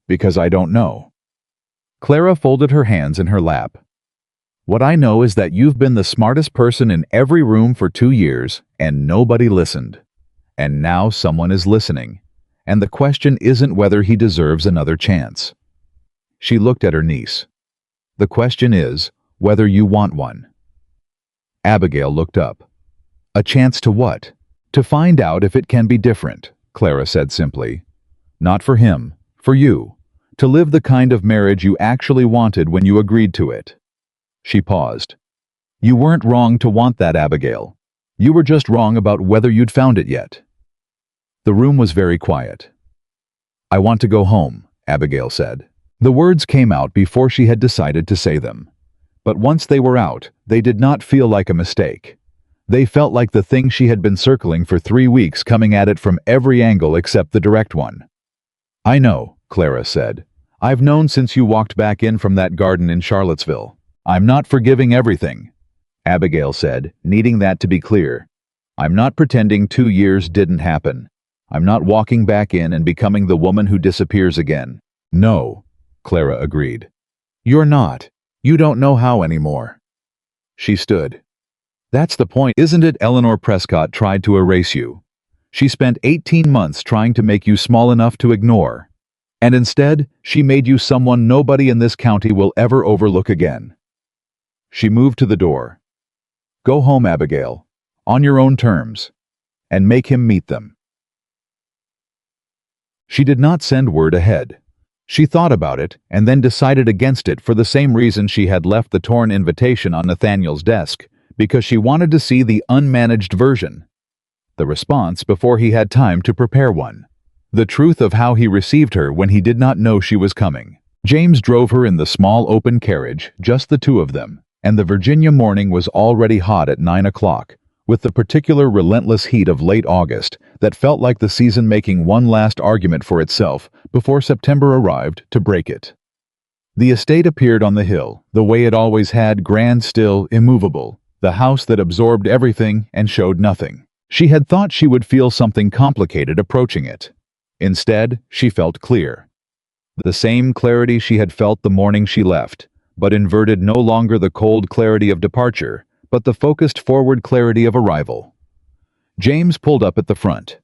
Because I don't know." Clara folded her hands in her lap. "What I know is that you've been the smartest person in every room for 2 years, and nobody listened. And now someone is listening, and the question isn't whether he deserves another chance." She looked at her niece. "The question is whether you want one." Abigail looked up. "A chance to what?" "To find out if it can be different. Clara said simply. Not for him, for you. To live the kind of marriage you actually wanted when you agreed to it. She paused. You weren't wrong to want that, Abigail. You were just wrong about whether you'd found it yet. The room was very quiet. I want to go home, Abigail said. The words came out before she had decided to say them. But once they were out, they did not feel like a mistake. They felt like the thing she had been circling for 3 weeks, coming at it from every angle except the direct one. I know, Clara said. I've known since you walked back in from that garden in Charlottesville. I'm not forgiving everything, Abigail said, needing that to be clear. I'm not pretending 2 years didn't happen. I'm not walking back in and becoming the woman who disappears again. No, Clara agreed. You're not. You don't know how anymore. She stood. That's the point, isn't it? Eleanor Prescott tried to erase you. She spent 18 months trying to make you small enough to ignore. And instead, she made you someone nobody in this county will ever overlook again. She moved to the door. Go home, Abigail, on your own terms, and make him meet them. She did not send word ahead. She thought about it and then decided against it for the same reason she had left the torn invitation on Nathaniel's desk, because she wanted to see the unmanaged version. The response before he had time to prepare one. The truth of how he received her when he did not know she was coming. James drove her in the small open carriage, just the two of them, and the Virginia morning was already hot at 9 o'clock, with the particular relentless heat of late August that felt like the season making one last argument for itself before September arrived to break it. The estate appeared on the hill, the way it always had, grand, still, immovable, the house that absorbed everything and showed nothing. She had thought she would feel something complicated approaching it. Instead, she felt clear. The same clarity she had felt the morning she left, but inverted, no longer the cold clarity of departure, but the focused forward clarity of arrival. James pulled up at the front.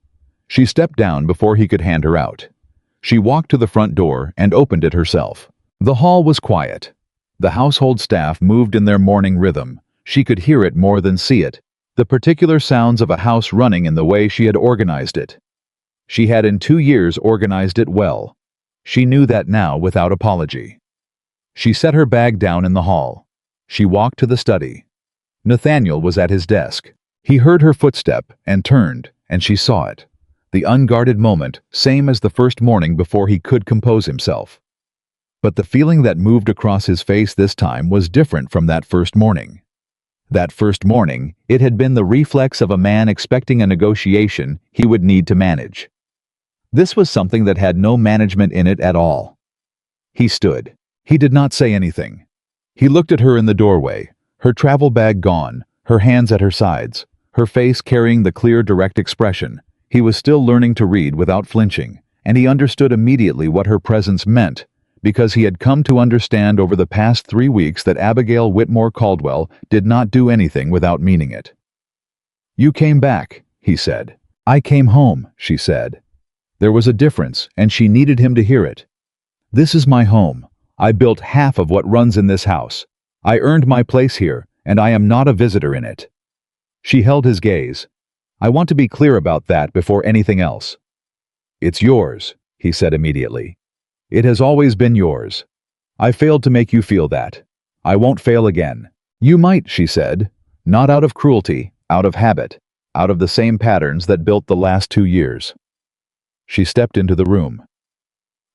She stepped down before he could hand her out. She walked to the front door and opened it herself. The hall was quiet. The household staff moved in their morning rhythm. She could hear it more than see it, the particular sounds of a house running in the way she had organized it. She had in 2 years organized it well. She knew that now without apology. She set her bag down in the hall. She walked to the study. Nathaniel was at his desk. He heard her footstep and turned, and she saw it. The unguarded moment, same as the first morning before he could compose himself. But the feeling that moved across his face this time was different from that first morning. That first morning, it had been the reflex of a man expecting a negotiation he would need to manage. This was something that had no management in it at all. He stood. He did not say anything. He looked at her in the doorway, her travel bag gone, her hands at her sides, her face carrying the clear, direct expression. He was still learning to read without flinching, and he understood immediately what her presence meant, because he had come to understand over the past 3 weeks that Abigail Whitmore Caldwell did not do anything without meaning it. You came back, he said. I came home, she said. There was a difference, and she needed him to hear it. This is my home. I built half of what runs in this house. I earned my place here, and I am not a visitor in it. She held his gaze. I want to be clear about that before anything else. It's yours, he said immediately. It has always been yours. I failed to make you feel that. I won't fail again. You might, she said, not out of cruelty, out of habit, out of the same patterns that built the last 2 years. She stepped into the room.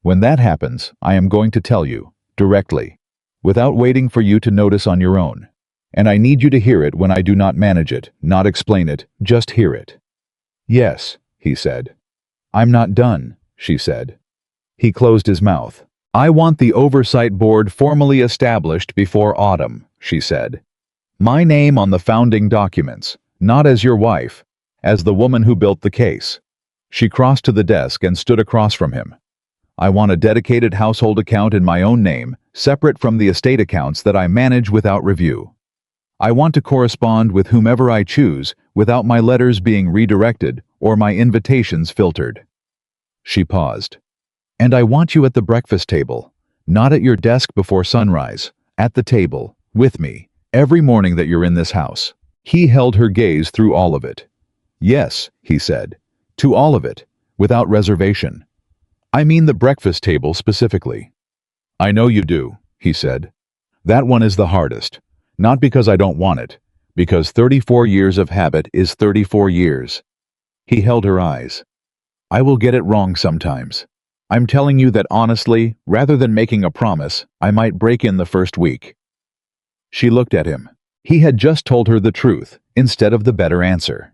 When that happens, I am going to tell you, directly, without waiting for you to notice on your own. And I need you to hear it when I do not manage it, not explain it, just hear it. Yes, he said. I'm not done, she said. He closed his mouth. I want the oversight board formally established before autumn, she said. My name on the founding documents, not as your wife, as the woman who built the case. She crossed to the desk and stood across from him. I want a dedicated household account in my own name, separate from the estate accounts that I manage without review. I want to correspond with whomever I choose without my letters being redirected or my invitations filtered. She paused. And I want you at the breakfast table, not at your desk before sunrise, at the table, with me, every morning that you're in this house. He held her gaze through all of it. Yes, he said, to all of it, without reservation. I mean the breakfast table specifically. I know you do, he said. That one is the hardest. Not because I don't want it, because 34 years of habit is 34 years. He held her eyes. I will get it wrong sometimes. I'm telling you that honestly, rather than making a promise, I might break in the first week. She looked at him. He had just told her the truth, instead of the better answer.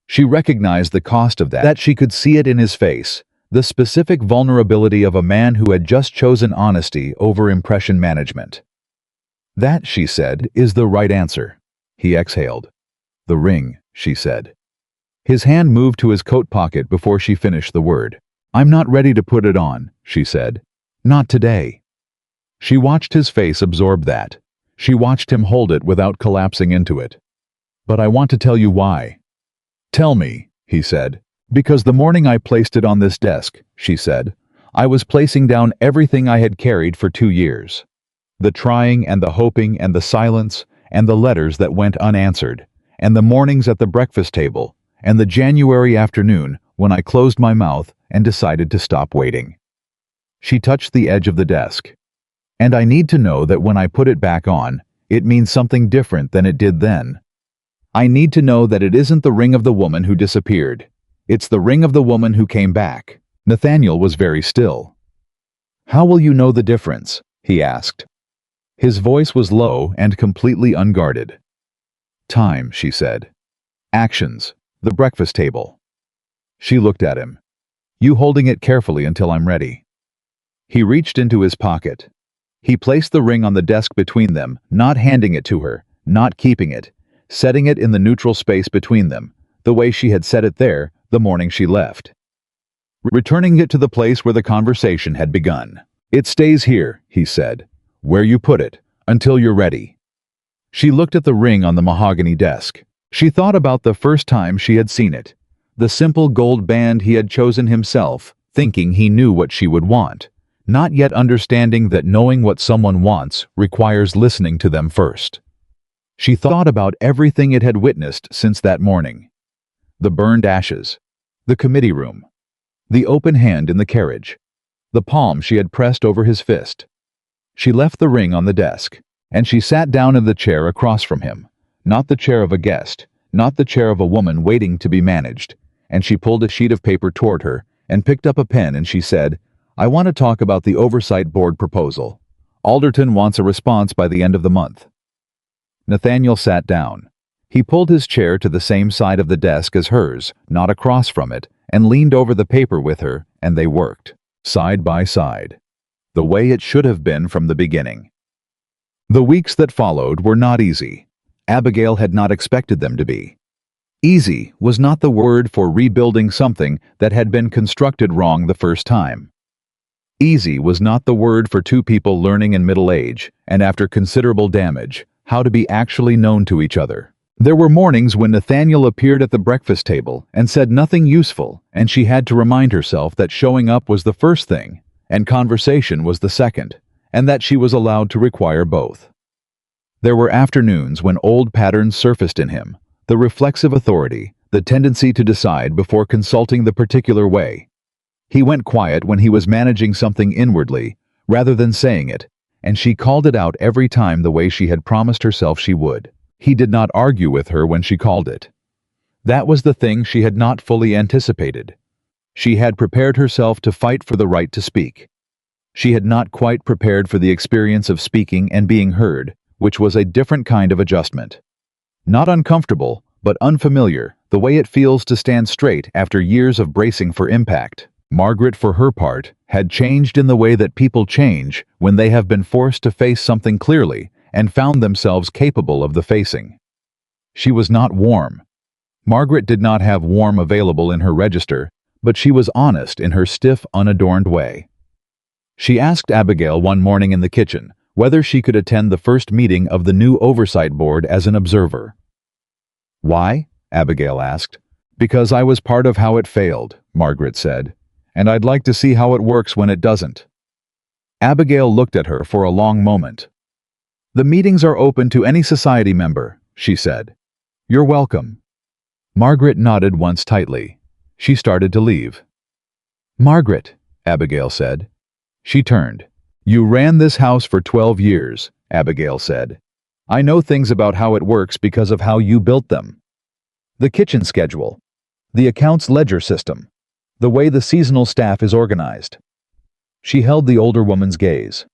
She recognized the cost of that she could see it in his face, the specific vulnerability of a man who had just chosen honesty over impression management. That, she said, is the right answer. He exhaled. The ring, she said. His hand moved to his coat pocket before she finished the word. I'm not ready to put it on, she said. Not today. She watched his face absorb that. She watched him hold it without collapsing into it. But I want to tell you why. Tell me, he said. Because the morning I placed it on this desk, she said, I was placing down everything I had carried for 2 years. The trying and the hoping and the silence and the letters that went unanswered, and the mornings at the breakfast table, and the January afternoon when I closed my mouth and decided to stop waiting. She touched the edge of the desk. And I need to know that when I put it back on, it means something different than it did then. I need to know that it isn't the ring of the woman who disappeared. It's the ring of the woman who came back. Nathaniel was very still. How will you know the difference? He asked. His voice was low and completely unguarded. Time, she said. Actions. The breakfast table. She looked at him. You holding it carefully until I'm ready. He reached into his pocket. He placed the ring on the desk between them, not handing it to her, not keeping it, setting it in the neutral space between them, the way she had set it there the morning she left. Returning it to the place where the conversation had begun. It stays here, he said, where you put it, until you're ready. She looked at the ring on the mahogany desk. She thought about the first time she had seen it, the simple gold band he had chosen himself, thinking he knew what she would want, not yet understanding that knowing what someone wants requires listening to them first. She thought about everything it had witnessed since that morning. The burned ashes, the committee room, the open hand in the carriage, the palm she had pressed over his fist. She left the ring on the desk, and she sat down in the chair across from him, not the chair of a guest, not the chair of a woman waiting to be managed, and she pulled a sheet of paper toward her and picked up a pen and she said, I want to talk about the Oversight Board proposal. Alderton wants a response by the end of the month. Nathaniel sat down. He pulled his chair to the same side of the desk as hers, not across from it, and leaned over the paper with her, and they worked, side by side, the way it should have been from the beginning. The weeks that followed were not easy. Abigail had not expected them to be. Easy was not the word for rebuilding something that had been constructed wrong the first time. Easy was not the word for two people learning in middle age, and after considerable damage, how to be actually known to each other. There were mornings when Nathaniel appeared at the breakfast table and said nothing useful, and she had to remind herself that showing up was the first thing, and conversation was the second, and that she was allowed to require both. There were afternoons when old patterns surfaced in him, the reflexive authority, the tendency to decide before consulting the particular way. He went quiet when he was managing something inwardly, rather than saying it, and she called it out every time the way she had promised herself she would. He did not argue with her when she called it. That was the thing she had not fully anticipated. She had prepared herself to fight for the right to speak. She had not quite prepared for the experience of speaking and being heard, which was a different kind of adjustment. Not uncomfortable, but unfamiliar, the way it feels to stand straight after years of bracing for impact. Margaret, for her part, had changed in the way that people change when they have been forced to face something clearly and found themselves capable of the facing. She was not warm. Margaret did not have warm available in her register, but she was honest in her stiff, unadorned way. She asked Abigail one morning in the kitchen whether she could attend the first meeting of the new Oversight Board as an observer. Why? Abigail asked. Because I was part of how it failed, Margaret said, and I'd like to see how it works when it doesn't. Abigail looked at her for a long moment. The meetings are open to any society member, she said. You're welcome. Margaret nodded once tightly. She started to leave. Margaret, Abigail said. She turned. You ran this house for 12 years, Abigail said. I know things about how it works because of how you built them. The kitchen schedule, the accounts ledger system, the way the seasonal staff is organized. She held the older woman's gaze.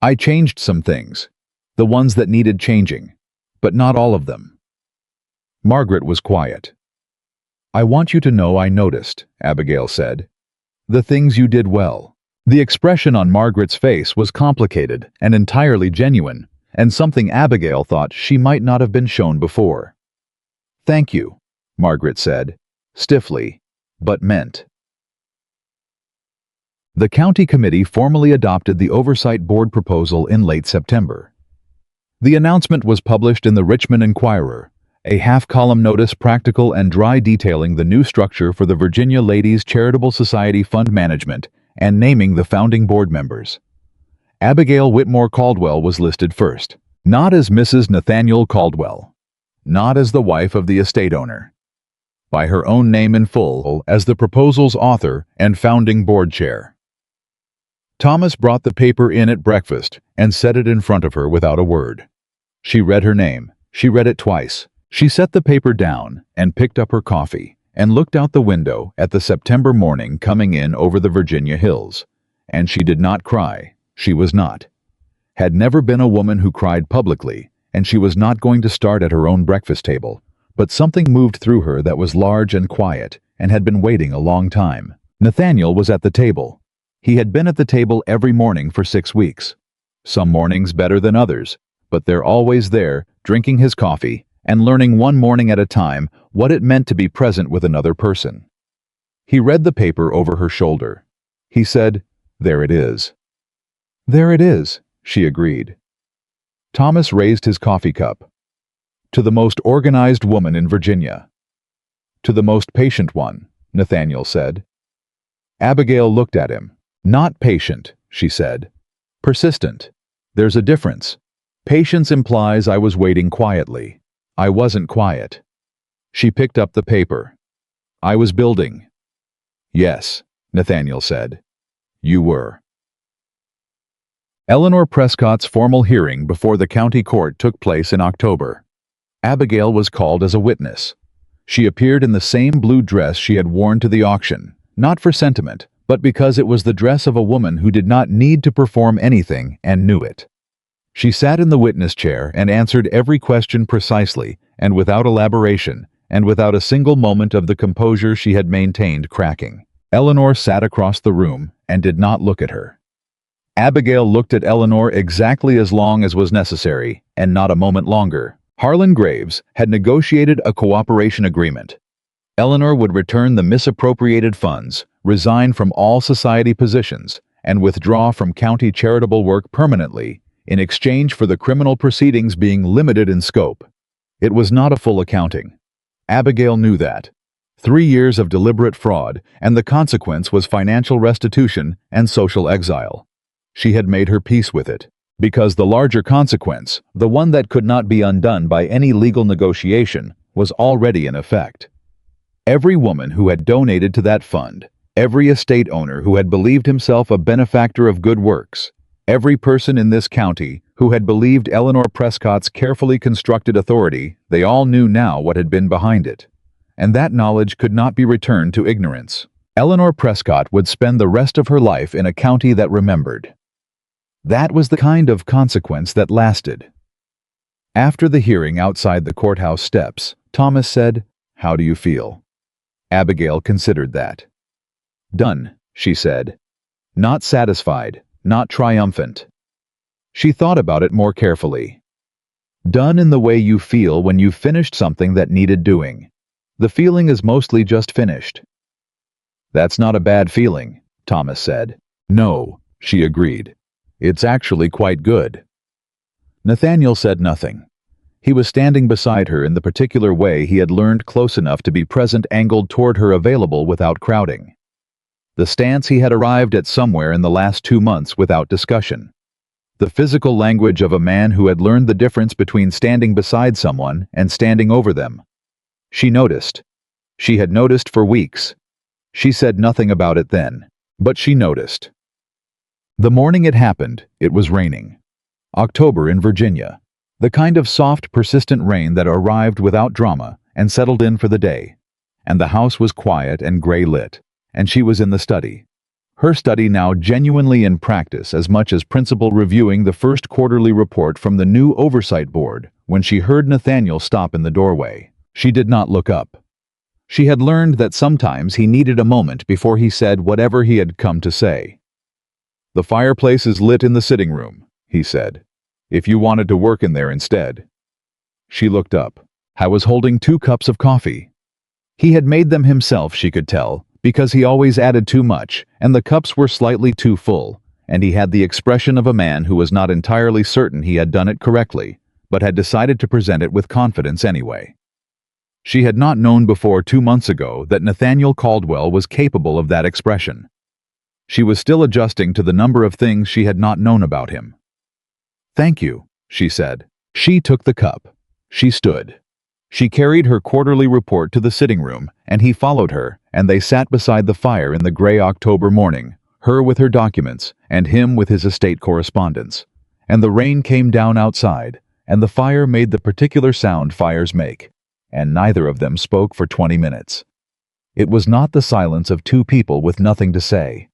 I changed some things, the ones that needed changing, but not all of them. Margaret was quiet. I want you to know I noticed, Abigail said. The things you did well. The expression on Margaret's face was complicated and entirely genuine, and something Abigail thought she might not have been shown before. Thank you, Margaret said, stiffly, but meant. The county committee formally adopted the Oversight Board proposal in late September. The announcement was published in the Richmond Enquirer, a half-column notice practical and dry detailing the new structure for the Virginia Ladies Charitable Society Fund Management and naming the founding board members. Abigail Whitmore Caldwell was listed first, not as Mrs. Nathaniel Caldwell, not as the wife of the estate owner, by her own name in full as the proposal's author and founding board chair. Thomas brought the paper in at breakfast and set it in front of her without a word. She read her name. She read it twice. She set the paper down and picked up her coffee and looked out the window at the September morning coming in over the Virginia hills. And she did not cry. She was not. Had never been a woman who cried publicly, and she was not going to start at her own breakfast table. But something moved through her that was large and quiet and had been waiting a long time. Nathaniel was at the table. He had been at the table every morning for 6 weeks. Some mornings better than others, but they're always there, drinking his coffee and learning one morning at a time what it meant to be present with another person. He read the paper over her shoulder. He said, "There it is." "There it is," she agreed. Thomas raised his coffee cup. "To the most organized woman in Virginia." "To the most patient one," Nathaniel said. Abigail looked at him. "Not patient," she said. "Persistent. There's a difference. Patience implies I was waiting quietly. I wasn't quiet." She picked up the paper. "I was building." "Yes," Nathaniel said. "You were." Eleanor Prescott's formal hearing before the county court took place in October. Abigail was called as a witness. She appeared in the same blue dress she had worn to the auction, not for sentiment, but because it was the dress of a woman who did not need to perform anything and knew it. She sat in the witness chair and answered every question precisely and without elaboration and without a single moment of the composure she had maintained cracking. Eleanor sat across the room and did not look at her. Abigail looked at Eleanor exactly as long as was necessary, and not a moment longer. Harlan Graves had negotiated a cooperation agreement. Eleanor would return the misappropriated funds, resign from all society positions, and withdraw from county charitable work permanently, in exchange for the criminal proceedings being limited in scope. It was not a full accounting. Abigail knew that. 3 years of deliberate fraud, and the consequence was financial restitution and social exile. She had made her peace with it, because the larger consequence, the one that could not be undone by any legal negotiation, was already in effect. Every woman who had donated to that fund, every estate owner who had believed himself a benefactor of good works, every person in this county who had believed Eleanor Prescott's carefully constructed authority, they all knew now what had been behind it. And that knowledge could not be returned to ignorance. Eleanor Prescott would spend the rest of her life in a county that remembered. That was the kind of consequence that lasted. After the hearing outside the courthouse steps, Thomas said, "How do you feel?" Abigail considered that. "Done," she said. "Not satisfied. Not triumphant." She thought about it more carefully. Done in the way you feel when you've finished something that needed doing. The feeling is mostly just finished. "That's not a bad feeling," Thomas said. "No," she agreed. "It's actually quite good." Nathaniel said nothing. He was standing beside her in the particular way he had learned close enough to be present, angled toward her, available without crowding. The stance he had arrived at somewhere in the last 2 months without discussion. The physical language of a man who had learned the difference between standing beside someone and standing over them. She noticed. She had noticed for weeks. She said nothing about it then, but she noticed. The morning it happened, it was raining. October in Virginia. The kind of soft, persistent rain that arrived without drama and settled in for the day. And the house was quiet and gray-lit, and she was in the study. Her study now genuinely in practice as much as principal reviewing the first quarterly report from the new oversight board when she heard Nathaniel stop in the doorway. She did not look up. She had learned that sometimes he needed a moment before he said whatever he had come to say. "The fireplace is lit in the sitting room," he said. "If you wanted to work in there instead." She looked up. I was holding 2 cups of coffee. He had made them himself, she could tell, because he always added too much, and the cups were slightly too full, and he had the expression of a man who was not entirely certain he had done it correctly, but had decided to present it with confidence anyway. She had not known before 2 months ago that Nathaniel Caldwell was capable of that expression. She was still adjusting to the number of things she had not known about him. "Thank you," she said. She took the cup. She stood. She carried her quarterly report to the sitting room, and he followed her, and they sat beside the fire in the gray October morning, her with her documents, and him with his estate correspondence. And the rain came down outside, and the fire made the particular sound fires make, and neither of them spoke for 20 minutes. It was not the silence of 2 people with nothing to say.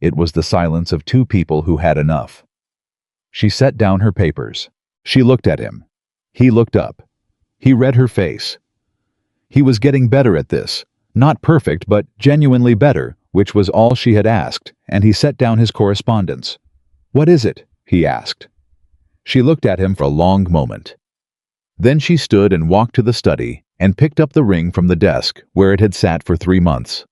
It was the silence of 2 people who had enough. She set down her papers. She looked at him. He looked up. He read her face. He was getting better at this, not perfect but genuinely better, which was all she had asked, and he set down his correspondence. "What is it?" he asked. She looked at him for a long moment. Then she stood and walked to the study and picked up the ring from the desk where it had sat for 3 months.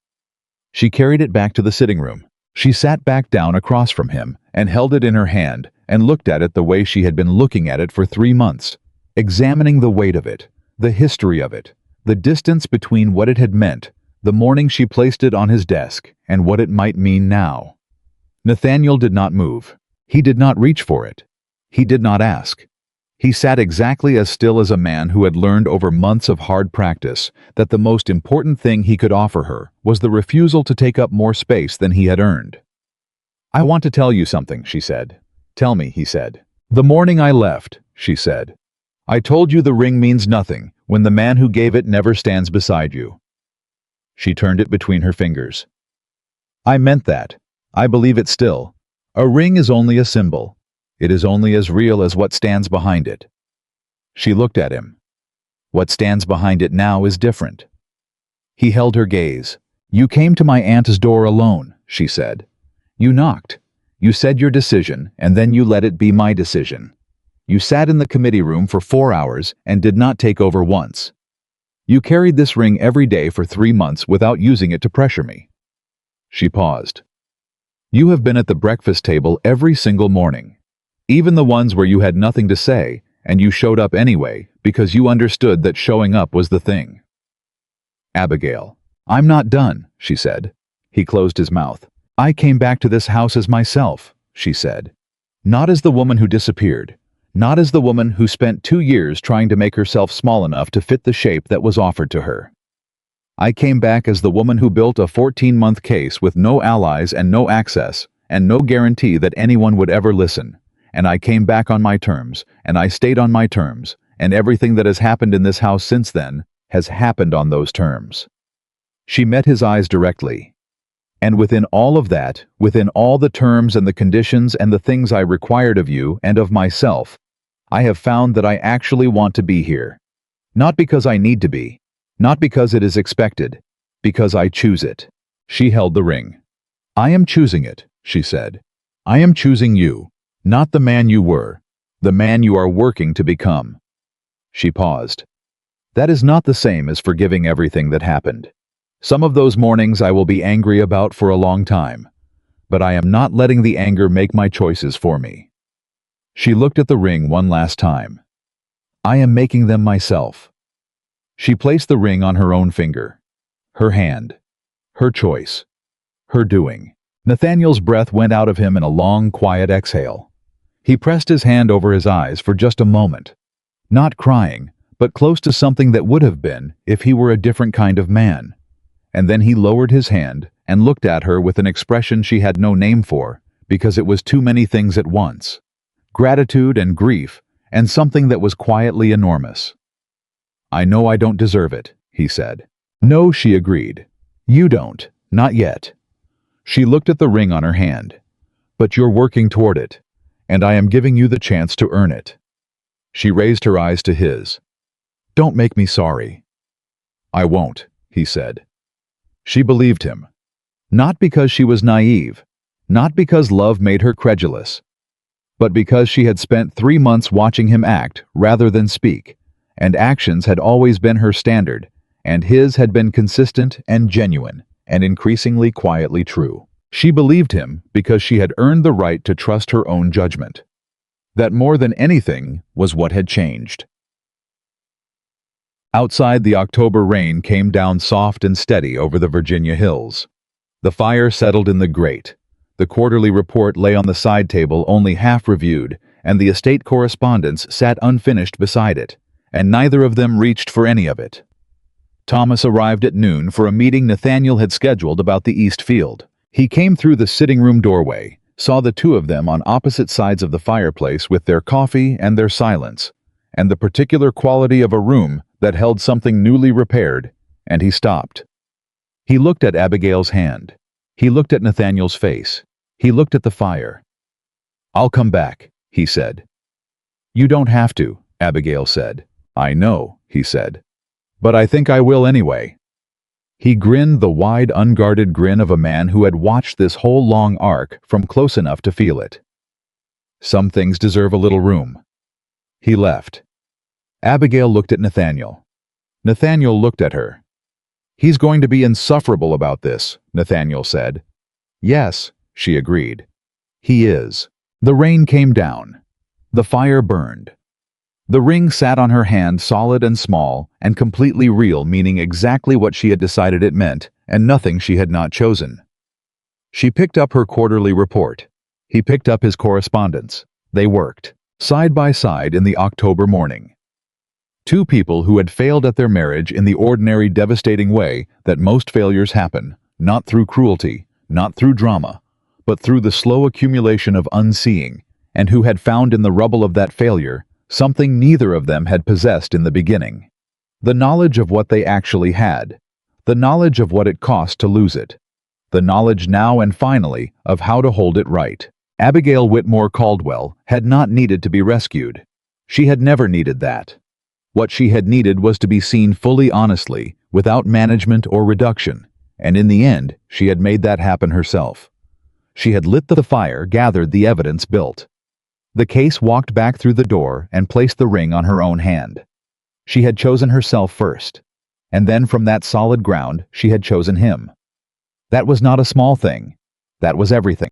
She carried it back to the sitting room. She sat back down across from him and held it in her hand and looked at it the way she had been looking at it for 3 months, examining the weight of it, the history of it, the distance between what it had meant the morning she placed it on his desk and what it might mean now. Nathaniel did not move. He did not reach for it. He did not ask. He sat exactly as still as a man who had learned over months of hard practice that the most important thing he could offer her was the refusal to take up more space than he had earned. "I want to tell you something," she said. "Tell me," he said. "The morning I left," she said. "I told you the ring means nothing when the man who gave it never stands beside you." She turned it between her fingers. "I meant that. I believe it still. A ring is only a symbol. It is only as real as what stands behind it." She looked at him. "What stands behind it now is different." He held her gaze. "You came to my aunt's door alone," she said. "You knocked. You said your decision, and then you let it be my decision. You sat in the committee room for 4 hours and did not take over once. You carried this ring every day for 3 months without using it to pressure me." She paused. "You have been at the breakfast table every single morning. Even the ones where you had nothing to say, and you showed up anyway because you understood that showing up was the thing." "Abigail, I'm not done," she said. He closed his mouth. "I came back to this house as myself," she said. "Not as the woman who disappeared. Not as the woman who spent 2 years trying to make herself small enough to fit the shape that was offered to her. I came back as the woman who built a 14-month case with no allies and no access, and no guarantee that anyone would ever listen. And I came back on my terms, and I stayed on my terms, and everything that has happened in this house since then has happened on those terms." She met his eyes directly. "And within all of that, within all the terms and the conditions and the things I required of you and of myself, I have found that I actually want to be here. Not because I need to be, not because it is expected, because I choose it." She held the ring. "I am choosing it," she said. "I am choosing you. Not the man you were, the man you are working to become." She paused. "That is not the same as forgiving everything that happened. Some of those mornings I will be angry about for a long time, but I am not letting the anger make my choices for me." She looked at the ring one last time. "I am making them myself." She placed the ring on her own finger. Her hand. Her choice. Her doing. Nathaniel's breath went out of him in a long, quiet exhale. He pressed his hand over his eyes for just a moment. Not crying, but close to something that would have been if he were a different kind of man. And then he lowered his hand and looked at her with an expression she had no name for, because it was too many things at once. Gratitude and grief, and something that was quietly enormous. "I know I don't deserve it," he said. "No," she agreed. "You don't, not yet." She looked at the ring on her hand. "But you're working toward it, and I am giving you the chance to earn it." She raised her eyes to his. "Don't make me sorry." "I won't," he said. She believed him. Not because she was naive, not because love made her credulous, but because she had spent 3 months watching him act rather than speak, and actions had always been her standard, and his had been consistent and genuine, and increasingly quietly true. She believed him because she had earned the right to trust her own judgment. That more than anything was what had changed. Outside, the October rain came down soft and steady over the Virginia hills. The fire settled in the grate. The quarterly report lay on the side table only half reviewed, and the estate correspondence sat unfinished beside it, and neither of them reached for any of it. Thomas arrived at noon for a meeting Nathaniel had scheduled about the East Field. He came through the sitting room doorway, saw the two of them on opposite sides of the fireplace with their coffee and their silence, and the particular quality of a room that held something newly repaired, and he stopped. He looked at Abigail's hand. He looked at Nathaniel's face. He looked at the fire. "I'll come back," he said. "You don't have to," Abigail said. "I know," he said. "But I think I will anyway." He grinned the wide, unguarded grin of a man who had watched this whole long arc from close enough to feel it. Some things deserve a little room. He left. Abigail looked at Nathaniel. Nathaniel looked at her. "He's going to be insufferable about this," Nathaniel said. "Yes," she agreed. "He is." The rain came down. The fire burned. The ring sat on her hand solid and small and completely real, meaning exactly what she had decided it meant and nothing she had not chosen. She picked up her quarterly report. He picked up his correspondence. They worked, side by side in the October morning. Two people who had failed at their marriage in the ordinary devastating way that most failures happen, not through cruelty, not through drama, but through the slow accumulation of unseeing, and who had found in the rubble of that failure something neither of them had possessed in the beginning. The knowledge of what they actually had, the knowledge of what it cost to lose it, the knowledge now and finally of how to hold it right. Abigail Whitmore Caldwell had not needed to be rescued. She had never needed that. What she had needed was to be seen fully honestly, without management or reduction, and in the end, she had made that happen herself. She had lit the fire, gathered the evidence, built. The case walked back through the door and placed the ring on her own hand. She had chosen herself first, and then from that solid ground she had chosen him. That was not a small thing. That was everything.